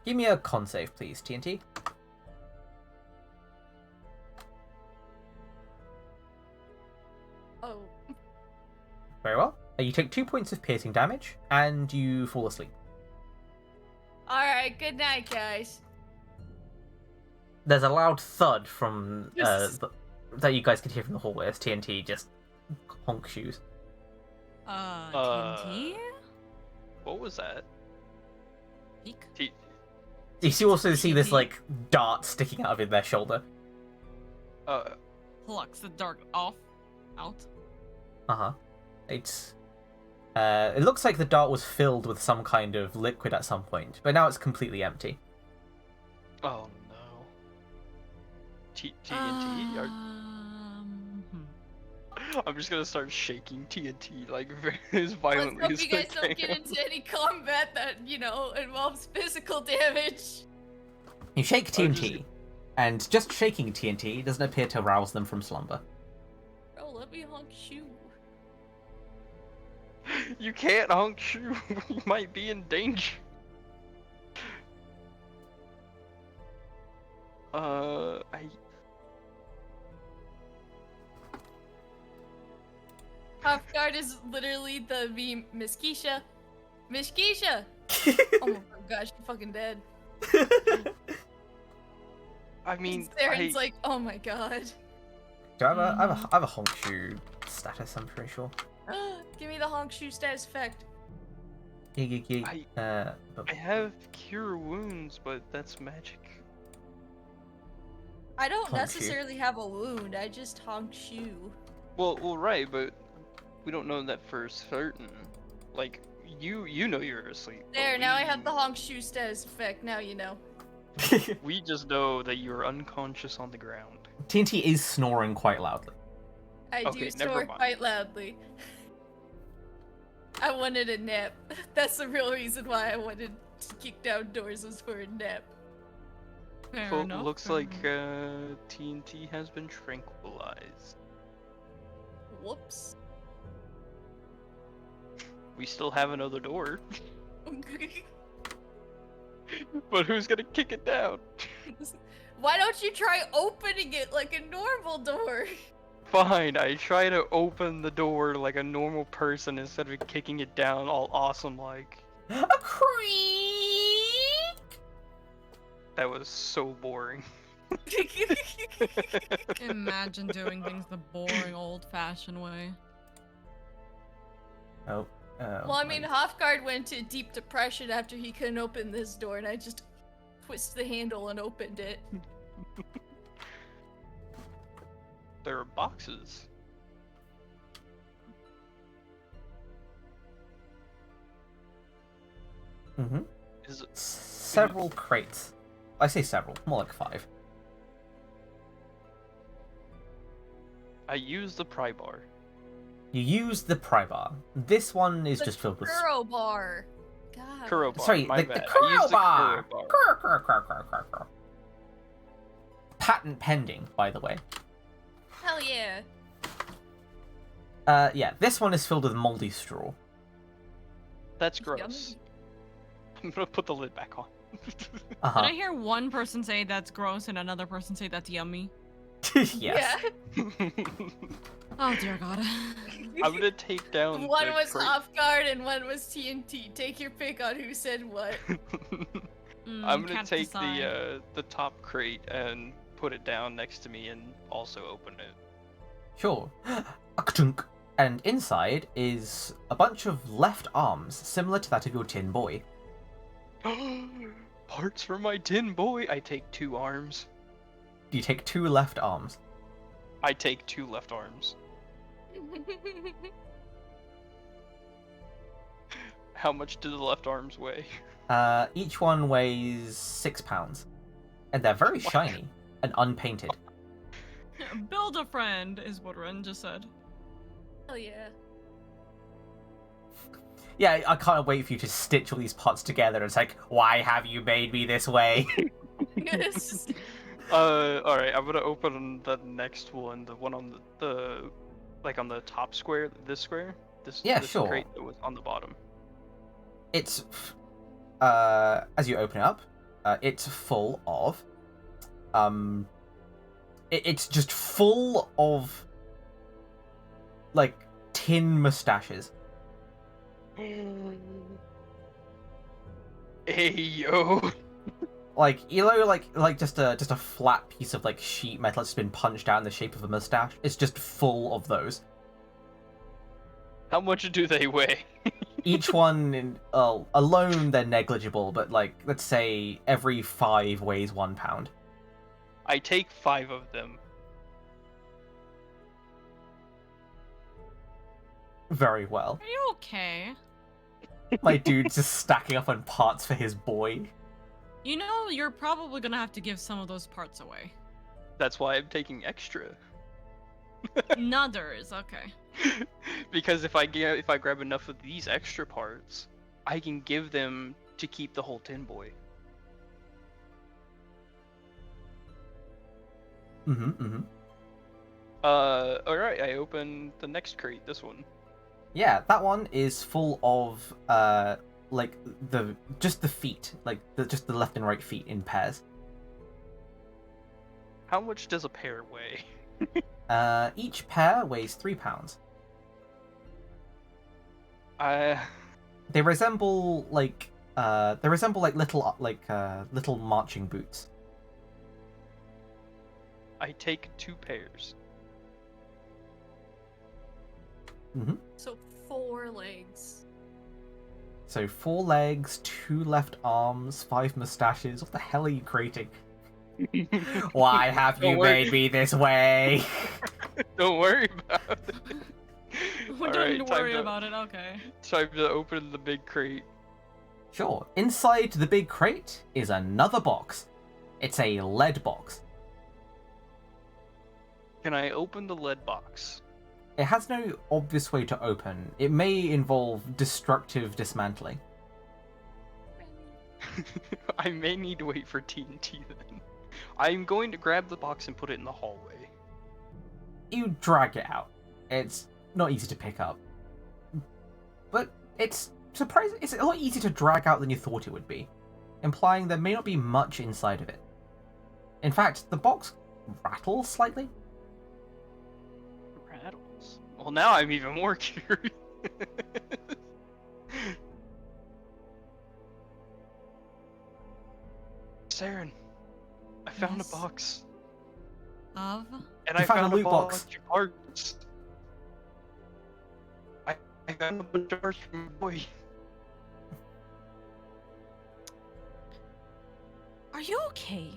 Give me a con save, please, TNT. Oh. Very well. You take 2 points of piercing damage, and you fall asleep. Alright, good night, guys. There's a loud thud from that you guys can hear from the hallway as TNT just honk shoes. TNT? What was that? Peek? You also see this TNT. like dart sticking out of their shoulder. Plucks the dart off. Out. Uh-huh. It's it looks like the dart was filled with some kind of liquid at some point, but now it's completely empty. Oh no. TNT? I'm just gonna start shaking TNT like as violently Let's as hope you I guys don't get can. into any combat that, involves physical damage. You shake I'm TNT, and just shaking TNT doesn't appear to rouse them from slumber. Bro, let me honk shoe. You can't honk shoe. You might be in danger. I Hofguard is literally the meme, Miss Keisha. Miss Keisha! Oh my gosh, you're fucking dead. mean, Saren's like, oh my god. Do I have a honk shoe status? I'm pretty sure. Give me the honk shoe status effect. I have cure wounds, but that's magic. I don't Honk shoe. necessarily have a wound, I just honk shoe. Well, right, but we don't know that for certain. Like, you know you're asleep. but There, now I have we- the honk shoe status effect, now you know. We just know that you're unconscious on the ground. TNT is snoring quite loudly. I Okay, do never snore mind. quite loudly. I wanted a nap. That's the real reason why I wanted to kick down doors was for a nap. Fair So enough. looks fair like enough. TNT has been tranquilized. Whoops. We still have another door, but who's gonna kick it down? Why don't you try opening it like a normal door? Fine, I try to open the door like a normal person instead of kicking it down all awesome like. A creak. That was so boring. Imagine doing things the boring, old-fashioned way. Oh. Well, I mean, Hofguard went to deep depression after he couldn't open this door, and I just twisted the handle and opened it. There are boxes. Mm-hmm. Is Several crates. I say several, more like 5. I use the pry bar. You use the pry bar. This one is just filled with. Churro bar. God. Churro bar. Sorry, my the bad. I Kuro used the bar. Kuro bar. Kuro. Patent pending, by the way. Hell yeah. Yeah, this one is filled with moldy straw. That's gross. I'm gonna put the lid back on. Uh-huh. Did I hear one person say that's gross and another person say that's yummy? Yes. Yeah. Oh dear God. I'm gonna take down. One the was crate. off guard and one was TNT. Take your pick on who said what. I'm gonna can't take decide. the top crate and put it down next to me and also open it. Sure. Aktunk. And inside is a bunch of left arms, similar to that of your tin boy. Parts for my tin boy. I take 2 arms. You take 2 left arms. I take 2 left arms. How much do the left arms weigh? Each one weighs 6 pounds. And they're very shiny and unpainted. Build a friend is what Ren just said. Hell yeah. Yeah, I can't wait for you to stitch all these parts together. It's like, why have you made me this way? Yes. Alright, I'm gonna open the next one, the one on the like on the top square, this square? This sure. crate that was on the bottom. It's, as you open it up, it's full of, it's just full of, like, tin mustaches. Hey yo! Like, you know, like just a flat piece of, like, sheet metal that's been punched out in the shape of a mustache? It's just full of those. How much do they weigh? Each one, alone, they're negligible, but, like, let's say every 5 weighs 1 pound. I take 5 of them. Very well. Are you okay? My dude's just stacking up on parts for his boy. You know, you're probably gonna have to give some of those parts away. That's why I'm taking extra. Nudders, okay. Because if I grab enough of these extra parts, I can give them to keep the whole tin boy. Mm-hmm. Alright, I open the next crate, this one. Yeah, that one is full of like just the feet, like just the left and right feet in pairs. How much does a pair weigh? Each pair weighs 3 pounds. They resemble like little marching boots. I take 2 pairs. Mm-hmm. So 4 legs. So 4 legs, 2 left arms, 5 mustaches. What the hell are you creating? Why have you made me this way? Don't worry about it. We don't worry about it, okay. Time to open the big crate. Sure. Inside the big crate is another box. It's a lead box. Can I open the lead box? It has no obvious way to open. It may involve destructive dismantling. I may need to wait for TNT then. I'm going to grab the box and put it in the hallway. You drag it out. It's not easy to pick up. But it's surprising. It's a lot easier to drag out than you thought it would be, implying there may not be much inside of it. In fact, the box rattles slightly. Rattles? Well, now I'm even more curious. Saren, I found Yes? a box. Of? And You I found a found loot a box. bunch of parts. I found a bunch of parts from my boy. Are you okay?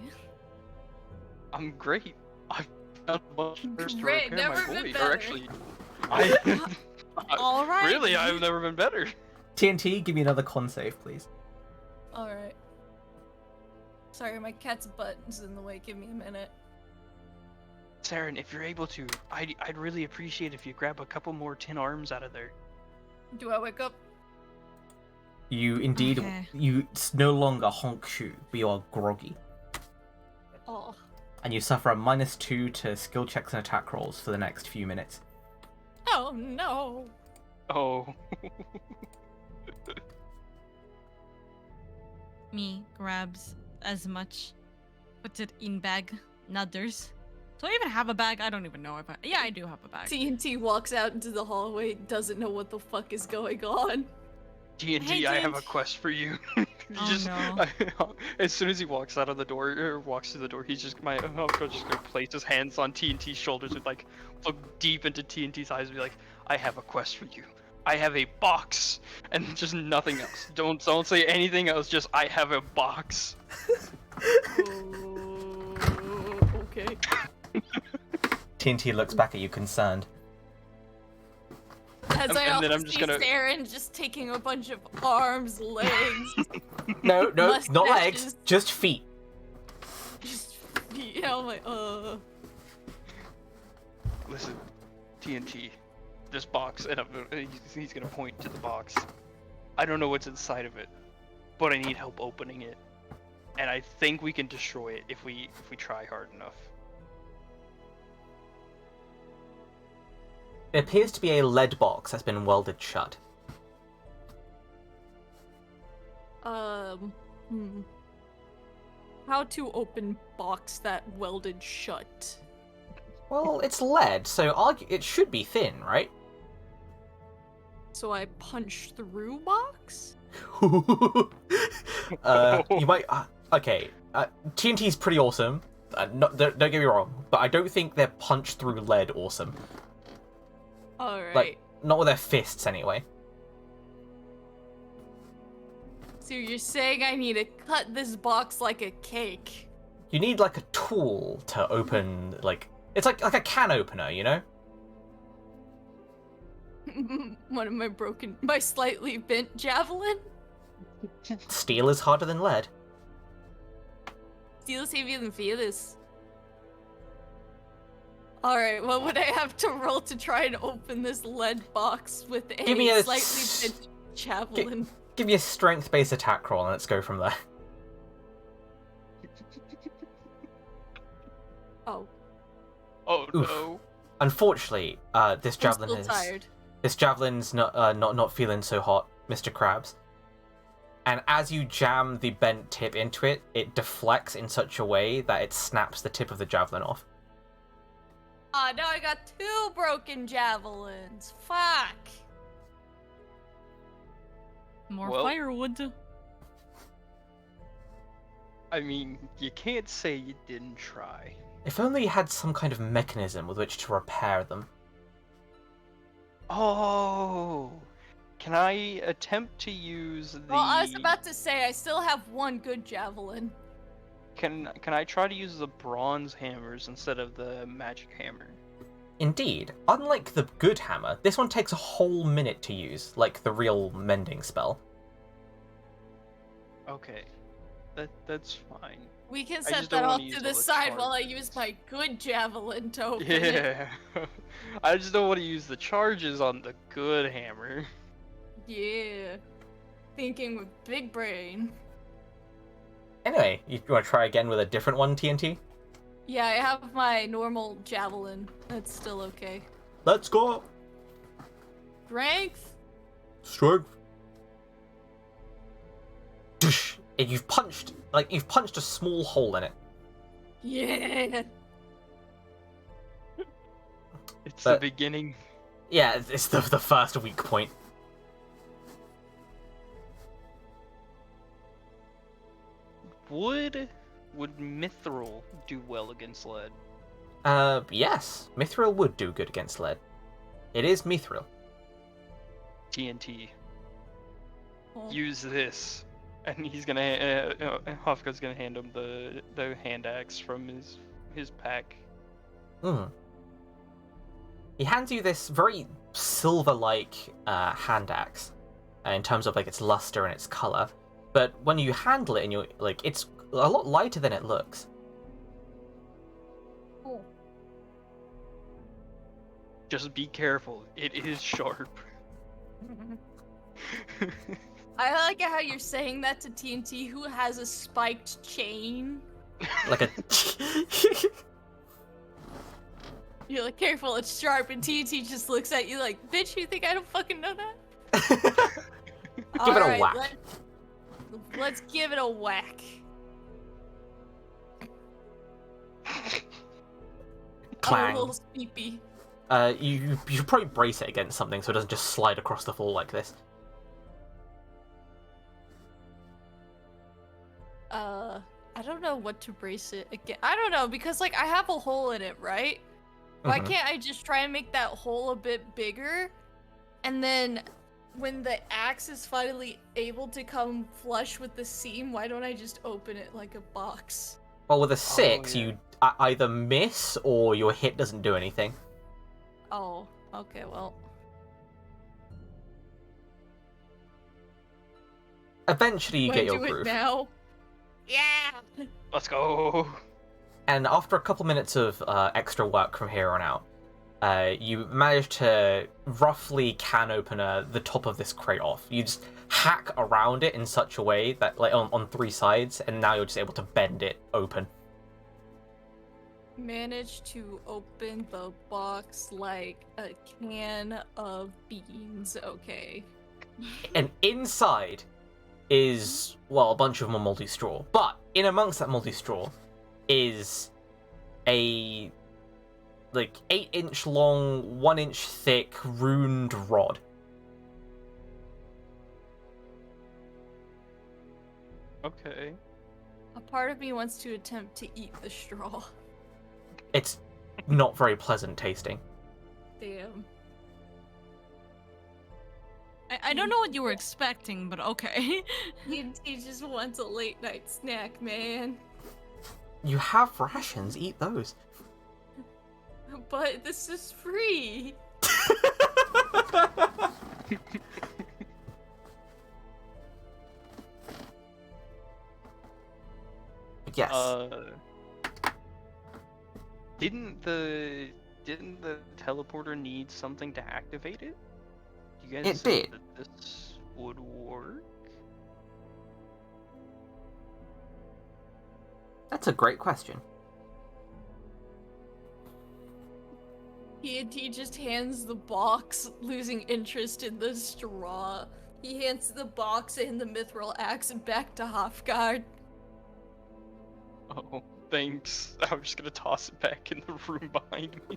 I'm great. I found a bunch of parts to Great, repair never my been boy. better. Or actually, I... All right. Really, I've never been better. TNT, give me another con save, please. Alright. Sorry, my cat's butt is in the way. Give me a minute. Saren, if you're able to, I'd really appreciate if you grab a couple more tin arms out of there. Do I wake up? You indeed, Okay. you no longer honk shoe, but you are groggy. Oh. And you suffer a -2 to skill checks and attack rolls for the next few minutes. Oh no. Oh. Me grabs as much, puts it in bag, nudders. Do I even have a bag? I don't even know if I. Yeah, I do have a bag. TNT walks out into the hallway, doesn't know what the fuck is going on. D&D, Hey, I have a TNT. quest for you. Oh, no. As soon as he walks out of the door, or walks through the door, he's just just gonna place his hands on TNT's shoulders and like look deep into TNT's eyes and be like, I have a quest for you. I have a box, and just nothing else. Don't say anything else. Just I have a box. Okay. TNT looks back at you concerned. As I and then also I'm just see gonna- Saren just taking a bunch of arms, legs, No, not legs, Mustaches. just feet. just, you know, like, Listen, TNT, this box, and he's gonna point to the box. I don't know what's inside of it, but I need help opening it, and I think we can destroy it if we try hard enough. It appears to be a lead box that's been welded shut. How to open box that welded shut? Well, it's lead, so it should be thin, right? So I punch through box? You might. Okay, TNT's pretty awesome. Don't get me wrong, but I don't think they're punch through lead awesome. Alright. Like, not with their fists, anyway. So you're saying I need to cut this box like a cake? You need like a tool to open, like it's like a can opener, you know? One of my slightly bent javelin? Steel is harder than lead. Steel is heavier than feathers. Alright, what would I have to roll to try and open this lead box with Give me a slightly bent javelin? Give me a strength-based attack roll and let's go from there. Oh, Oh Oof. no. Unfortunately, this I'm javelin still is tired. This javelin's not feeling so hot, Mr. Krabs. And as you jam the bent tip into it, it deflects in such a way that it snaps the tip of the javelin off. Ah, now I got 2 broken javelins. Fuck. More Well- firewood. I mean, you can't say you didn't try. If only you had some kind of mechanism with which to repair them. Oh, can I attempt to use the? Well, I was about to say I still have 1 good javelin. Can I try to use the bronze hammers instead of the magic hammer? Indeed, unlike the good hammer, this one takes a whole minute to use, like the real mending spell. Okay, that's fine. We can I set just that don't off wanna use to all the the side while I charges. use my good javelin to open it. Yeah, I just don't want to use the charges on the good hammer. Yeah. Thinking with big brain. Anyway, you want to try again with a different one, TNT? Yeah, I have my normal javelin. That's still okay. Let's go! Strength? Strength. And you've punched a small hole in it. Yeah. It's But- the beginning. Yeah, it's the first weak point. Would mithril do well against lead? Yes, mithril would do good against lead. It is mithril. TNT. Oh. Use this, and he's gonna. Hofka's gonna hand him the hand axe from his pack. He hands you this very silver-like hand axe, in terms of like its luster and its color. But when you handle it, and you're like, it's a lot lighter than it looks. Oh. Just be careful. It is sharp. I like how you're saying that to TNT, who has a spiked chain. Like a. You're like, careful, it's sharp, and TNT just looks at you like, bitch, you think I don't fucking know that? Give it a Alright, whack. Let's give it a whack. Clang. Oh, little speepy. You should probably brace it against something so it doesn't just slide across the floor like this. I don't know what to brace it again. I don't know, because, like, I have a hole in it, right? Why Mhm. can't I just try and make that hole a bit bigger? And then, when the axe is finally able to come flush with the seam, why don't I just open it like a box? Well, with a 6, yeah. you either miss or your hit doesn't do anything. Oh, okay, well. Eventually, you Do I get your do it groove. now? Yeah! Let's go. And after a couple minutes of extra work from here on out, you manage to roughly can opener the top of this crate off. You just hack around it in such a way that, like, on 3 sides, and now you're just able to bend it open. Managed to open the box like a can of beans, okay. And inside is, well, a bunch of more moldy straw. But in amongst that moldy straw is a, like, 8-inch long, 1-inch thick, runed rod. Okay. A part of me wants to attempt to eat the straw. It's not very pleasant tasting. Damn. I don't know what you were expecting, but okay. He just wants a late night snack, man. You have rations, eat those. But this is free. Yes. Didn't the teleporter need something to activate it? You guys It said did. that this would work? That's a great question. He just hands the box, losing interest in the straw. He hands the box and the mithril axe back to Hofgard. Oh, thanks. I was just gonna toss it back in the room behind me.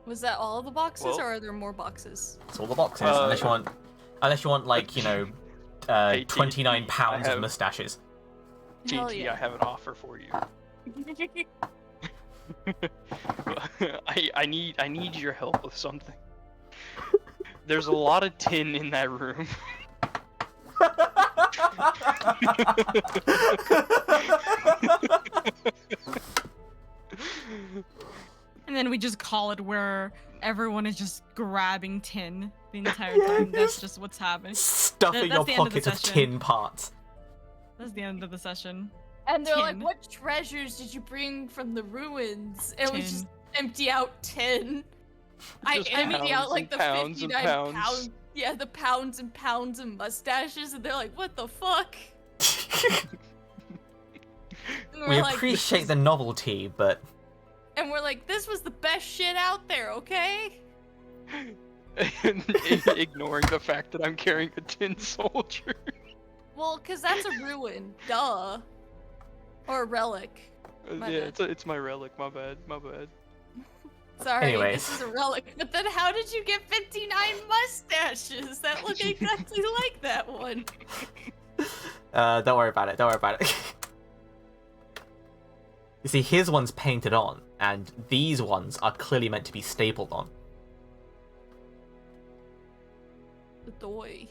Was that all of the boxes, Well- or are there more boxes? It's all the boxes, unless you want like, you know, Hey, 29 TT, pounds I of have- mustaches. Hell TT, yeah. I have an offer for you. I need your help with something. There's a lot of tin in that room. And then we just call it where everyone is just grabbing tin the entire time. That's just what's happening. Stuffing That's your the end of the pockets of session. tin parts. That's the end of the session. And they're like, Tin. "What treasures did you bring from the ruins?" And we Tin. just empty out 10. I Just empty out pounds like and the pounds and 59 pounds. pounds. Yeah, the pounds and pounds of mustaches, and they're like, "What the fuck?" And We we're like, appreciate the novelty, but and we're like, "This was the best shit out there, okay?" Ignoring the fact that I'm carrying a tin soldier. Well, cause that's a ruin, duh, or a relic. My Yeah, bad. it's my relic. My bad. My bad. Sorry, Anyways. this is a relic. But then, how did you get 59 mustaches that look exactly like that one? don't worry about it. Don't worry about it. You see, his one's painted on, and these ones are clearly meant to be stapled on. The doy.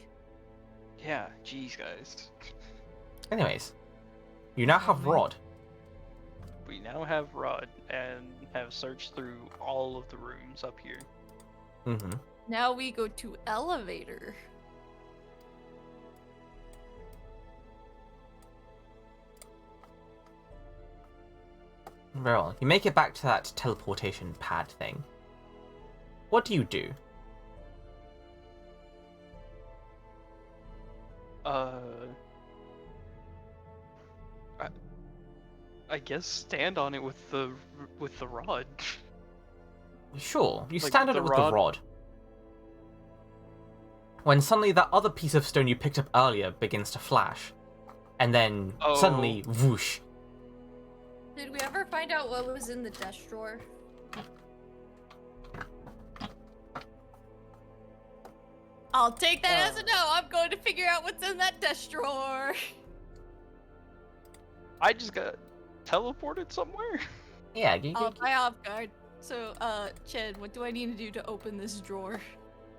Yeah, jeez, guys. Anyways, you now have Rod. We now have Rod and have searched through all of the rooms up here. Mm-hmm. Now we go to elevator. Very well. You make it back to that teleportation pad thing. What do you do? I guess stand on it with the rod. Sure, you Like, stand on the it with rod? the rod. When suddenly that other piece of stone you picked up earlier begins to flash. And then suddenly, whoosh. Did we ever find out what was in the desk drawer? I'll take that as a no. I'm going to figure out what's in that desk drawer. I just got teleported somewhere. Yeah, you, By off guard. So, Ched, what do I need to do to open this drawer?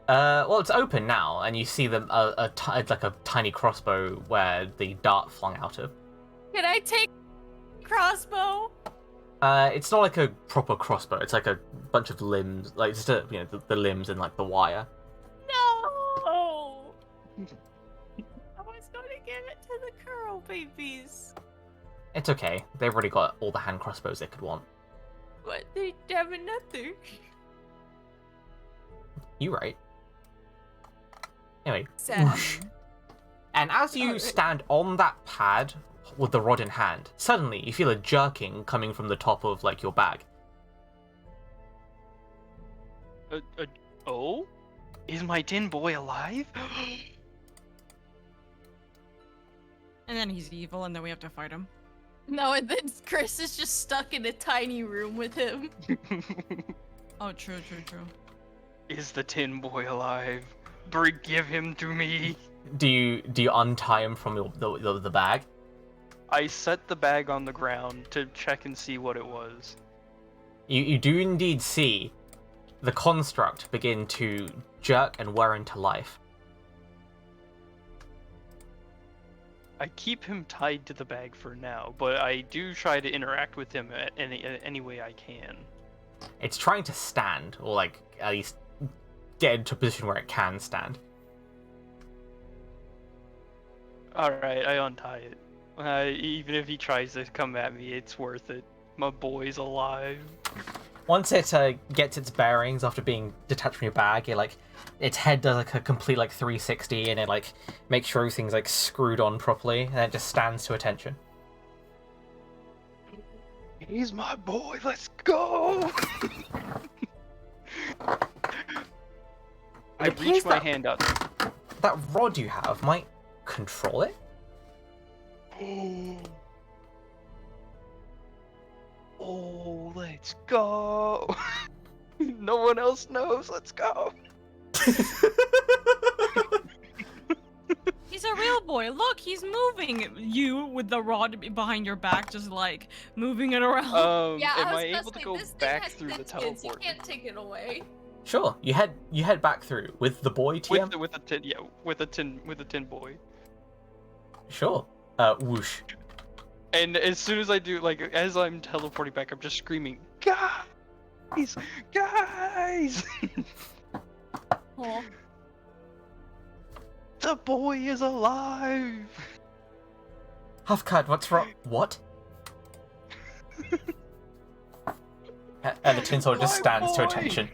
well, it's open now, and you see like a tiny crossbow where the dart flung out of. Can I take crossbow? It's not like a proper crossbow. It's like a bunch of limbs, like just the limbs and like the wire. No! I was going to give it to the curl babies. It's okay. They've already got all the hand crossbows they could want. But they have another. You right. Anyway, Sad. whoosh. And as you Alright. stand on that pad with the rod in hand, suddenly you feel a jerking coming from the top of like your bag. Oh? Is my tin boy alive? And then he's evil, and then we have to fight him. No, and then Chris is just stuck in a tiny room with him. Oh, true. Is the tin boy alive? Give him to me. Do you untie him from the bag? I set the bag on the ground to check and see what it was. You do indeed see the construct begin to jerk and whir into life. I keep him tied to the bag for now, but I do try to interact with him any way I can. It's trying to stand, or like at least get into a position where it can stand. Alright, I untie it. Even if he tries to come at me, it's worth it. My boy's alive. once it gets its bearings after being detached from your bag, its head does like a complete like 360, and it like makes sure everything's like screwed on properly, and it just stands to attention. He's my boy. Let's go. I It reach appears my that- hand out. That rod you have might control it. Oh, let's go. No one else knows. Let's go. He's a real boy. Look, he's moving you with the rod behind your back, just like moving it around. Yeah, Am I was I about able to say, go this thing back has through the sentience, You teleport? can't take it away. Sure, you head back through with the boy, TM. With a tin boy. Sure. Whoosh. And as soon as I do, like, as I'm teleporting back, I'm just screaming, guys, guys! Oh. The boy is alive! Huffcard, what's wrong? What? And the tin soldier just My stands to boy! attention.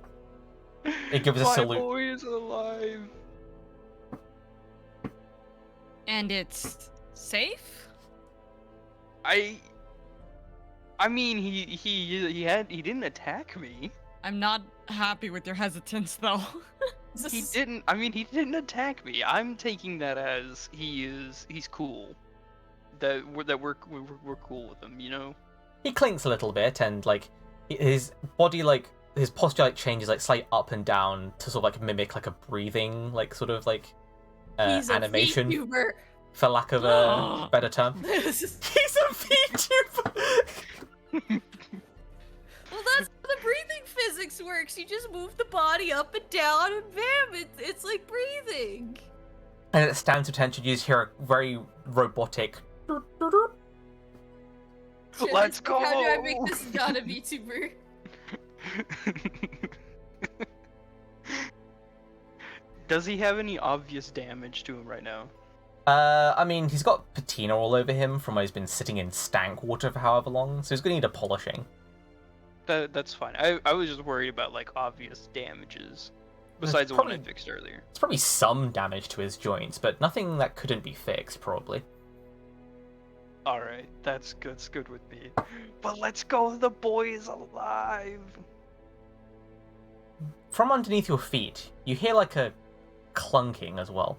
It gives a My salute. boy is alive! And it's safe? I mean, he didn't attack me. I'm not happy with your hesitance, though. He didn't attack me. I'm taking that as he's cool. That we're cool with him, you know? He clinks a little bit, and like his body, like his posture, like changes like slight up and down to sort of like mimic like a breathing, like sort of like He's a animation, VTuber. for lack of a better term. This is- He's a VTuber. Well, that's how the breathing physics works. You just move the body up and down, and bam, it's like breathing. And it stands to attention. You just hear a very robotic. Shit, Let's go! How do I make this not a VTuber? Does he have any obvious damage to him right now? I mean, he's got patina all over him from where he's been sitting in stank water for however long, so he's gonna need a polishing. That's fine. I was just worried about like obvious damages. Besides the one I fixed earlier. It's probably some damage to his joints, but nothing that couldn't be fixed, probably. Alright, that's good. That's good with me. But let's go, the boy is alive! From underneath your feet, you hear like a clunking as well.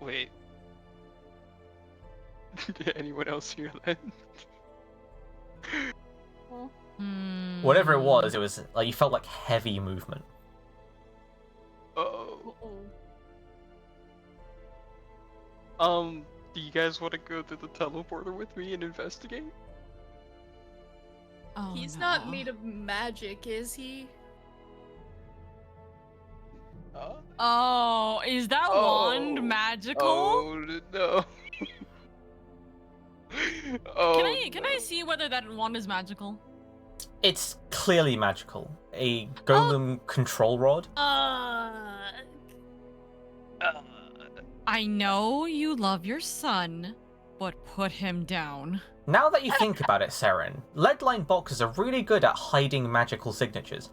Wait. Did anyone else hear that? Whatever it was like you felt like heavy movement. Uh-oh. Do you guys want to go to the teleporter with me and investigate? Oh, He's no. not made of magic, is he? Oh, is that wand magical? Oh, no. Oh, Can I see whether that wand is magical? It's clearly magical. A golem control rod. I know you love your son, but put him down. Now that you think about it, Seren, lead-lined boxes are really good at hiding magical signatures.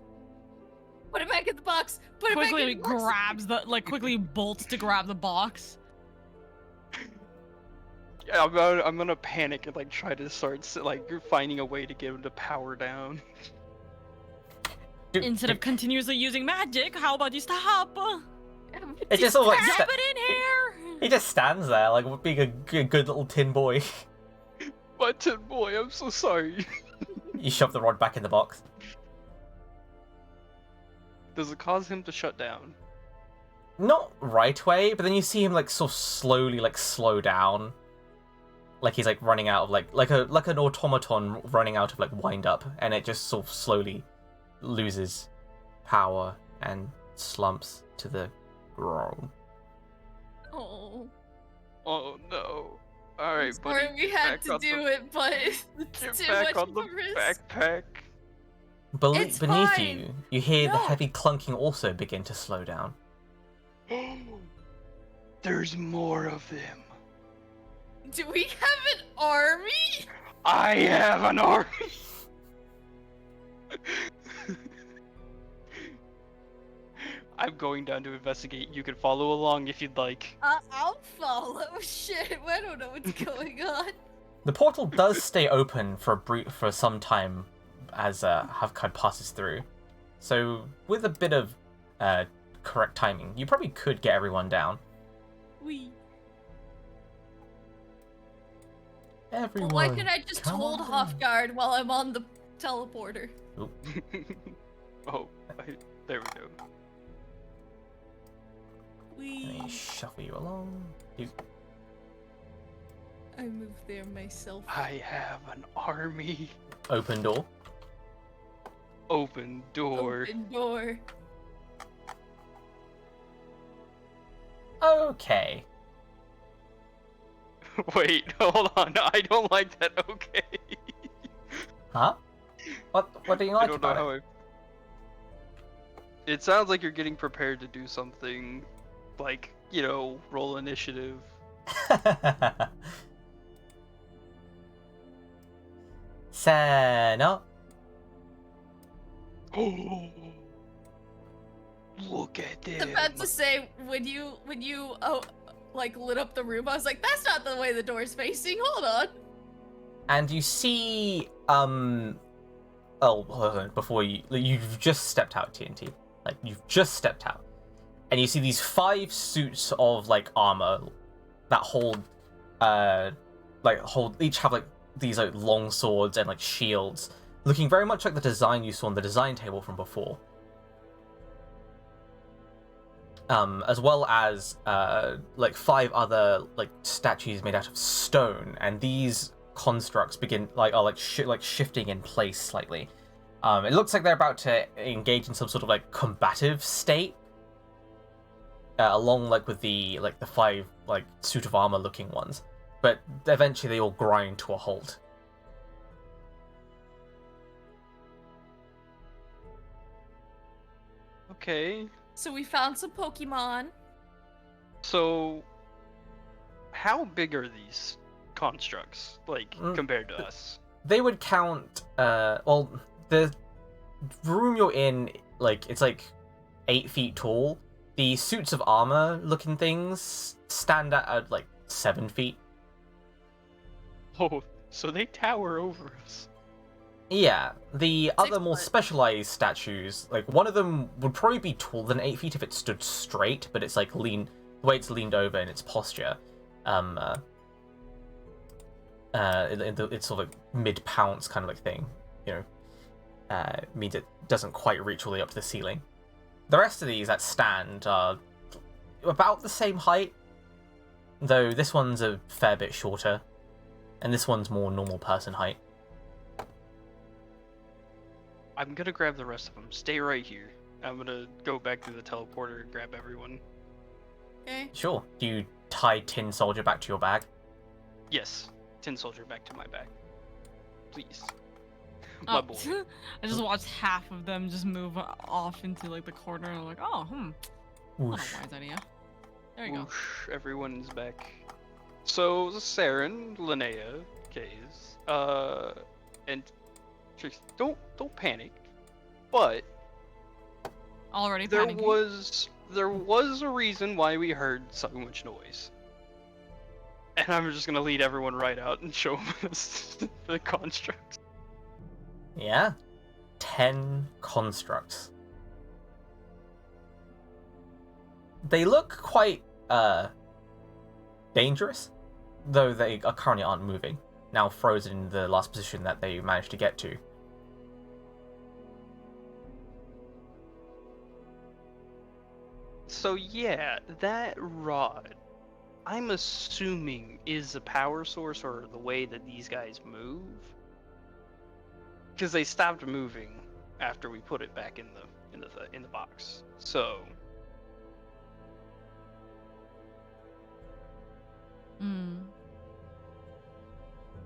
Put it back in the box. Put it back Quickly in the box. grabs the quickly bolts to grab the box. Yeah, I'm gonna panic and like try to start like finding a way to get him to power down. Instead of continuously using magic, how about you stop? It just sort of like Drop it in here. he just stands there like being a good little tin boy. My tin boy, I'm so sorry. You shove the rod back in the box. Does it cause him to shut down? Not right away, but then you see him like sort of slowly like slow down. Like he's like running out of like an automaton running out of like wind up, and it just sort of slowly loses power and slumps to the ground. Oh. Oh no. Alright, Sorry buddy. we had back to on do the- it, but it's Get too back much on the of a risk. backpack. It's Beneath fine. you hear the No. heavy clunking also begin to slow down. There's more of them. Do we have an army? I have an army. I'm going down to investigate. You can follow along if you'd like. I'll follow. Shit, I don't know what's going on. The portal does stay open for some time as Havkad passes through. So with a bit of correct timing, you probably could get everyone down. We. Everyone. Well, why can't I just come hold on Hofguard while I'm on the teleporter? down. Oh, there we go. Let me shuffle you along. I moved there myself. I have an army. Open door. Open door. Open door. Okay. Wait, hold on. I don't like that. Okay. Huh? What do you I like don't know about how It sounds like you're getting prepared to do something, like, roll initiative. it? Sana. Oh, look at this. I was about to say, when you lit up the room, I was like, that's not the way the door's facing. Hold on. And you see, oh, hold on, before you've just stepped out, TNT. Like, you've just stepped out. And you see these 5 suits of, like, armor that hold, each have, like, these, like, long swords and, like, shields, looking very much like the design you saw on the design table from before. As well as, like, 5 other, like, statues made out of stone, and these constructs are shifting in place slightly. It looks like they're about to engage in some sort of like combative state, along like with the 5 like suit of armor looking ones, but eventually they all grind to a halt. Okay. So we found some Pokemon. So, how big are these constructs, like, compared to us? They would count. Well, the room you're in, like, it's like 8 feet tall. The suits of armor looking things stand at like 7 feet. Oh, so they tower over us. Yeah, the other more foot. specialized statues, like one of them would probably be taller than 8 feet if it stood straight, but it's like the way it's leaned over in its posture. It's sort of like mid-pounce kind of like thing, means it doesn't quite reach all the way up to the ceiling. The rest of these that stand are about the same height, though this one's a fair bit shorter, and this one's more normal person height. I'm gonna grab the rest of them. Stay right here. I'm gonna go back through the teleporter and grab everyone. Okay. Sure. Do you tie Tin Soldier back to your bag? Yes. Tin Soldier back to my bag. Please. My boy. I just watched half of them just move off into like the corner, and I'm like, oh, not a Whoosh. wise idea. There you go. Whoosh, everyone's back. So, Saren, Linnea, Kaze, and Trixie, don't panic. But Already there panicking. was a reason why we heard so much noise. And I'm just gonna lead everyone right out and show them the construct. Yeah. 10 constructs. They look quite, dangerous, though they currently aren't moving, now frozen in the last position that they managed to get to. So yeah, that rod, I'm assuming is a power source or the way that these guys move. Because they stopped moving after we put it back in the box. So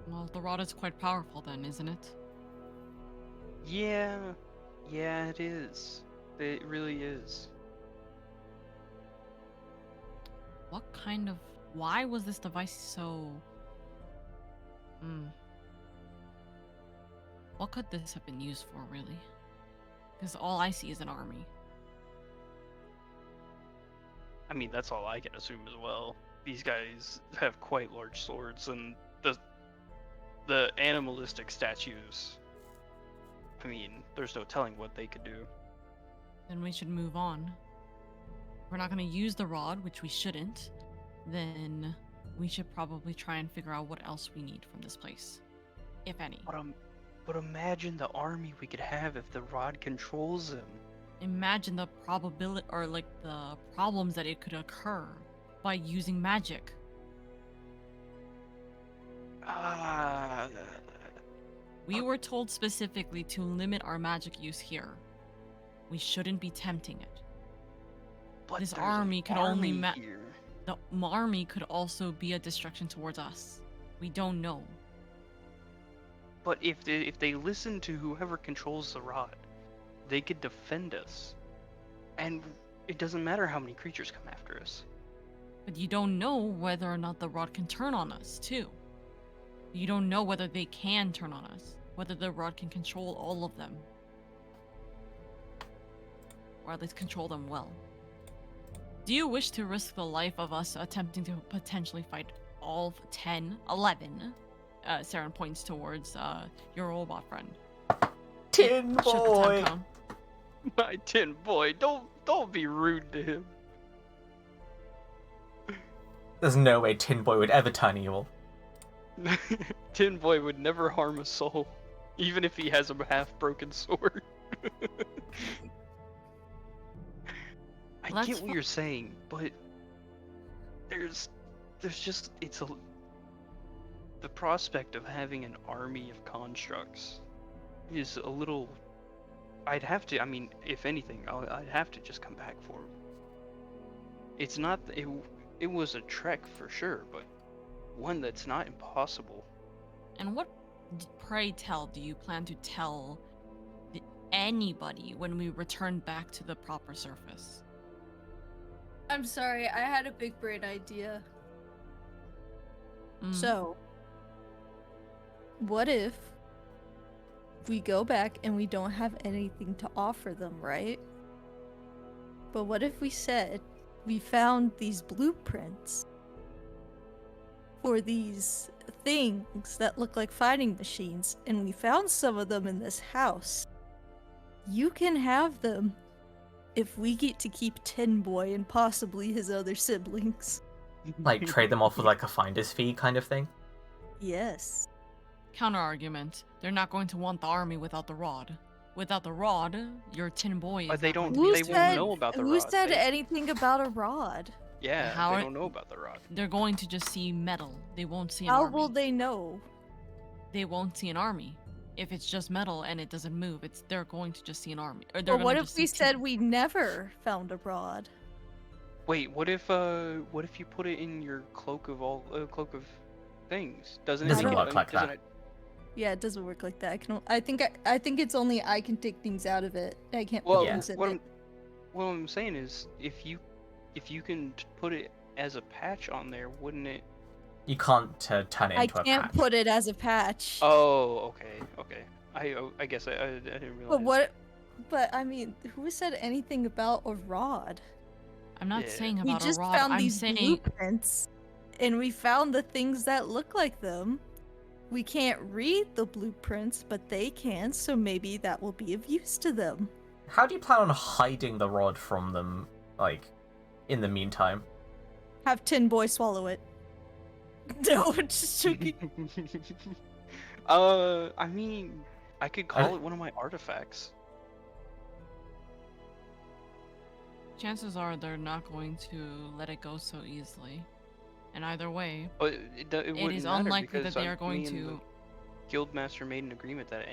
Well, the rod is quite powerful then, isn't it? yeah, it is. It really is. Why was this device so... What could this have been used for, really? Because all I see is an army. I mean, that's all I can assume as well. These guys have quite large swords, and the animalistic statues. I mean, there's no telling what they could do. Then we should move on. If we're not going to use the rod, which we shouldn't, then we should probably try and figure out what else we need from this place, if any. But imagine the army we could have if the rod controls them. Imagine the probability or like the problems that it could occur by using magic. We were told specifically to limit our magic use here. We shouldn't be tempting it. But This there's an army could only here. The army could also be a distraction towards us. We don't know. But if they listen to whoever controls the rod, they could defend us. And it doesn't matter how many creatures come after us. But you don't know whether or not the rod can turn on us, too. You don't know whether they can turn on us, whether the rod can control all of them. Or at least control them well. Do you wish to risk the life of us attempting to potentially fight all 11? Saren points towards your robot friend. Tin Shook the boy! town. My tin boy, don't be rude to him. There's no way Tin Boy would ever turn evil. Tin boy would never harm a soul, even if he has a half-broken sword. I Let's get what you're saying, but there's just the prospect of having an army of constructs is a little. I'd have to. I mean, if anything, I'd have to just come back for him. It's not. It was a trek for sure, but one that's not impossible. And what, pray tell, do you plan to tell anybody when we return back to the proper surface? I'm sorry, I had a big brain idea. Mm. So, what if we go back and we don't have anything to offer them, right? But what if we said we found these blueprints for these things that look like fighting machines, and we found some of them in this house? You can have them if we get to keep Tin Boy and possibly his other siblings. Like, trade them off with, like, a finder's fee kind of thing? Yes. Counter argument. They're not going to want the army without the rod. Without the rod, your Tin Boy is They not don't. going to They be- won't know about the who rod. said They- anything about a rod? Yeah, How they are- don't know about the rod. They're going to just see metal. They won't see an How army. will they know? They won't see an army. If it's just metal and it doesn't move, they're going to just see an army. Or they're But what gonna if just we see said Tin- we never found a rod? Wait, what if you put it in your cloak of things? Doesn't Doesn't it work like doesn't that. it- Yeah, it doesn't work like that. I think it's only I can take things out of it. I can't Well, put things in it. what I'm saying is, if you can put it as a patch on there, wouldn't it? You can't turn it I into a can't patch. put it as a patch. Oh, okay. I guess I didn't realize. But what? But I mean, who said anything about a rod? I'm not Yeah. saying We about just a rod. found I'm these saying blueprints, and we found the things that look like them. We can't read the blueprints, but they can, so maybe that will be of use to them. How do you plan on hiding the rod from them, like, in the meantime? Have Tin Boy swallow it. No, just joking. I mean, I could call I- it one of my artifacts. chances are they're not going to let it go so easily. And either way, But it wouldn't is matter unlikely that because they are going me and to- the Guildmaster made an agreement that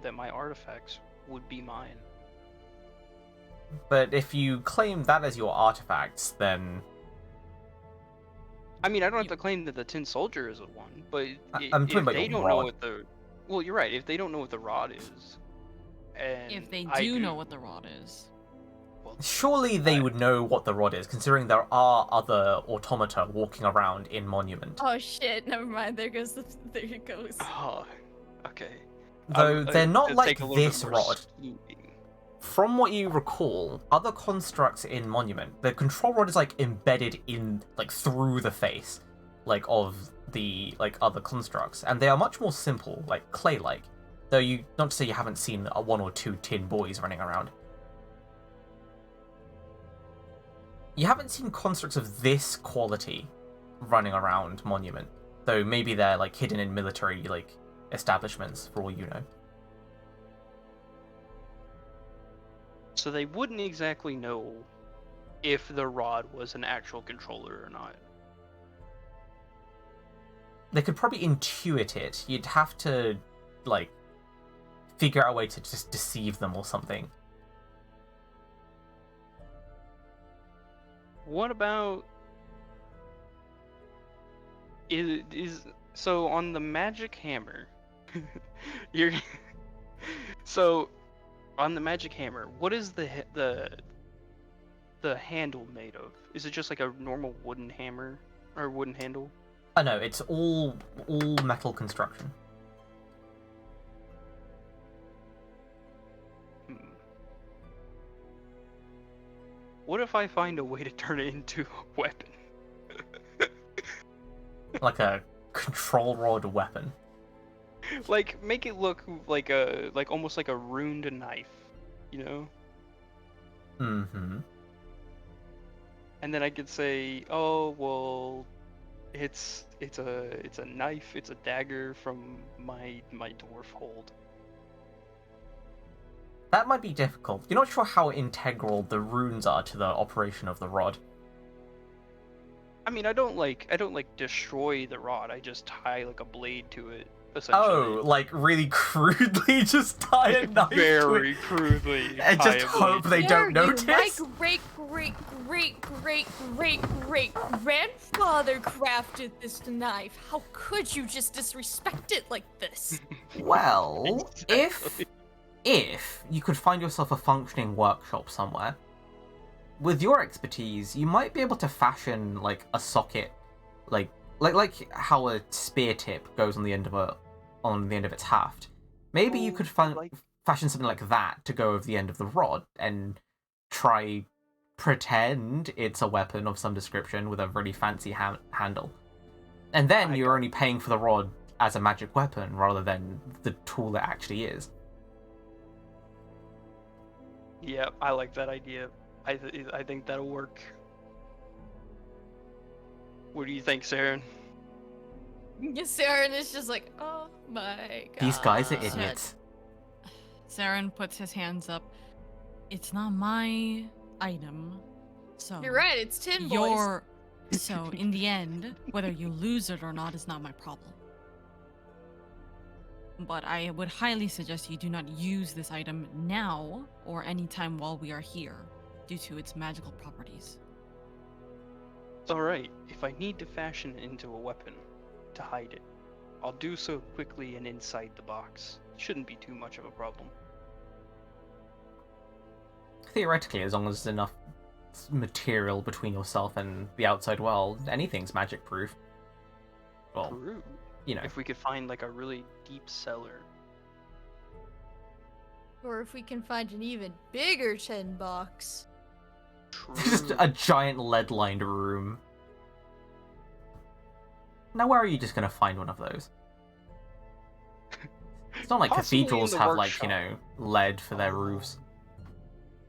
that my artifacts would be mine. But if you claim that as your artifacts, then I mean, I don't have to claim that the Tin Soldier is the one, but I'm if talking about they your don't know rod. what the, well, you're right. If they don't know what the rod is, and if they I do know what the rod is, well, surely they I- would know what the rod is, considering there are other automata walking around in Monument. Oh shit! Never mind. There it goes. Oh, okay. Though they're not to like take a little bit this more rod. scheming. from what you recall, other constructs in Monument, the control rod is like embedded in, like, through the face, like, of the, like, other constructs, and they are much more simple, like clay-like. Though you, not to say you haven't seen one or two tin boys running around. You haven't seen constructs of this quality running around Monument, though maybe they're, like, hidden in military, like, establishments, for all you know. So they wouldn't exactly know if the rod was an actual controller or not. They could probably intuit it. You'd have to, like, figure out a way to just deceive them or something. What about is so on the magic hammer? You're so on the magic hammer. What is the handle made of? Is it just like a normal wooden hammer or wooden handle? Oh no, it's all metal construction. What if I find a way to turn it into a weapon? Like a control rod weapon. Like make it look like almost like a runed knife, you know? Mm-hmm. And then I could say, oh well, it's a knife, it's a dagger from my dwarf hold. That might be difficult. You're not sure how integral the runes are to the operation of the rod. I mean, I don't destroy the rod. I just tie like a blade to it, essentially. Oh, like really crudely just tie a knife to Very it crudely. and just hope they don't notice? My great grandfather crafted this knife. How could you just disrespect it like this? Well, Exactly. if you could find yourself a functioning workshop somewhere, with your expertise, you might be able to fashion like a socket, like how a spear tip goes on the end of its haft. Maybe you could fashion something like that to go over the end of the rod and try pretend it's a weapon of some description with a really fancy handle. And then you're only paying for the rod as a magic weapon rather than the tool it actually is. Yeah, I like that idea. I think that'll work. What do you think, Saren? Saren is just like, oh my god. These guys are idiots. Saren puts his hands up. It's not my item, so You're right, it's tin boys. So in the end, whether you lose it or not is not my problem. But I would highly suggest you do not use this item now or anytime while we are here, due to its magical properties. Alright, if I need to fashion it into a weapon to hide it, I'll do so quickly and inside the box. Shouldn't be too much of a problem. Theoretically, as long as there's enough material between yourself and the outside world, anything's magic proof. Well, True. you know. If we could find like a really deep cellar. Or if we can find an even bigger tin box. Just True. a giant lead-lined room. Now, where are you just going to find one of those? It's not like Possibly in cathedrals the have, workshop. like, lead for their roofs.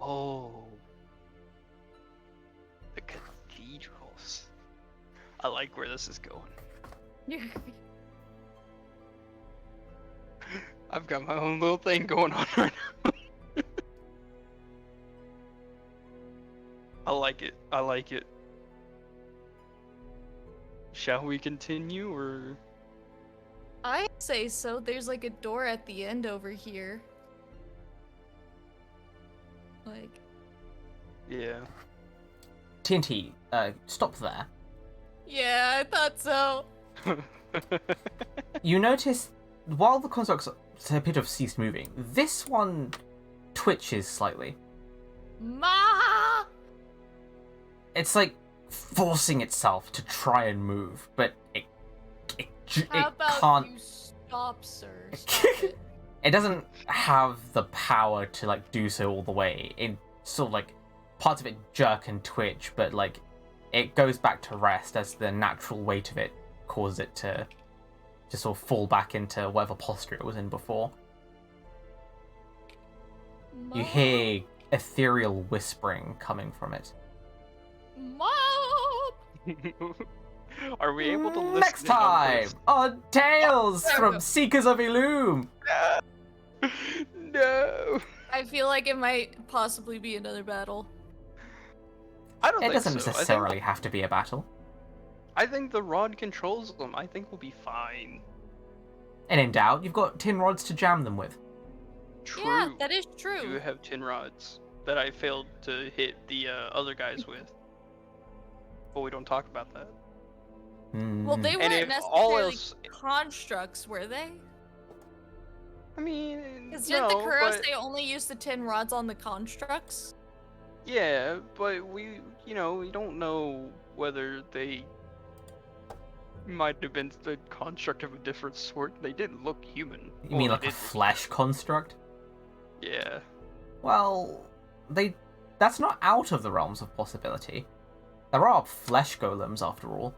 Oh. The cathedrals. I like where this is going. I've got my own little thing going on right now. I like it. I like it. Shall we continue, or? I say so. There's like a door at the end over here. Like, Yeah. TNT, stop there. yeah, I thought so. You notice, while the constructs appear to have ceased moving, this one twitches slightly. Ma! It's like forcing itself to try and move, but it How about can't. you stop, sir? Stop it. it doesn't have the power to like do so all the way. It sort of like parts of it jerk and twitch, but like it goes back to rest as the natural weight of it causes it to just sort of fall back into whatever posture it was in before. You hear ethereal whispering coming from it. Mom! Are we able to listen Next in time on Tales from Seekers of Illum. No. I feel like it might possibly be another battle. I don't It think doesn't so. necessarily have to be a battle. I think the rod controls them. I think we'll be fine. And in doubt, you've got tin rods to jam them with. True. Yeah, that is I true. do have tin rods that I failed to hit the other guys with. But we don't talk about that. Well, they And weren't if all necessarily else- constructs, were they? I mean, Because no, didn't the Kuros, but... they only used the tin rods on the constructs? Yeah, but we don't know whether they might have been the construct of a different sort. They didn't look human. You mean Well, like they a did look flesh construct? human. Yeah. Well, that's not out of the realms of possibility. There are flesh golems after all.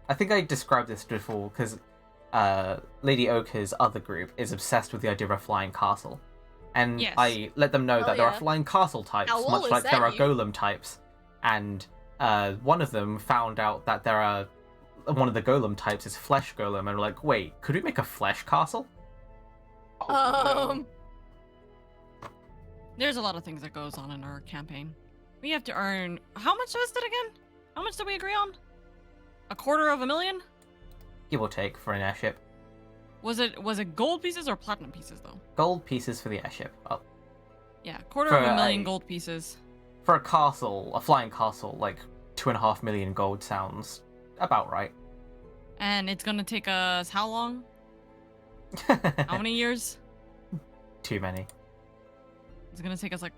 I think I described this before because Lady Ochre's other group is obsessed with the idea of a flying castle. And Yes. I let them know Oh, that there are yeah. flying castle types, Owl, much is like there that are you? golem types. And one of them found out that one of the golem types is flesh golem, and we're like, wait, could we make a flesh castle? Oh, no. There's a lot of things that goes on in our campaign. We have to earn... How much was it again? How much did we agree on? $250,000? Give or take for an airship. Was it gold pieces or platinum pieces though? Gold pieces for the airship. Oh. Yeah, For $250,000 a- gold pieces. For a castle, a flying castle, like 2.5 million gold sounds about right. And it's gonna take us how long? How many years? Too many. It's gonna take us like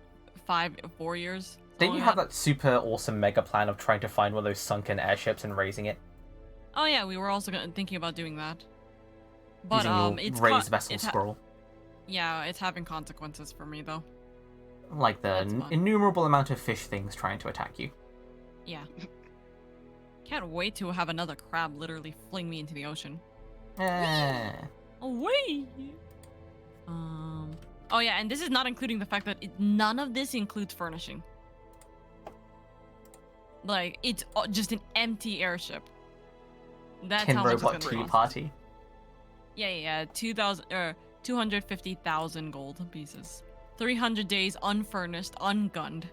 4 years. Didn't you something have like that super awesome mega plan of trying to find one of those sunken airships and raising it? Oh yeah, we were also thinking about doing that. But Using your it's raised vessel scroll. yeah, it's having consequences for me though. Like the That's fun. innumerable amount of fish things trying to attack you. Yeah. Can't wait to have another crab literally fling me into the ocean. Eh. Away. Oh yeah, and this is not including the fact that none of this includes furnishing. Like it's just an empty airship. That's Tin how much it's robot gonna tea cost. party. Yeah. 250,000 gold pieces. 300 days unfurnished, ungunned.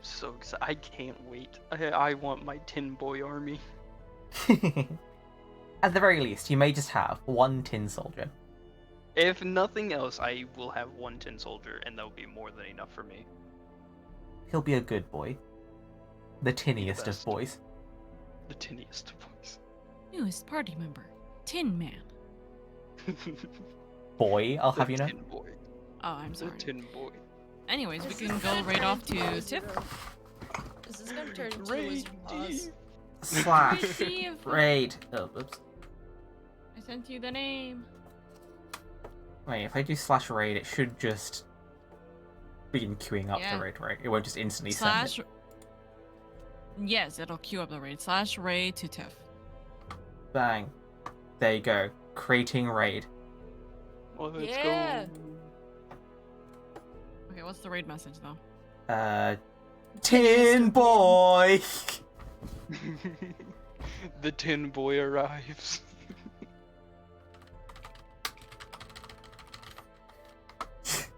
So excited. I can't wait. I want my tin boy army. At the very least, you may just have one tin soldier. If nothing else, I will have one tin soldier, and that will be more than enough for me. He'll be a good boy. The tiniest of best. boys. The tiniest voice. Newest party member, Tin Man. Boy, I'll have you know. Tin boy. Oh, I'm The sorry. tin boy. Anyways, we This can is go gonna right turn off into to Wizard Tiff. of- This is gonna turn into Raid Wizard of Oz. D. Slash. Receive. Raid. Oh, oops. I sent you the name. Wait, if I do slash raid, it should just begin queuing up Yeah. the raid, right? It won't just instantly send Slash. it. Yes, it'll queue up the raid. Slash raid to Tiff. Bang. There you go. Creating raid. Let's Yeah. go. Okay, what's the raid message though? Tin boy! The tin boy arrives.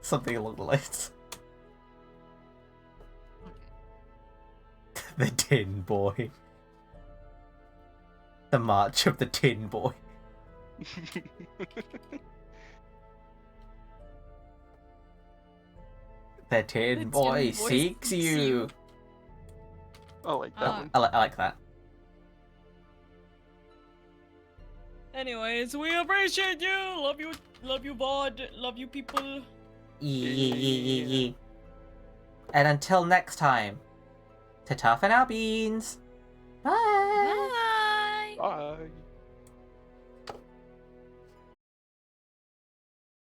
Something along the lines. The tin boy. The march of the tin boy. The tin tin boy boy seeks seeks you. you. I like that one. I like that. Anyways, we appreciate you. Love you, VOD. Love you, people. Yee. And until next time, to toughen our beans. Bye. Bye. Bye.